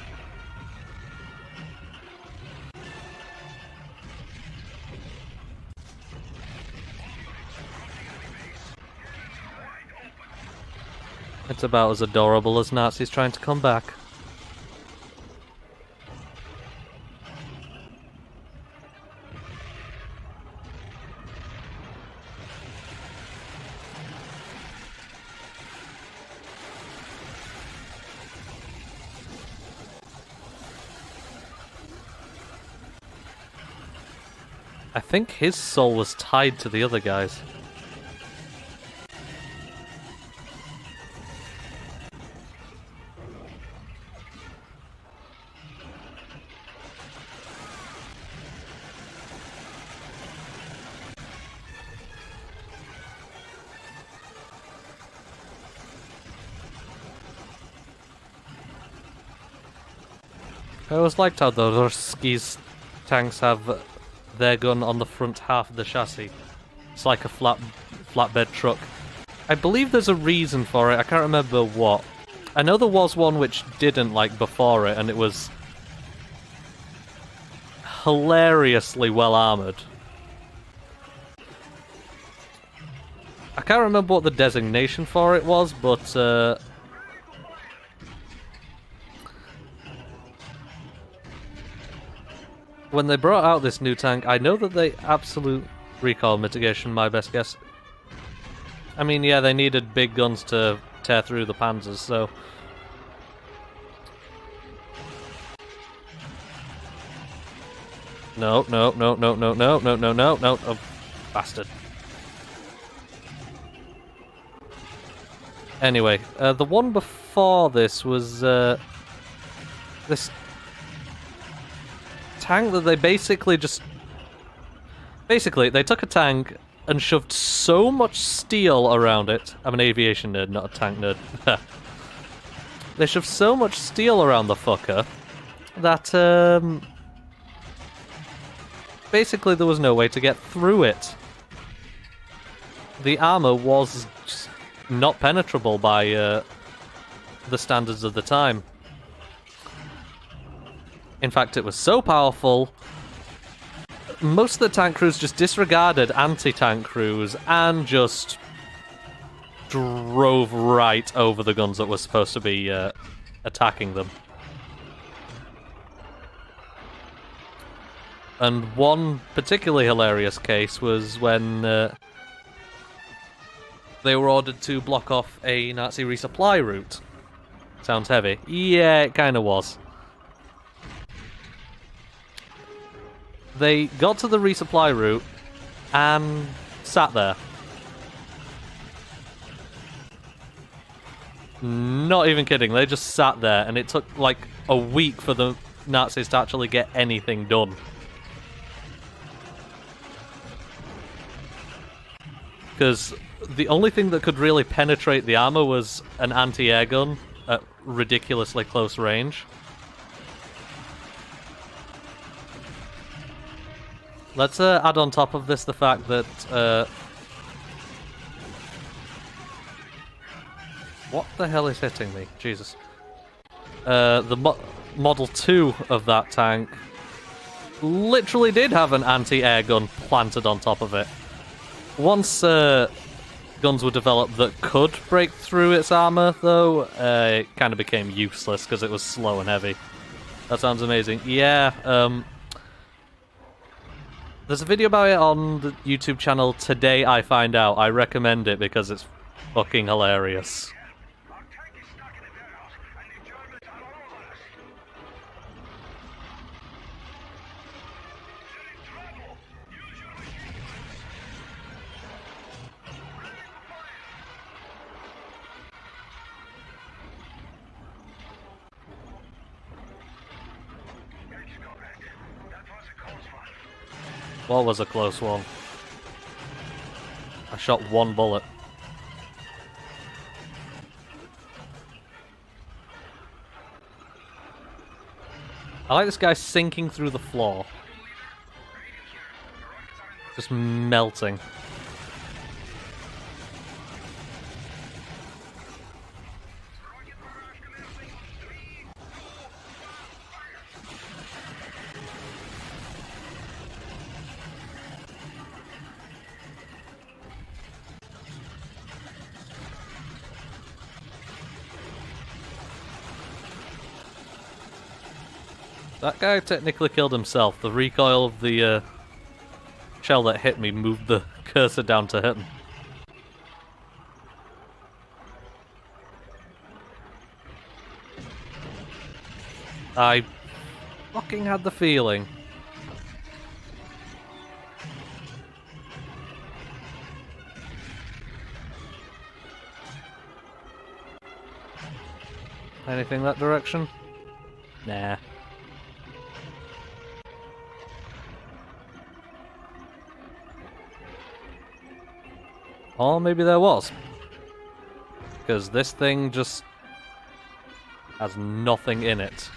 It's about as adorable as Nazis trying to come back. I think his soul was tied to the other guy's. I always liked how the Ruski's tanks have their gun on the front half of the chassis. It's like a flatbed truck. I believe there's a reason for it, I can't remember what. I know there was one which didn't, like, before it, and it was hilariously well armoured. I can't remember what the designation for it was, but when they brought out this new tank, I know that they absolute recoil mitigation, my best guess. I mean, yeah, they needed big guns to tear through the panzers, so... No, oh, bastard. Anyway, the one before this was, this tank that they basically just... Basically, they took a tank and shoved so much steel around it. I'm an aviation nerd, not a tank nerd. They shoved so much steel around the fucker that, basically there was no way to get through it. The armor was just not penetrable by, the standards of the time. In fact, it was so powerful, most of the tank crews just disregarded anti-tank crews and just drove right over the guns that were supposed to be attacking them. And one particularly hilarious case was when they were ordered to block off a Nazi resupply route. Sounds heavy. Yeah, it kind of was. They got to the resupply route and sat there. Not even kidding, they just sat there, and it took like a week for the Nazis to actually get anything done. Because the only thing that could really penetrate the armor was an anti-air gun at ridiculously close range. Let's add on top of this the fact that what the hell is hitting me? Jesus. The Model 2 of that tank literally did have an anti-air gun planted on top of it. Once guns were developed that could break through its armor, though, it kind of became useless because it was slow and heavy. That sounds amazing. Yeah, there's a video about it on the YouTube channel Today I Find Out. I recommend it because it's fucking hilarious. Our tank is stuck in a warehouse, and the Germans are all over us. They're in trouble. Use your machine guns. Ready for fire. Thanks, comrade. That was a close one. What was a close one? I shot one bullet. I like this guy sinking through the floor. Just melting. That guy technically killed himself. The recoil of the shell that hit me moved the cursor down to hit him. I fucking had the feeling. Anything that direction? Nah. Or maybe there was. Because this thing just has nothing in it.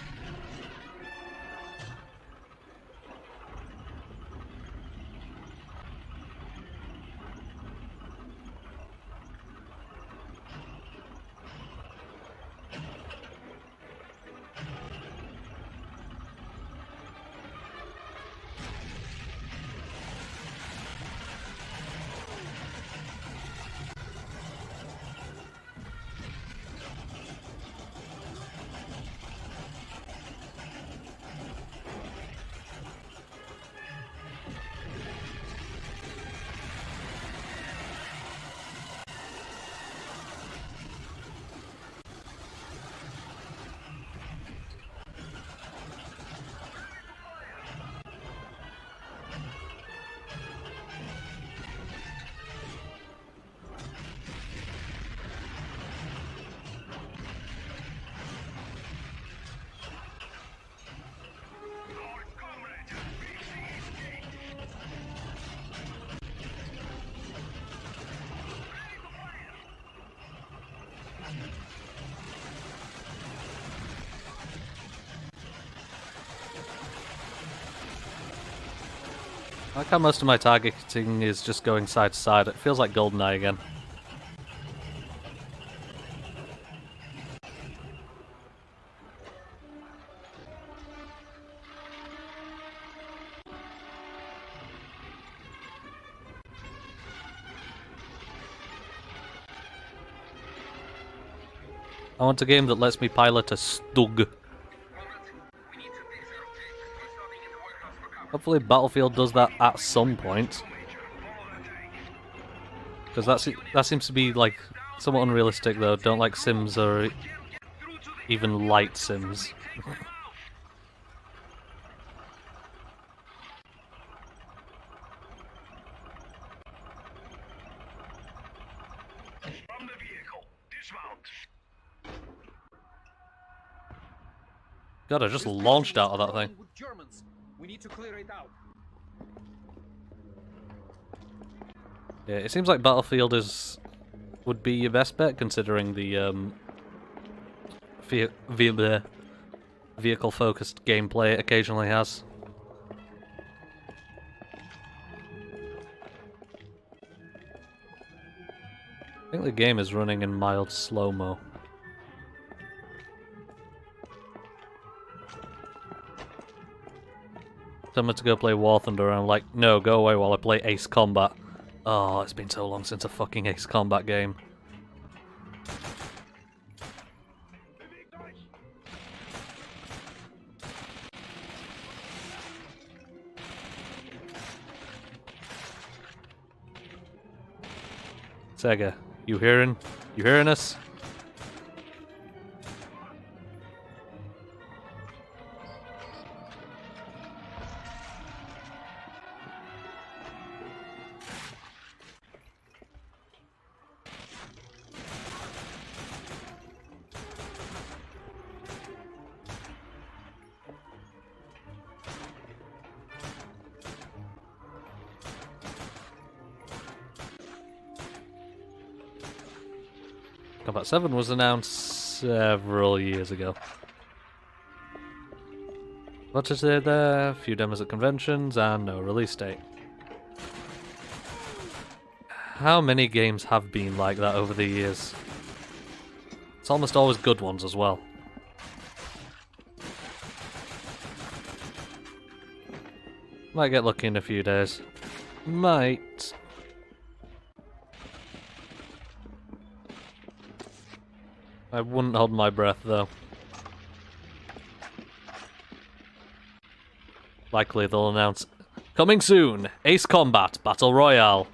I like how most of my targeting is just going side to side. It feels like GoldenEye again. I want a game that lets me pilot a Stug. Hopefully Battlefield does that at some point. Because that seems to be like somewhat unrealistic though. Don't like Sims or even light Sims. From the vehicle. Dismount. God, I just launched out of that thing. With Germans. We need to clear it out. Yeah, it seems like Battlefield would be your best bet considering the vehicle-focused gameplay it occasionally has. I think the game is running in mild slow-mo. Someone to go play War Thunder, and I'm like, no, go away while I play Ace Combat. Oh, it's been so long since a fucking Ace Combat game. Sega, you hearing? You hearing us? Combat 7 was announced several years ago. What is it there? A few demos at conventions and no release date. How many games have been like that over the years? It's almost always good ones as well. Might get lucky in a few days. Might. I wouldn't hold my breath, though. Likely they'll announce, coming soon, Ace Combat Battle Royale.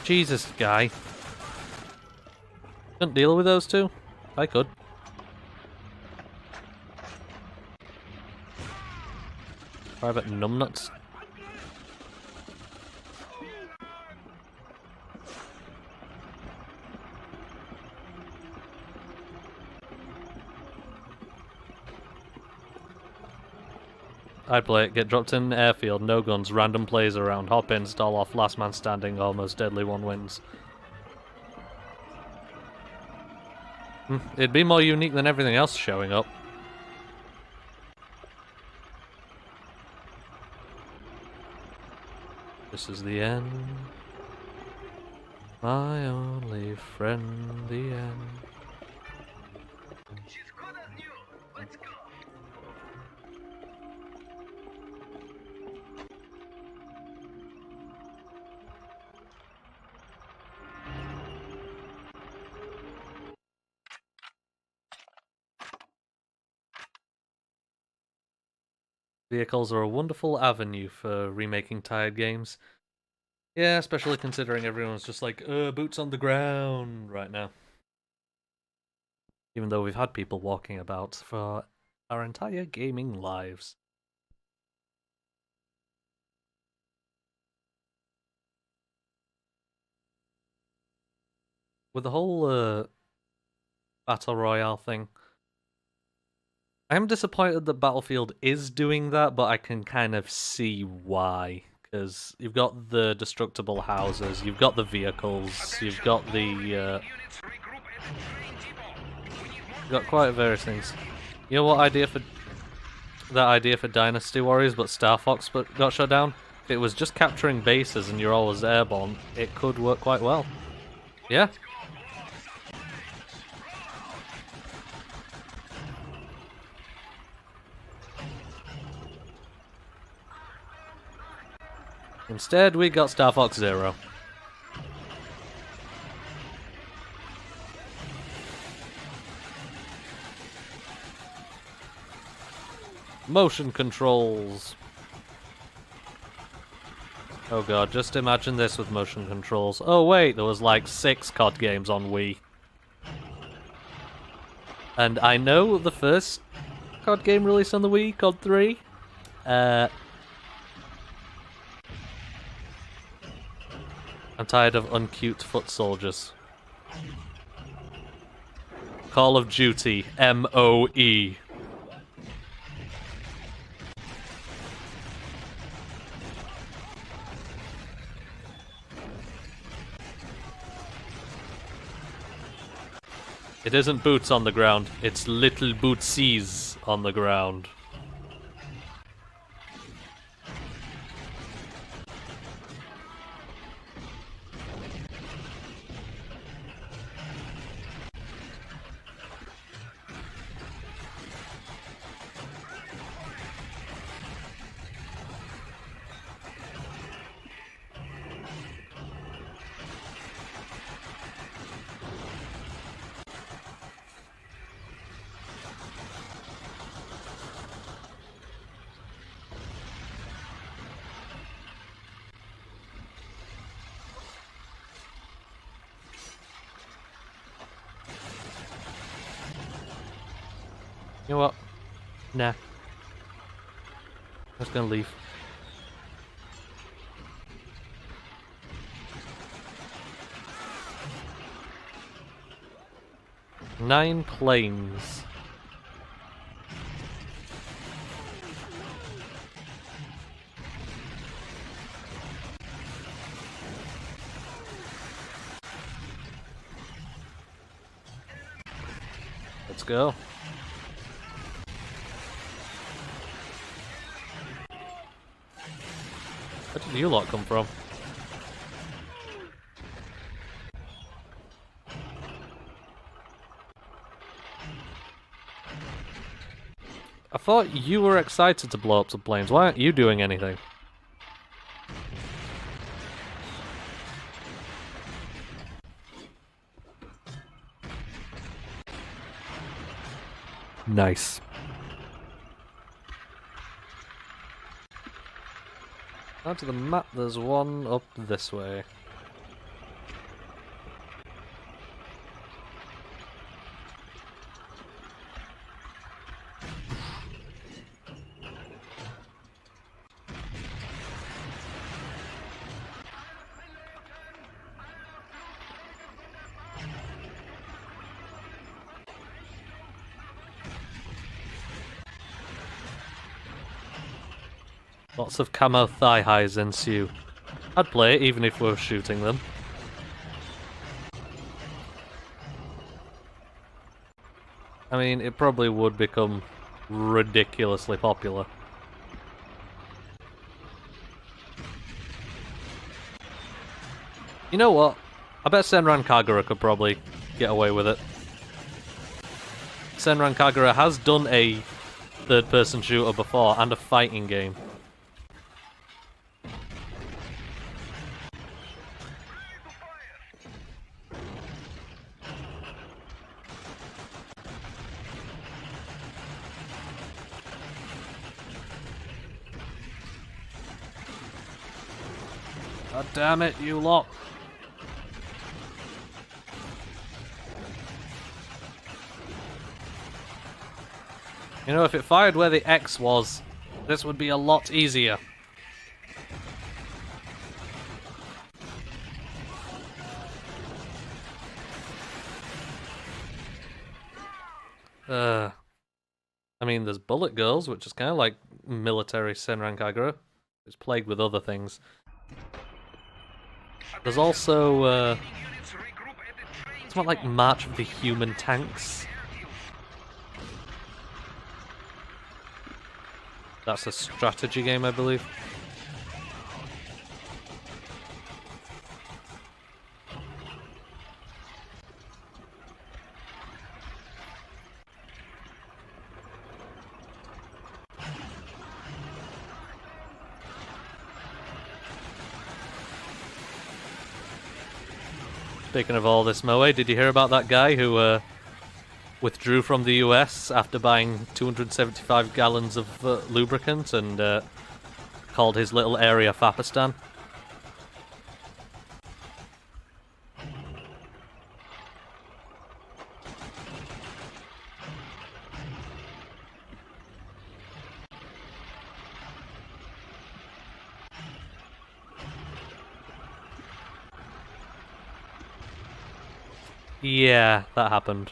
Jesus, guy. Couldn't deal with those two? I could. Private numbnuts. I'd play it, get dropped in airfield, no guns, random plays around, hop in, stall off, last man standing, almost deadly one wins. It'd be more unique than everything else showing up. This is the end. My only friend, the end. She's good as new. Let's go. Vehicles are a wonderful avenue for remaking tired games. Yeah, especially considering everyone's just like, boots on the ground right now. Even though we've had people walking about for our entire gaming lives. With the whole Battle Royale thing, I am disappointed that Battlefield is doing that, but I can kind of see why. Because you've got the destructible houses, you've got the vehicles, you've got the... you've got quite various things. You know what idea for... that idea for Dynasty Warriors, but Star Fox got shut down? If it was just capturing bases and you're always airborne, it could work quite well. Yeah. Instead, we got Star Fox Zero. Motion controls. Oh god, just imagine this with motion controls. Oh wait, there was like 6 COD games on Wii. And I know the first COD game released on the Wii, COD 3. I'm tired of uncute foot soldiers. Call of Duty, MOE. It isn't boots on the ground, it's little bootsies on the ground. You know what? Nah. I'm just gonna leave. Nine planes. Let's go. Where did you lot come from? I thought you were excited to blow up some planes. Why aren't you doing anything? Nice. Onto the map, there's one up this way. Lots of camo thigh highs ensue. I'd play it even if we were shooting them. I mean, it probably would become ridiculously popular. You know what? I bet Senran Kagura could probably get away with it. Senran Kagura has done a third-person shooter before and a fighting game. God damn it, you lot. You know, if it fired where the X was, this would be a lot easier. I mean, there's Bullet Girls, which is kind of like military Senran Kagura. It's plagued with other things. There's also, it's not like March of the Human Tanks. That's a strategy game, I believe. Speaking of all this, Moe, did you hear about that guy who withdrew from the US after buying 275 gallons of lubricant and called his little area Fapistan? Yeah, that happened.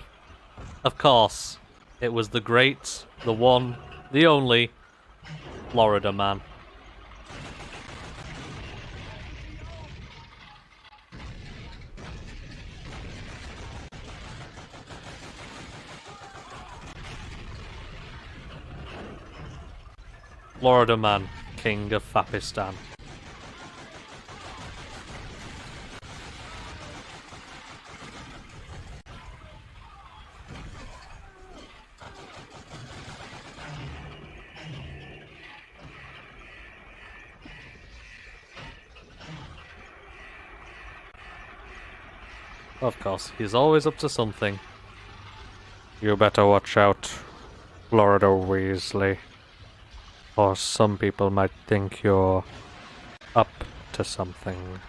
Of course, it was the great, the one, the only Florida man. Florida man, king of Fapistan. Of course, he's always up to something. You better watch out, Florida Weasley. Or some people might think you're up to something.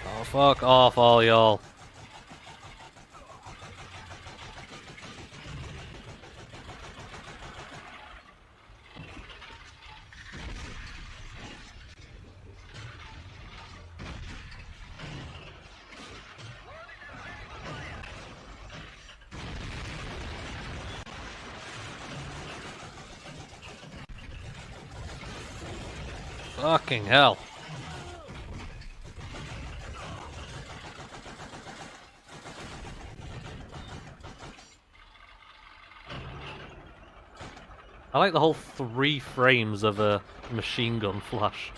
Oh, fuck off, all y'all. Fucking hell. I like the whole 3 frames of a machine gun flash.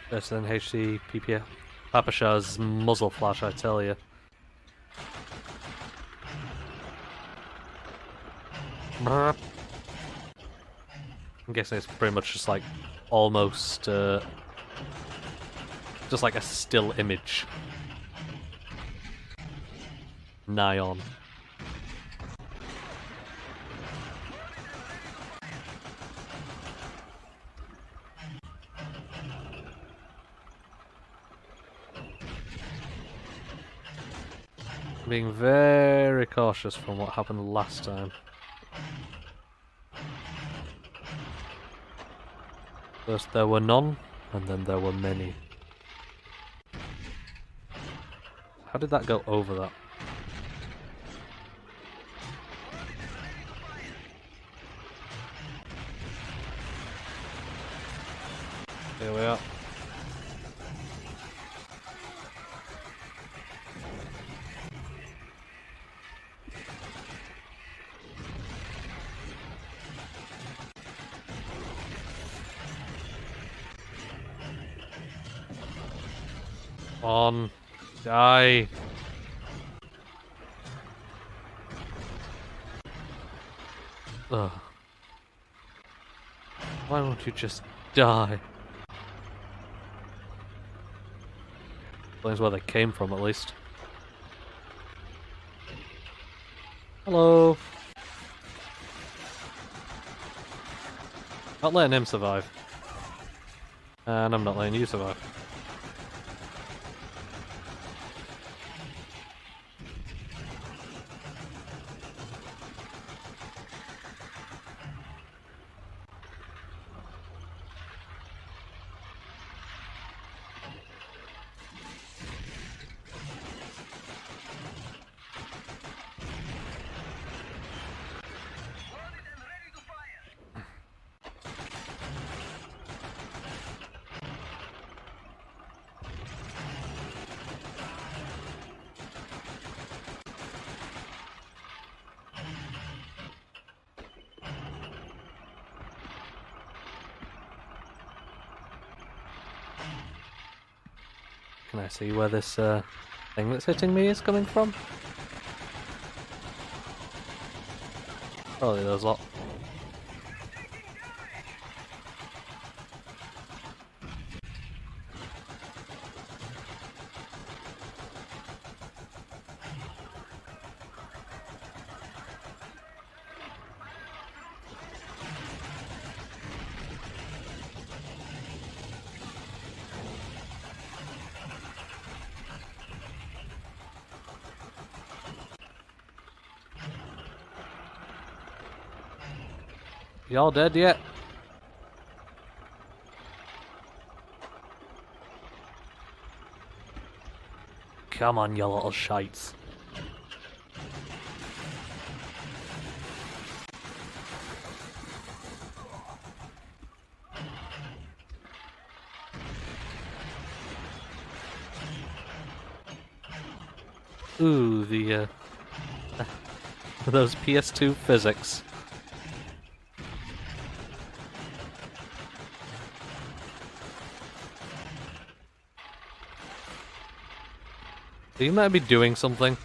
Better than HC PPA. Papasha's muzzle flash, I tell you. I'm guessing it's pretty much just like almost just like a still image. Nigh on. Being very cautious from what happened last time. First there were none, and then there were many. How did that go over that? Here we are. On. Die. Ugh. Why won't you just die? Explains where they came from, at least. Hello. Not letting him survive. And I'm not letting you survive. Can I see where this thing that's hitting me is coming from? Probably those lot. Y'all dead yet? Come on, you little shites. Ooh, the those PS2 physics. You might be doing something.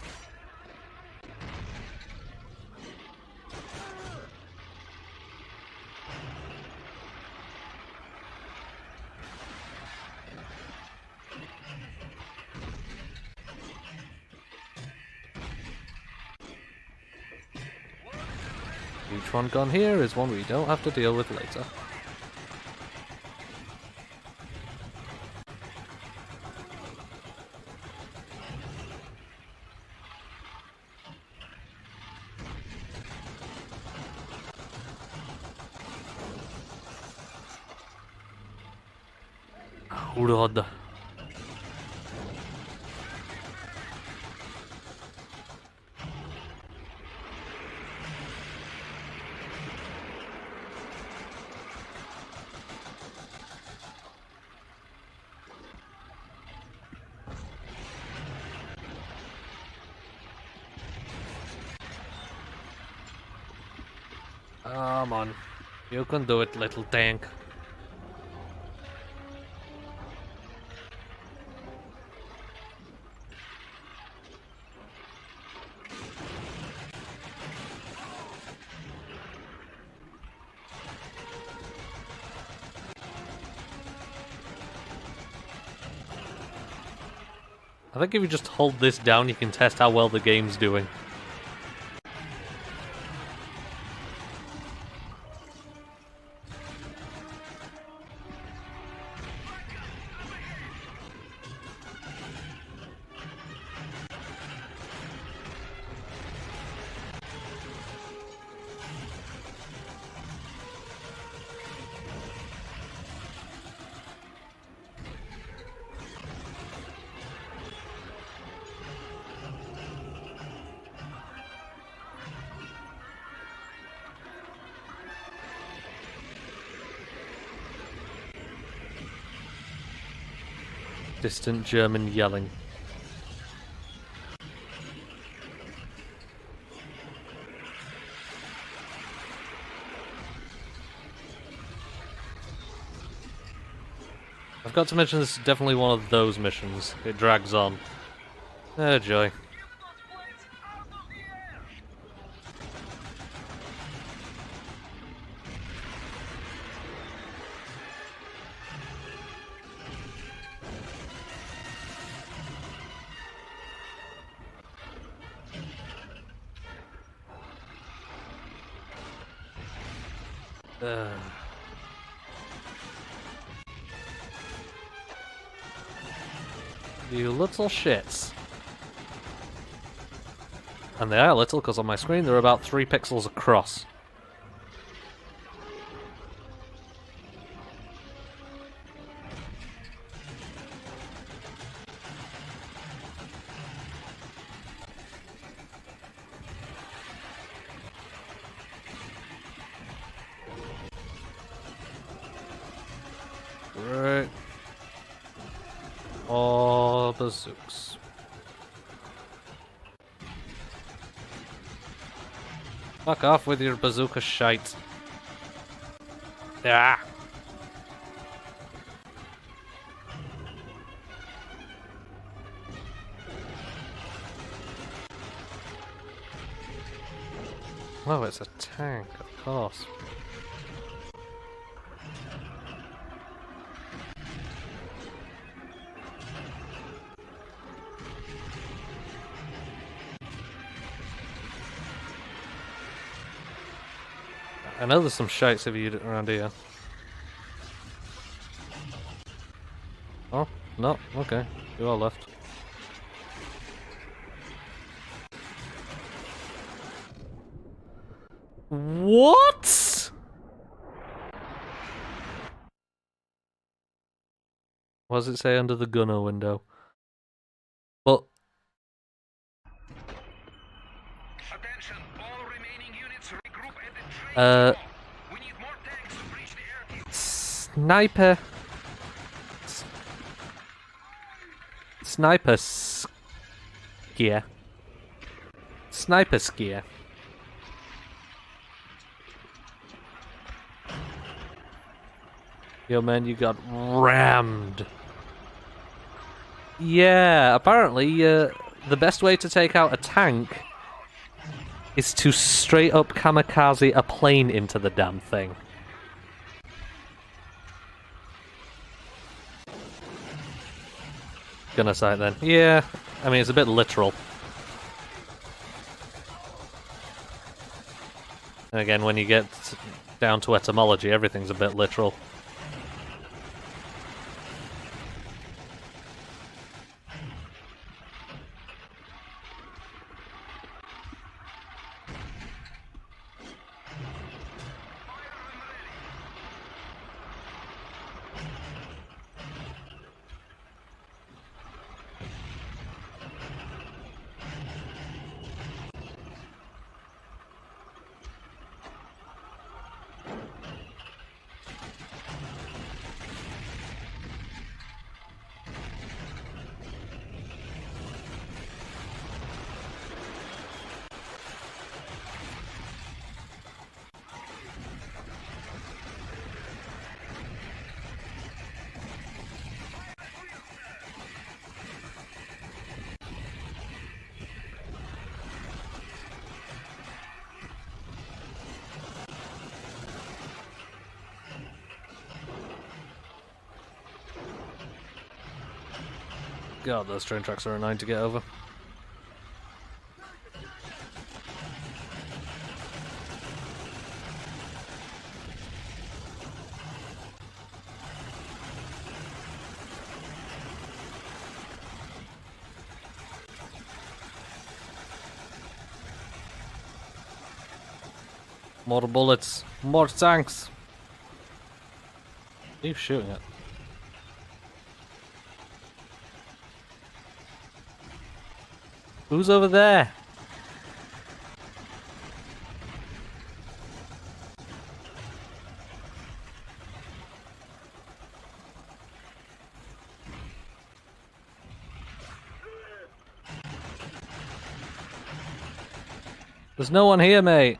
Neutron gun here is one we don't have to deal with later. Urod. Come on. You can do it, little tank. I think if you just hold this down, you can test how well the game's doing. Distant German yelling. I've got to mention this is definitely one of those missions. It drags on. Oh joy. You little shits. And they are little because on my screen they're about 3 pixels across. Right. Oh, bazooks. Fuck off with your bazooka shite. Ah. Oh, it's a tank, of course. I know there's some shites of you around here. Oh, no, okay. You all left. What? What does it say under the gunner window? But Attention, all remaining units regroup at the train stall. We need more tanks to breach the airfield. sniper. Sniper skier. Sniper skier. Yo, man, you got rammed. Yeah, apparently, the best way to take out a tank is to straight up kamikaze a plane into the damn thing. Gunner sight then. Yeah, I mean, it's a bit literal. And again, when you get down to etymology, everything's a bit literal. God, those train tracks are annoying to get over. More bullets, more tanks. What are you shooting at? Who's over there? There's no one here, mate.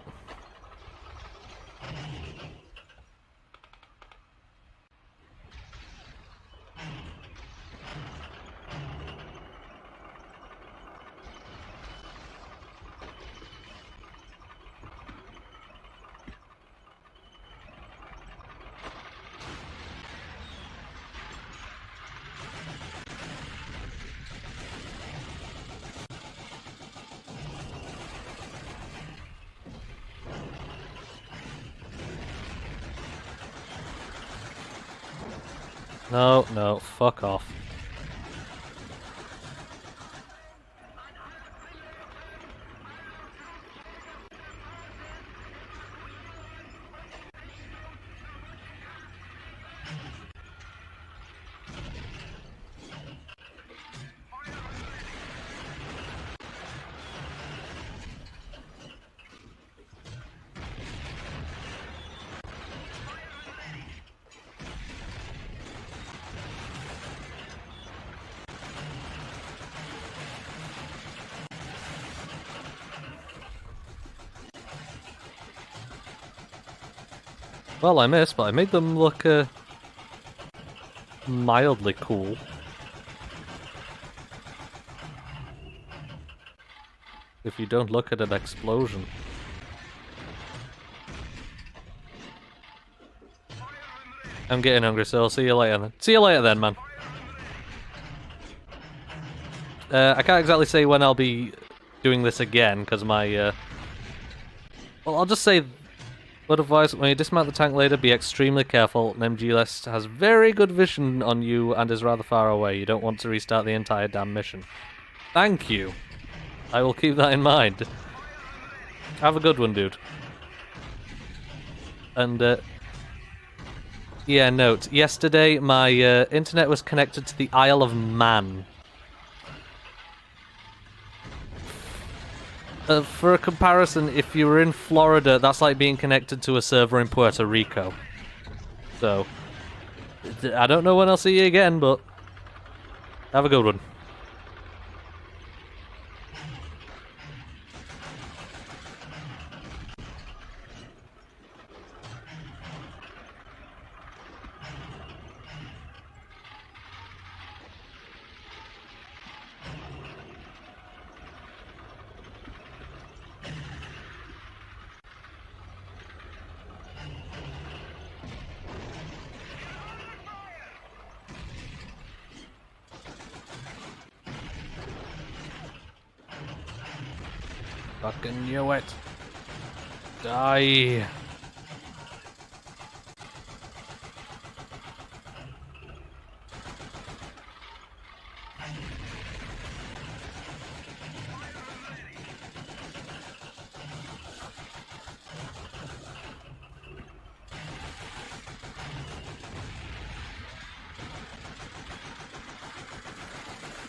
No, no, fuck off. Well, I missed, but I made them look mildly cool. If you don't look at an explosion. I'm getting hungry, so I'll see you later then. See you later then, man. I can't exactly say when I'll be doing this again, because my, well, I'll just say, but advice, when you dismount the tank later, be extremely careful. An MG-List has very good vision on you and is rather far away. You don't want to restart the entire damn mission. Thank you. I will keep that in mind. Have a good one, dude. And, yeah, note. Yesterday, my internet was connected to the Isle of Man. For a comparison, if you were in Florida, that's like being connected to a server in Puerto Rico. So, I don't know when I'll see you again, but have a good one. Fucking knew it. Die.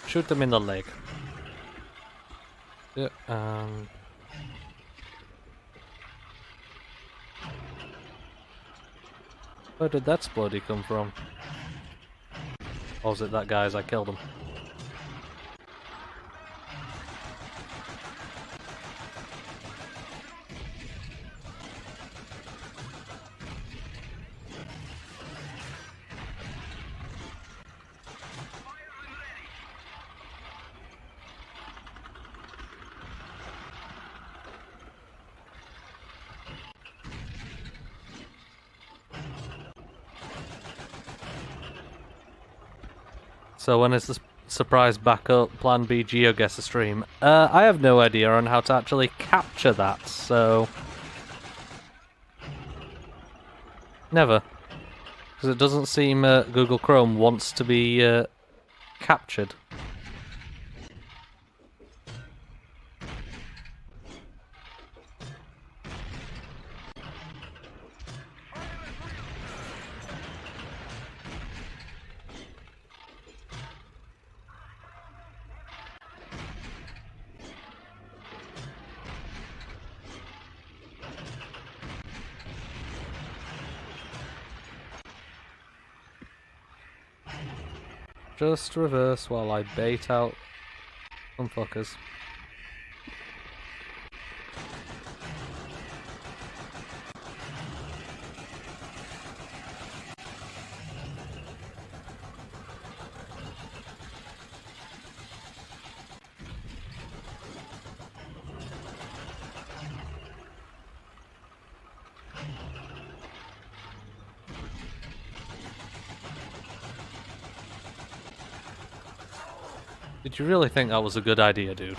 Shoot them in the leg. Yeah, where did that sploddy come from? Or was it that guy as I killed him? So when is the surprise backup Plan B GeoGuessr stream? I have no idea on how to actually capture that, so... Never. Because it doesn't seem Google Chrome wants to be captured. Just reverse while I bait out some fuckers. Did you really think that was a good idea, dude?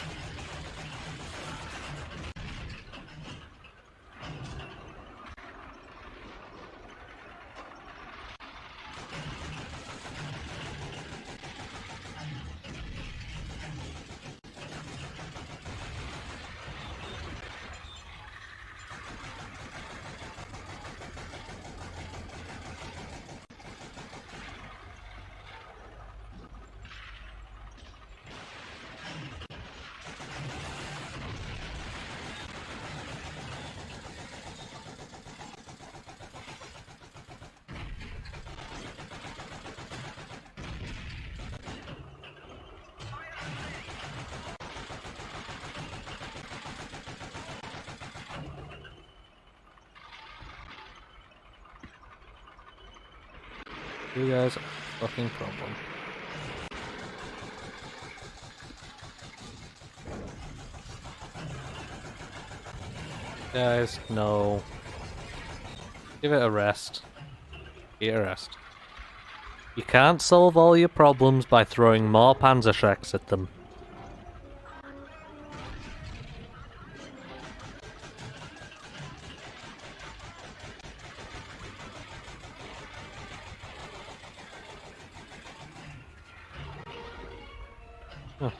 You guys are a fucking problem. Guys, no. Give it a rest. Dearest. You can't solve all your problems by throwing more Panzerschrecks at them. Huh.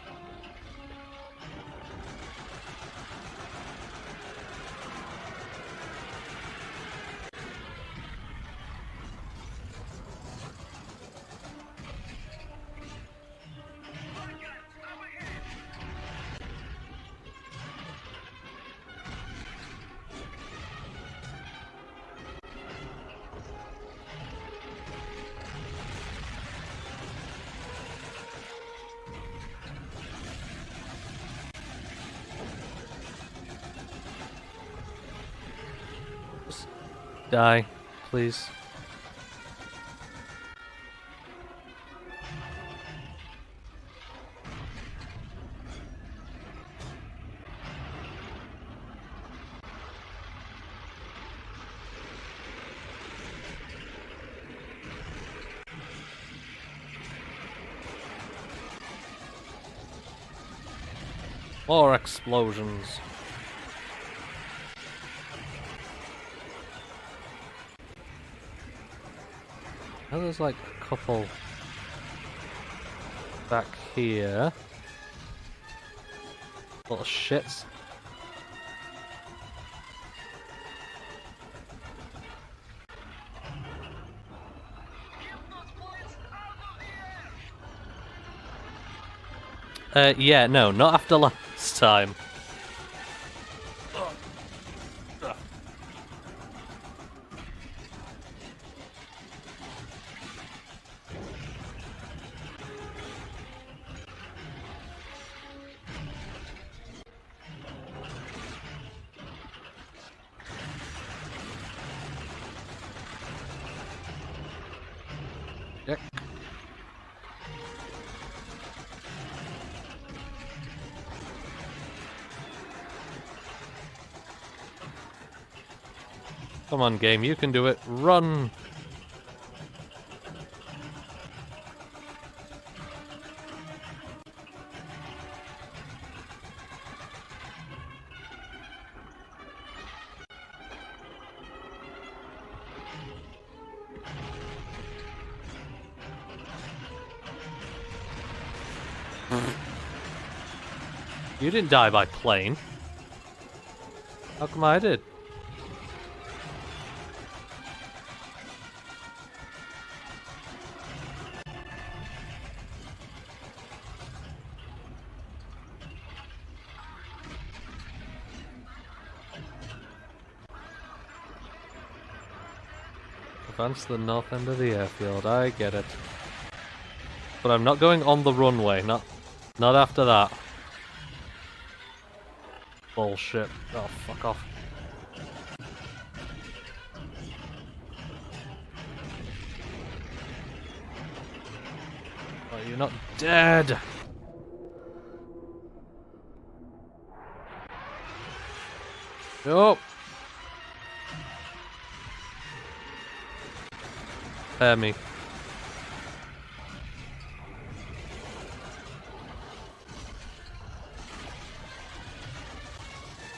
Just die, please. More explosions. Now there's like a couple back here. Little shits. Yeah, no, not after last time. Yep. Come on, game, you can do it. Run! You didn't die by plane. How come I did? Advance to the north end of the airfield, I get it. But I'm not going on the runway, not after that. Bullshit. Oh, fuck off. Oh, you're not dead! Nope. Spare me.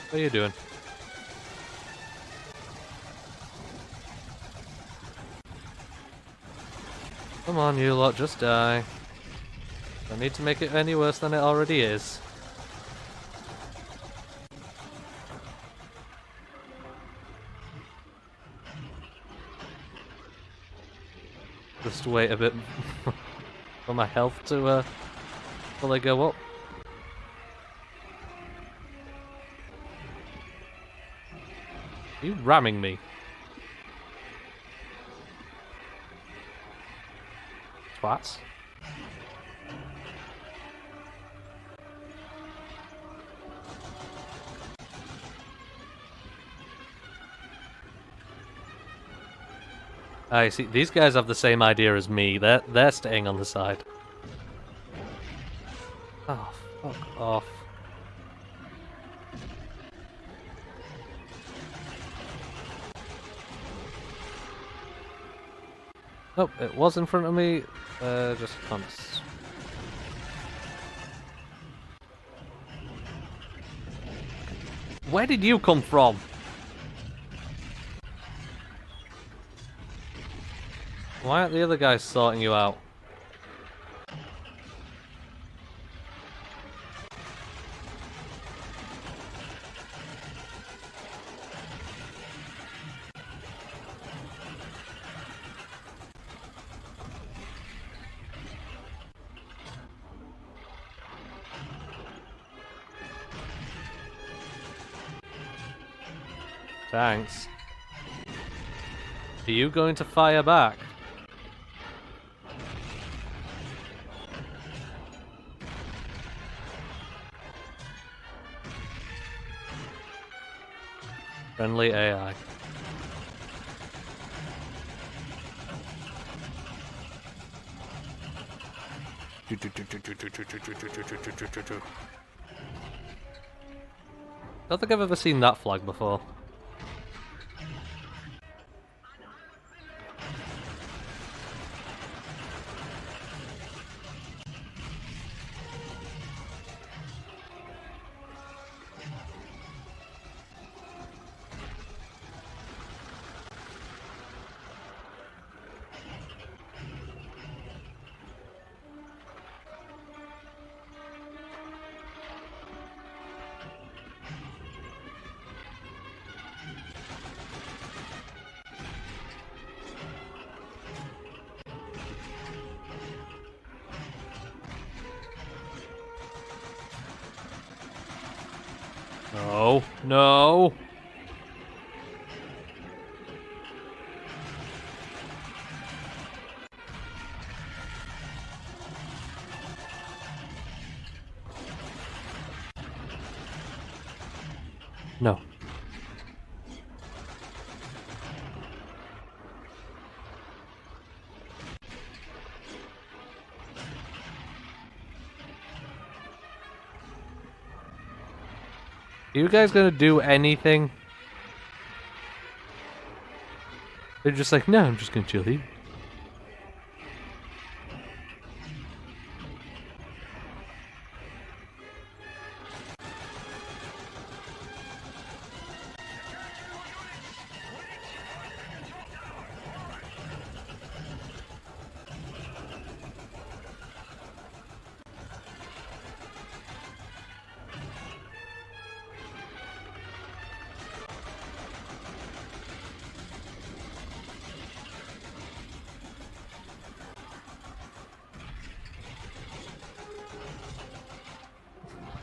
What are you doing? Come on, you lot, just die. Don't need to make it any worse than it already is. Just wait a bit for my health to fully go up. Are you ramming me? Twats. I see. These guys have the same idea as me. They're staying on the side. Oh, fuck off. Nope, it was in front of me. Just can't. Where did you come from? Why aren't the other guys sorting you out? Thanks. Are you going to fire back? Friendly AI. Don't think I've ever seen that flag before. No, no. No. Are you guys gonna do anything? They're just like, no, I'm just gonna chill here.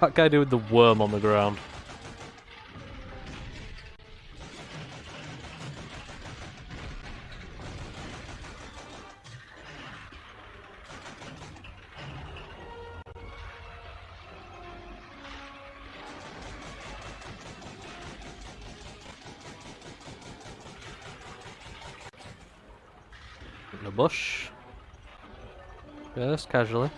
That guy doing the worm on the ground. In the bush. Just casually.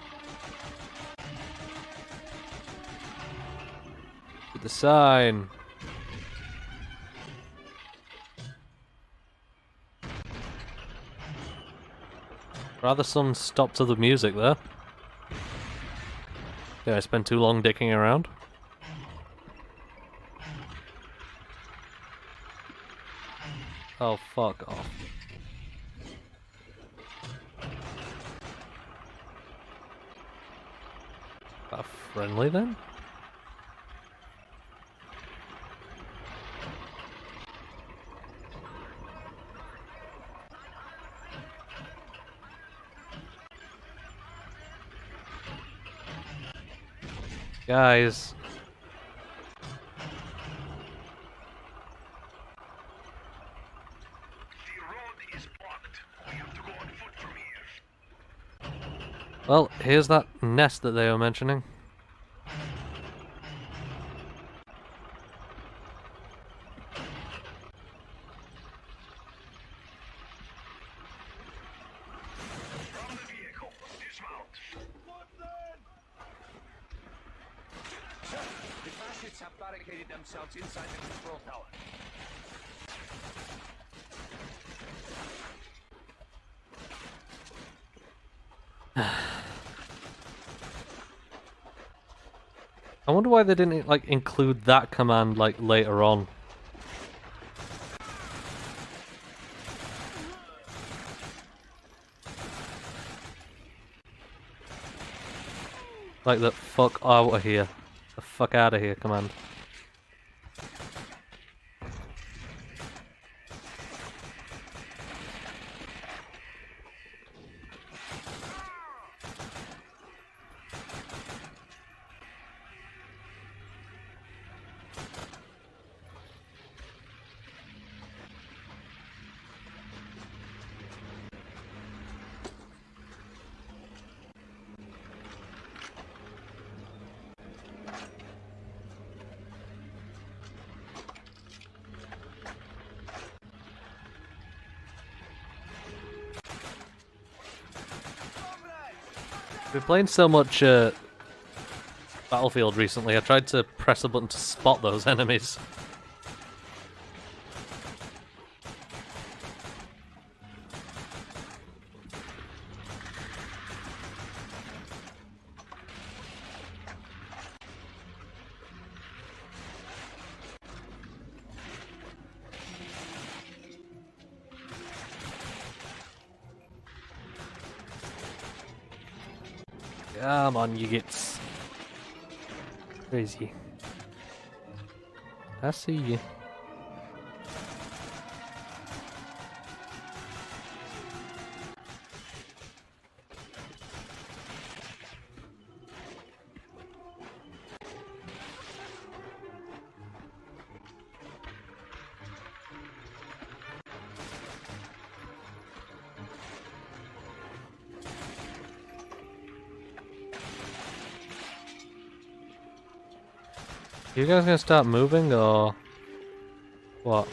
With the sign. Rather some stop to the music there. Did I spend too long dicking around? Oh, fuck off. Friendly then? Guys. The road is blocked. We have to go on foot from here. Well, here's that nest that they were mentioning. From the vehicle. Dismount. The fascists have barricaded themselves inside the control tower. I wonder why they didn't like include that command like later on. Like the fuck out of here. The fuck out of here command. We've been playing so much Battlefield recently, I tried to press a button to spot those enemies. Come on, you gits. Crazy. I see you. You guys gonna start moving or what?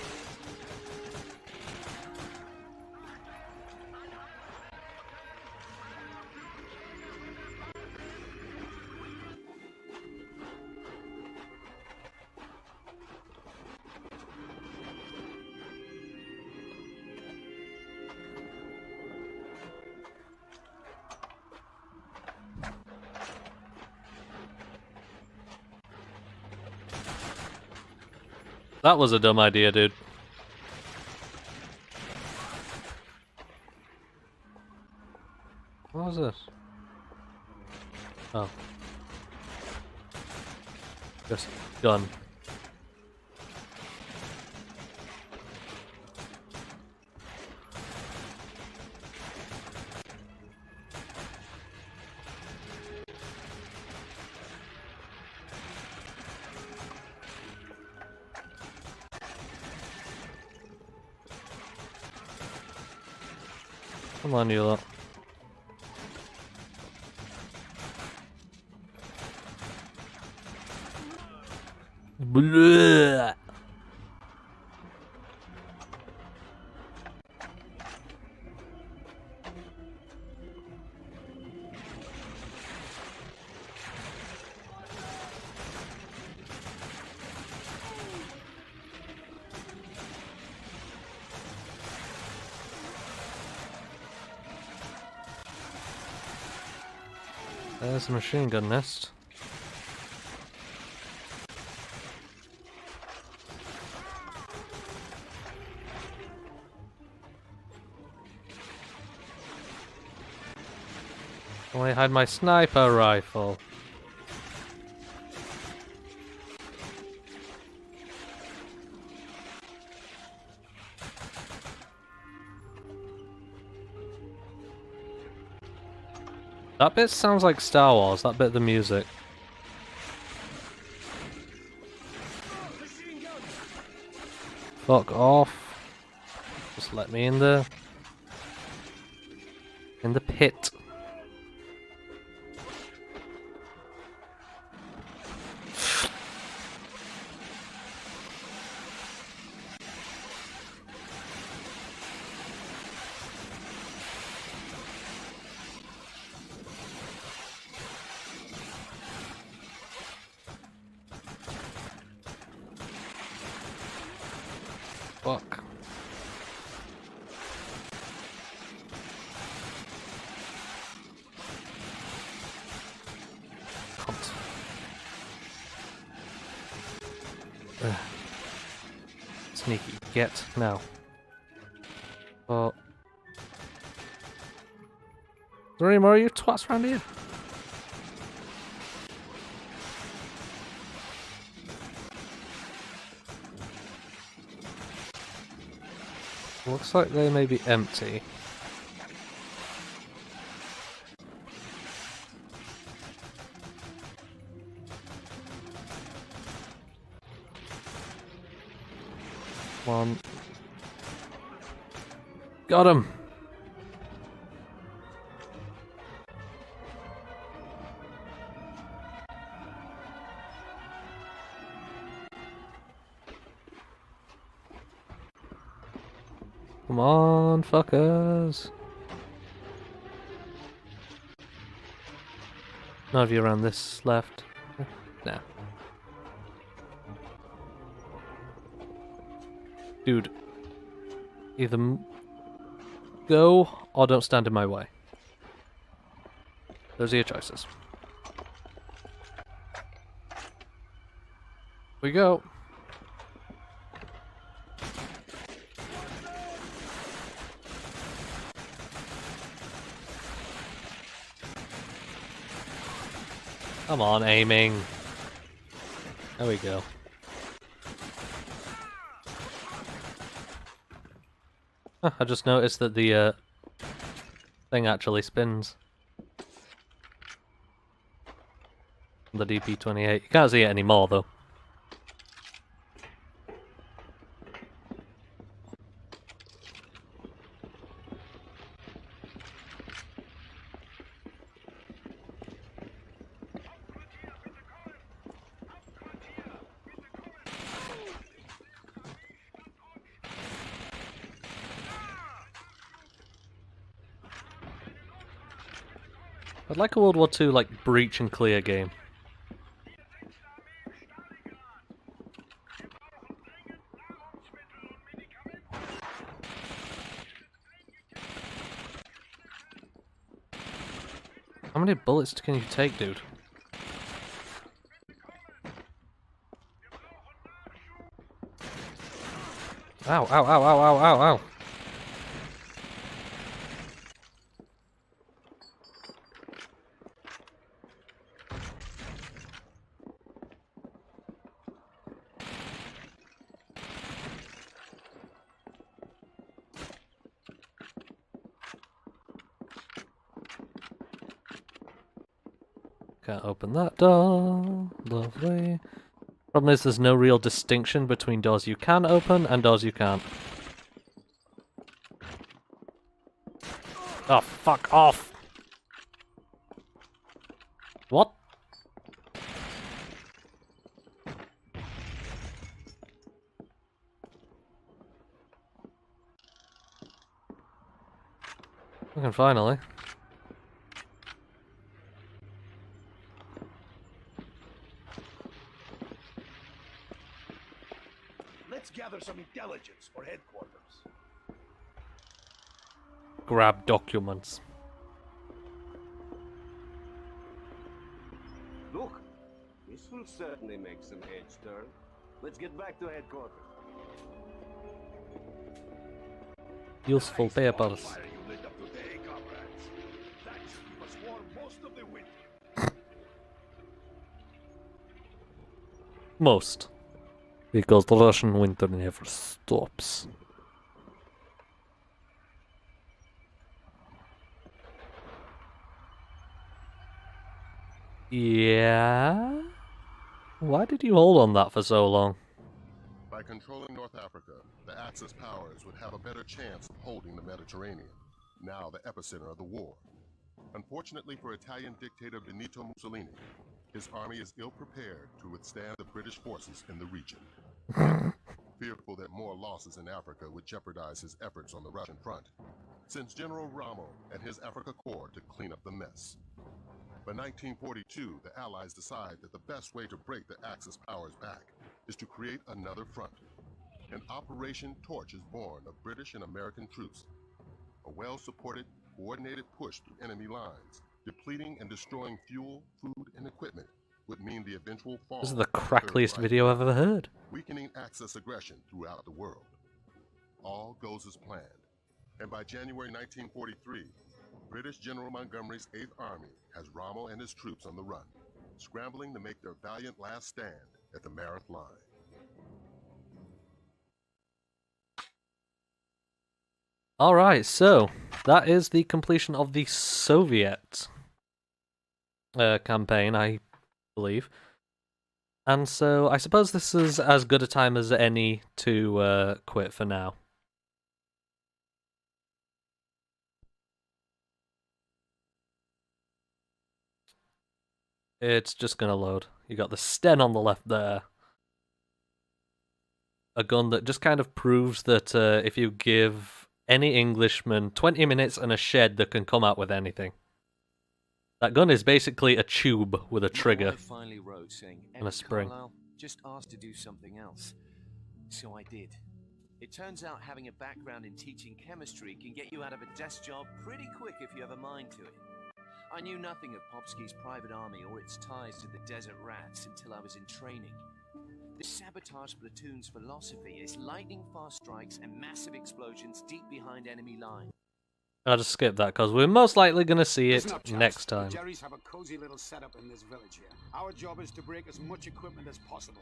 That was a dumb idea, dude. What was this? Oh. Just gun. Come on, you lot. Blah. There's a machine gun nest. I hide my sniper rifle. That bit sounds like Star Wars, that bit of the music. Fuck off. Just let me in the pit. Fuck. Sneaky. Get now. Oh. Is there any more of you twats around here? Looks like they may be empty. Come on. Got him! Come on, fuckers! None of you around this left. Nah. Dude. Either go or don't stand in my way. Those are your choices. We go. Come on, aiming. There we go. Huh, I just noticed that the thing actually spins. The DP-28. You can't see it anymore though. I'd like a World War II like breach and clear game. How many bullets can you take, dude? Ow, ow, ow, ow, ow, ow, ow. Can't open that door. Lovely. Problem is there's no real distinction between doors you can open and doors you can't. Oh, fuck off! What? We can finally. Let's gather some intelligence for headquarters. Grab documents. Look, this will certainly make some heads turn. Let's get back to headquarters. Useful papers. Fire you lit up today, comrades. That should keep us warm most of the winter. Most. Because the Russian winter never stops. Yeah? Why did you hold on that for so long? By controlling North Africa, the Axis powers would have a better chance of holding the Mediterranean, now the epicenter of the war. Unfortunately for Italian dictator Benito Mussolini, his army is ill-prepared to withstand the British forces in the region. Fearful that more losses in Africa would jeopardize his efforts on the Russian front, sends General Rommel and his Africa Corps to clean up the mess. By 1942, the Allies decide that the best way to break the Axis powers back is to create another front. And Operation Torch is born of British and American troops. A well-supported, coordinated push through enemy lines, depleting and destroying fuel, food, and equipment would mean the eventual fall This is the of the Third crackliest Reich, video I've ever heard. weakening Axis aggression throughout the world. All goes as planned, and by January 1943, British General Montgomery's 8th Army has Rommel and his troops on the run, scrambling to make their valiant last stand at the Mareth Line. Alright, so that is the completion of the Soviet campaign, I believe. And so I suppose this is as good a time as any to quit for now. It's just gonna load. You got the Sten on the left there. A gun that just kind of proves that if you give any Englishman 20 minutes and a shed that can come out with anything. That gun is basically a tube with a trigger I finally wrote saying, and a spring. Carlisle, just asked to do something else. So I did. It turns out having a background in teaching chemistry can get you out of a desk job pretty quick if you have a mind to it. I knew nothing of Popsky's private army or its ties to the Desert Rats until I was in training. The sabotage platoon's philosophy is lightning-fast strikes and massive explosions deep behind enemy lines. I'll just skip that because we're most likely going to see it next time. The Jerry's have a cozy little setup in this village here. Our job is to break as much equipment as possible,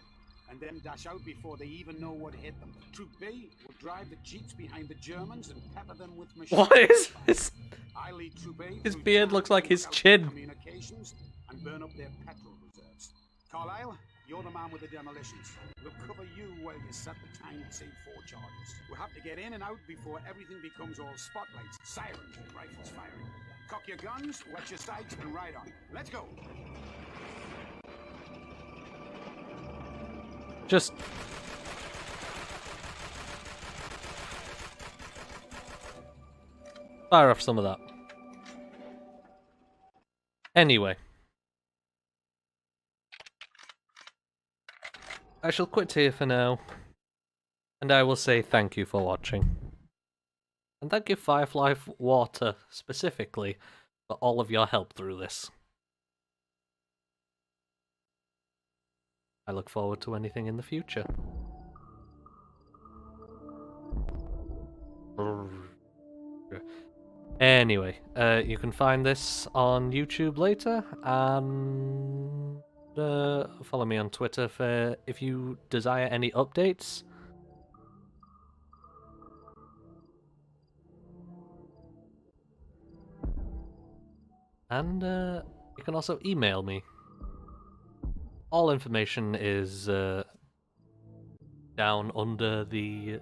and then dash out before they even know what hit them. Troop B will drive the jeeps behind the Germans and pepper them with machine What is this? I lead Troop A. His through beard town looks like to his look out for chin. communications and burn up their petrol reserves. Carlisle, you're the man with the demolitions. We'll cover you while you set the time and save 4 charges. We'll have to get in and out before everything becomes all spotlights, sirens, and rifles firing. Cock your guns, wet your sights, and ride on. Let's go. Just... fire off some of that. Anyway. I shall quit here for now. And I will say thank you for watching. And thank you Firefly Water, specifically, for all of your help through this. I look forward to anything in the future. Anyway, you can find this on YouTube later, and follow me on Twitter for if you desire any updates. And you can also email me. All information is down under the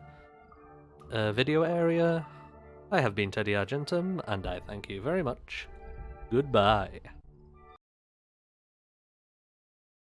video area. I have been TeddyArgentum, and I thank you very much. Goodbye.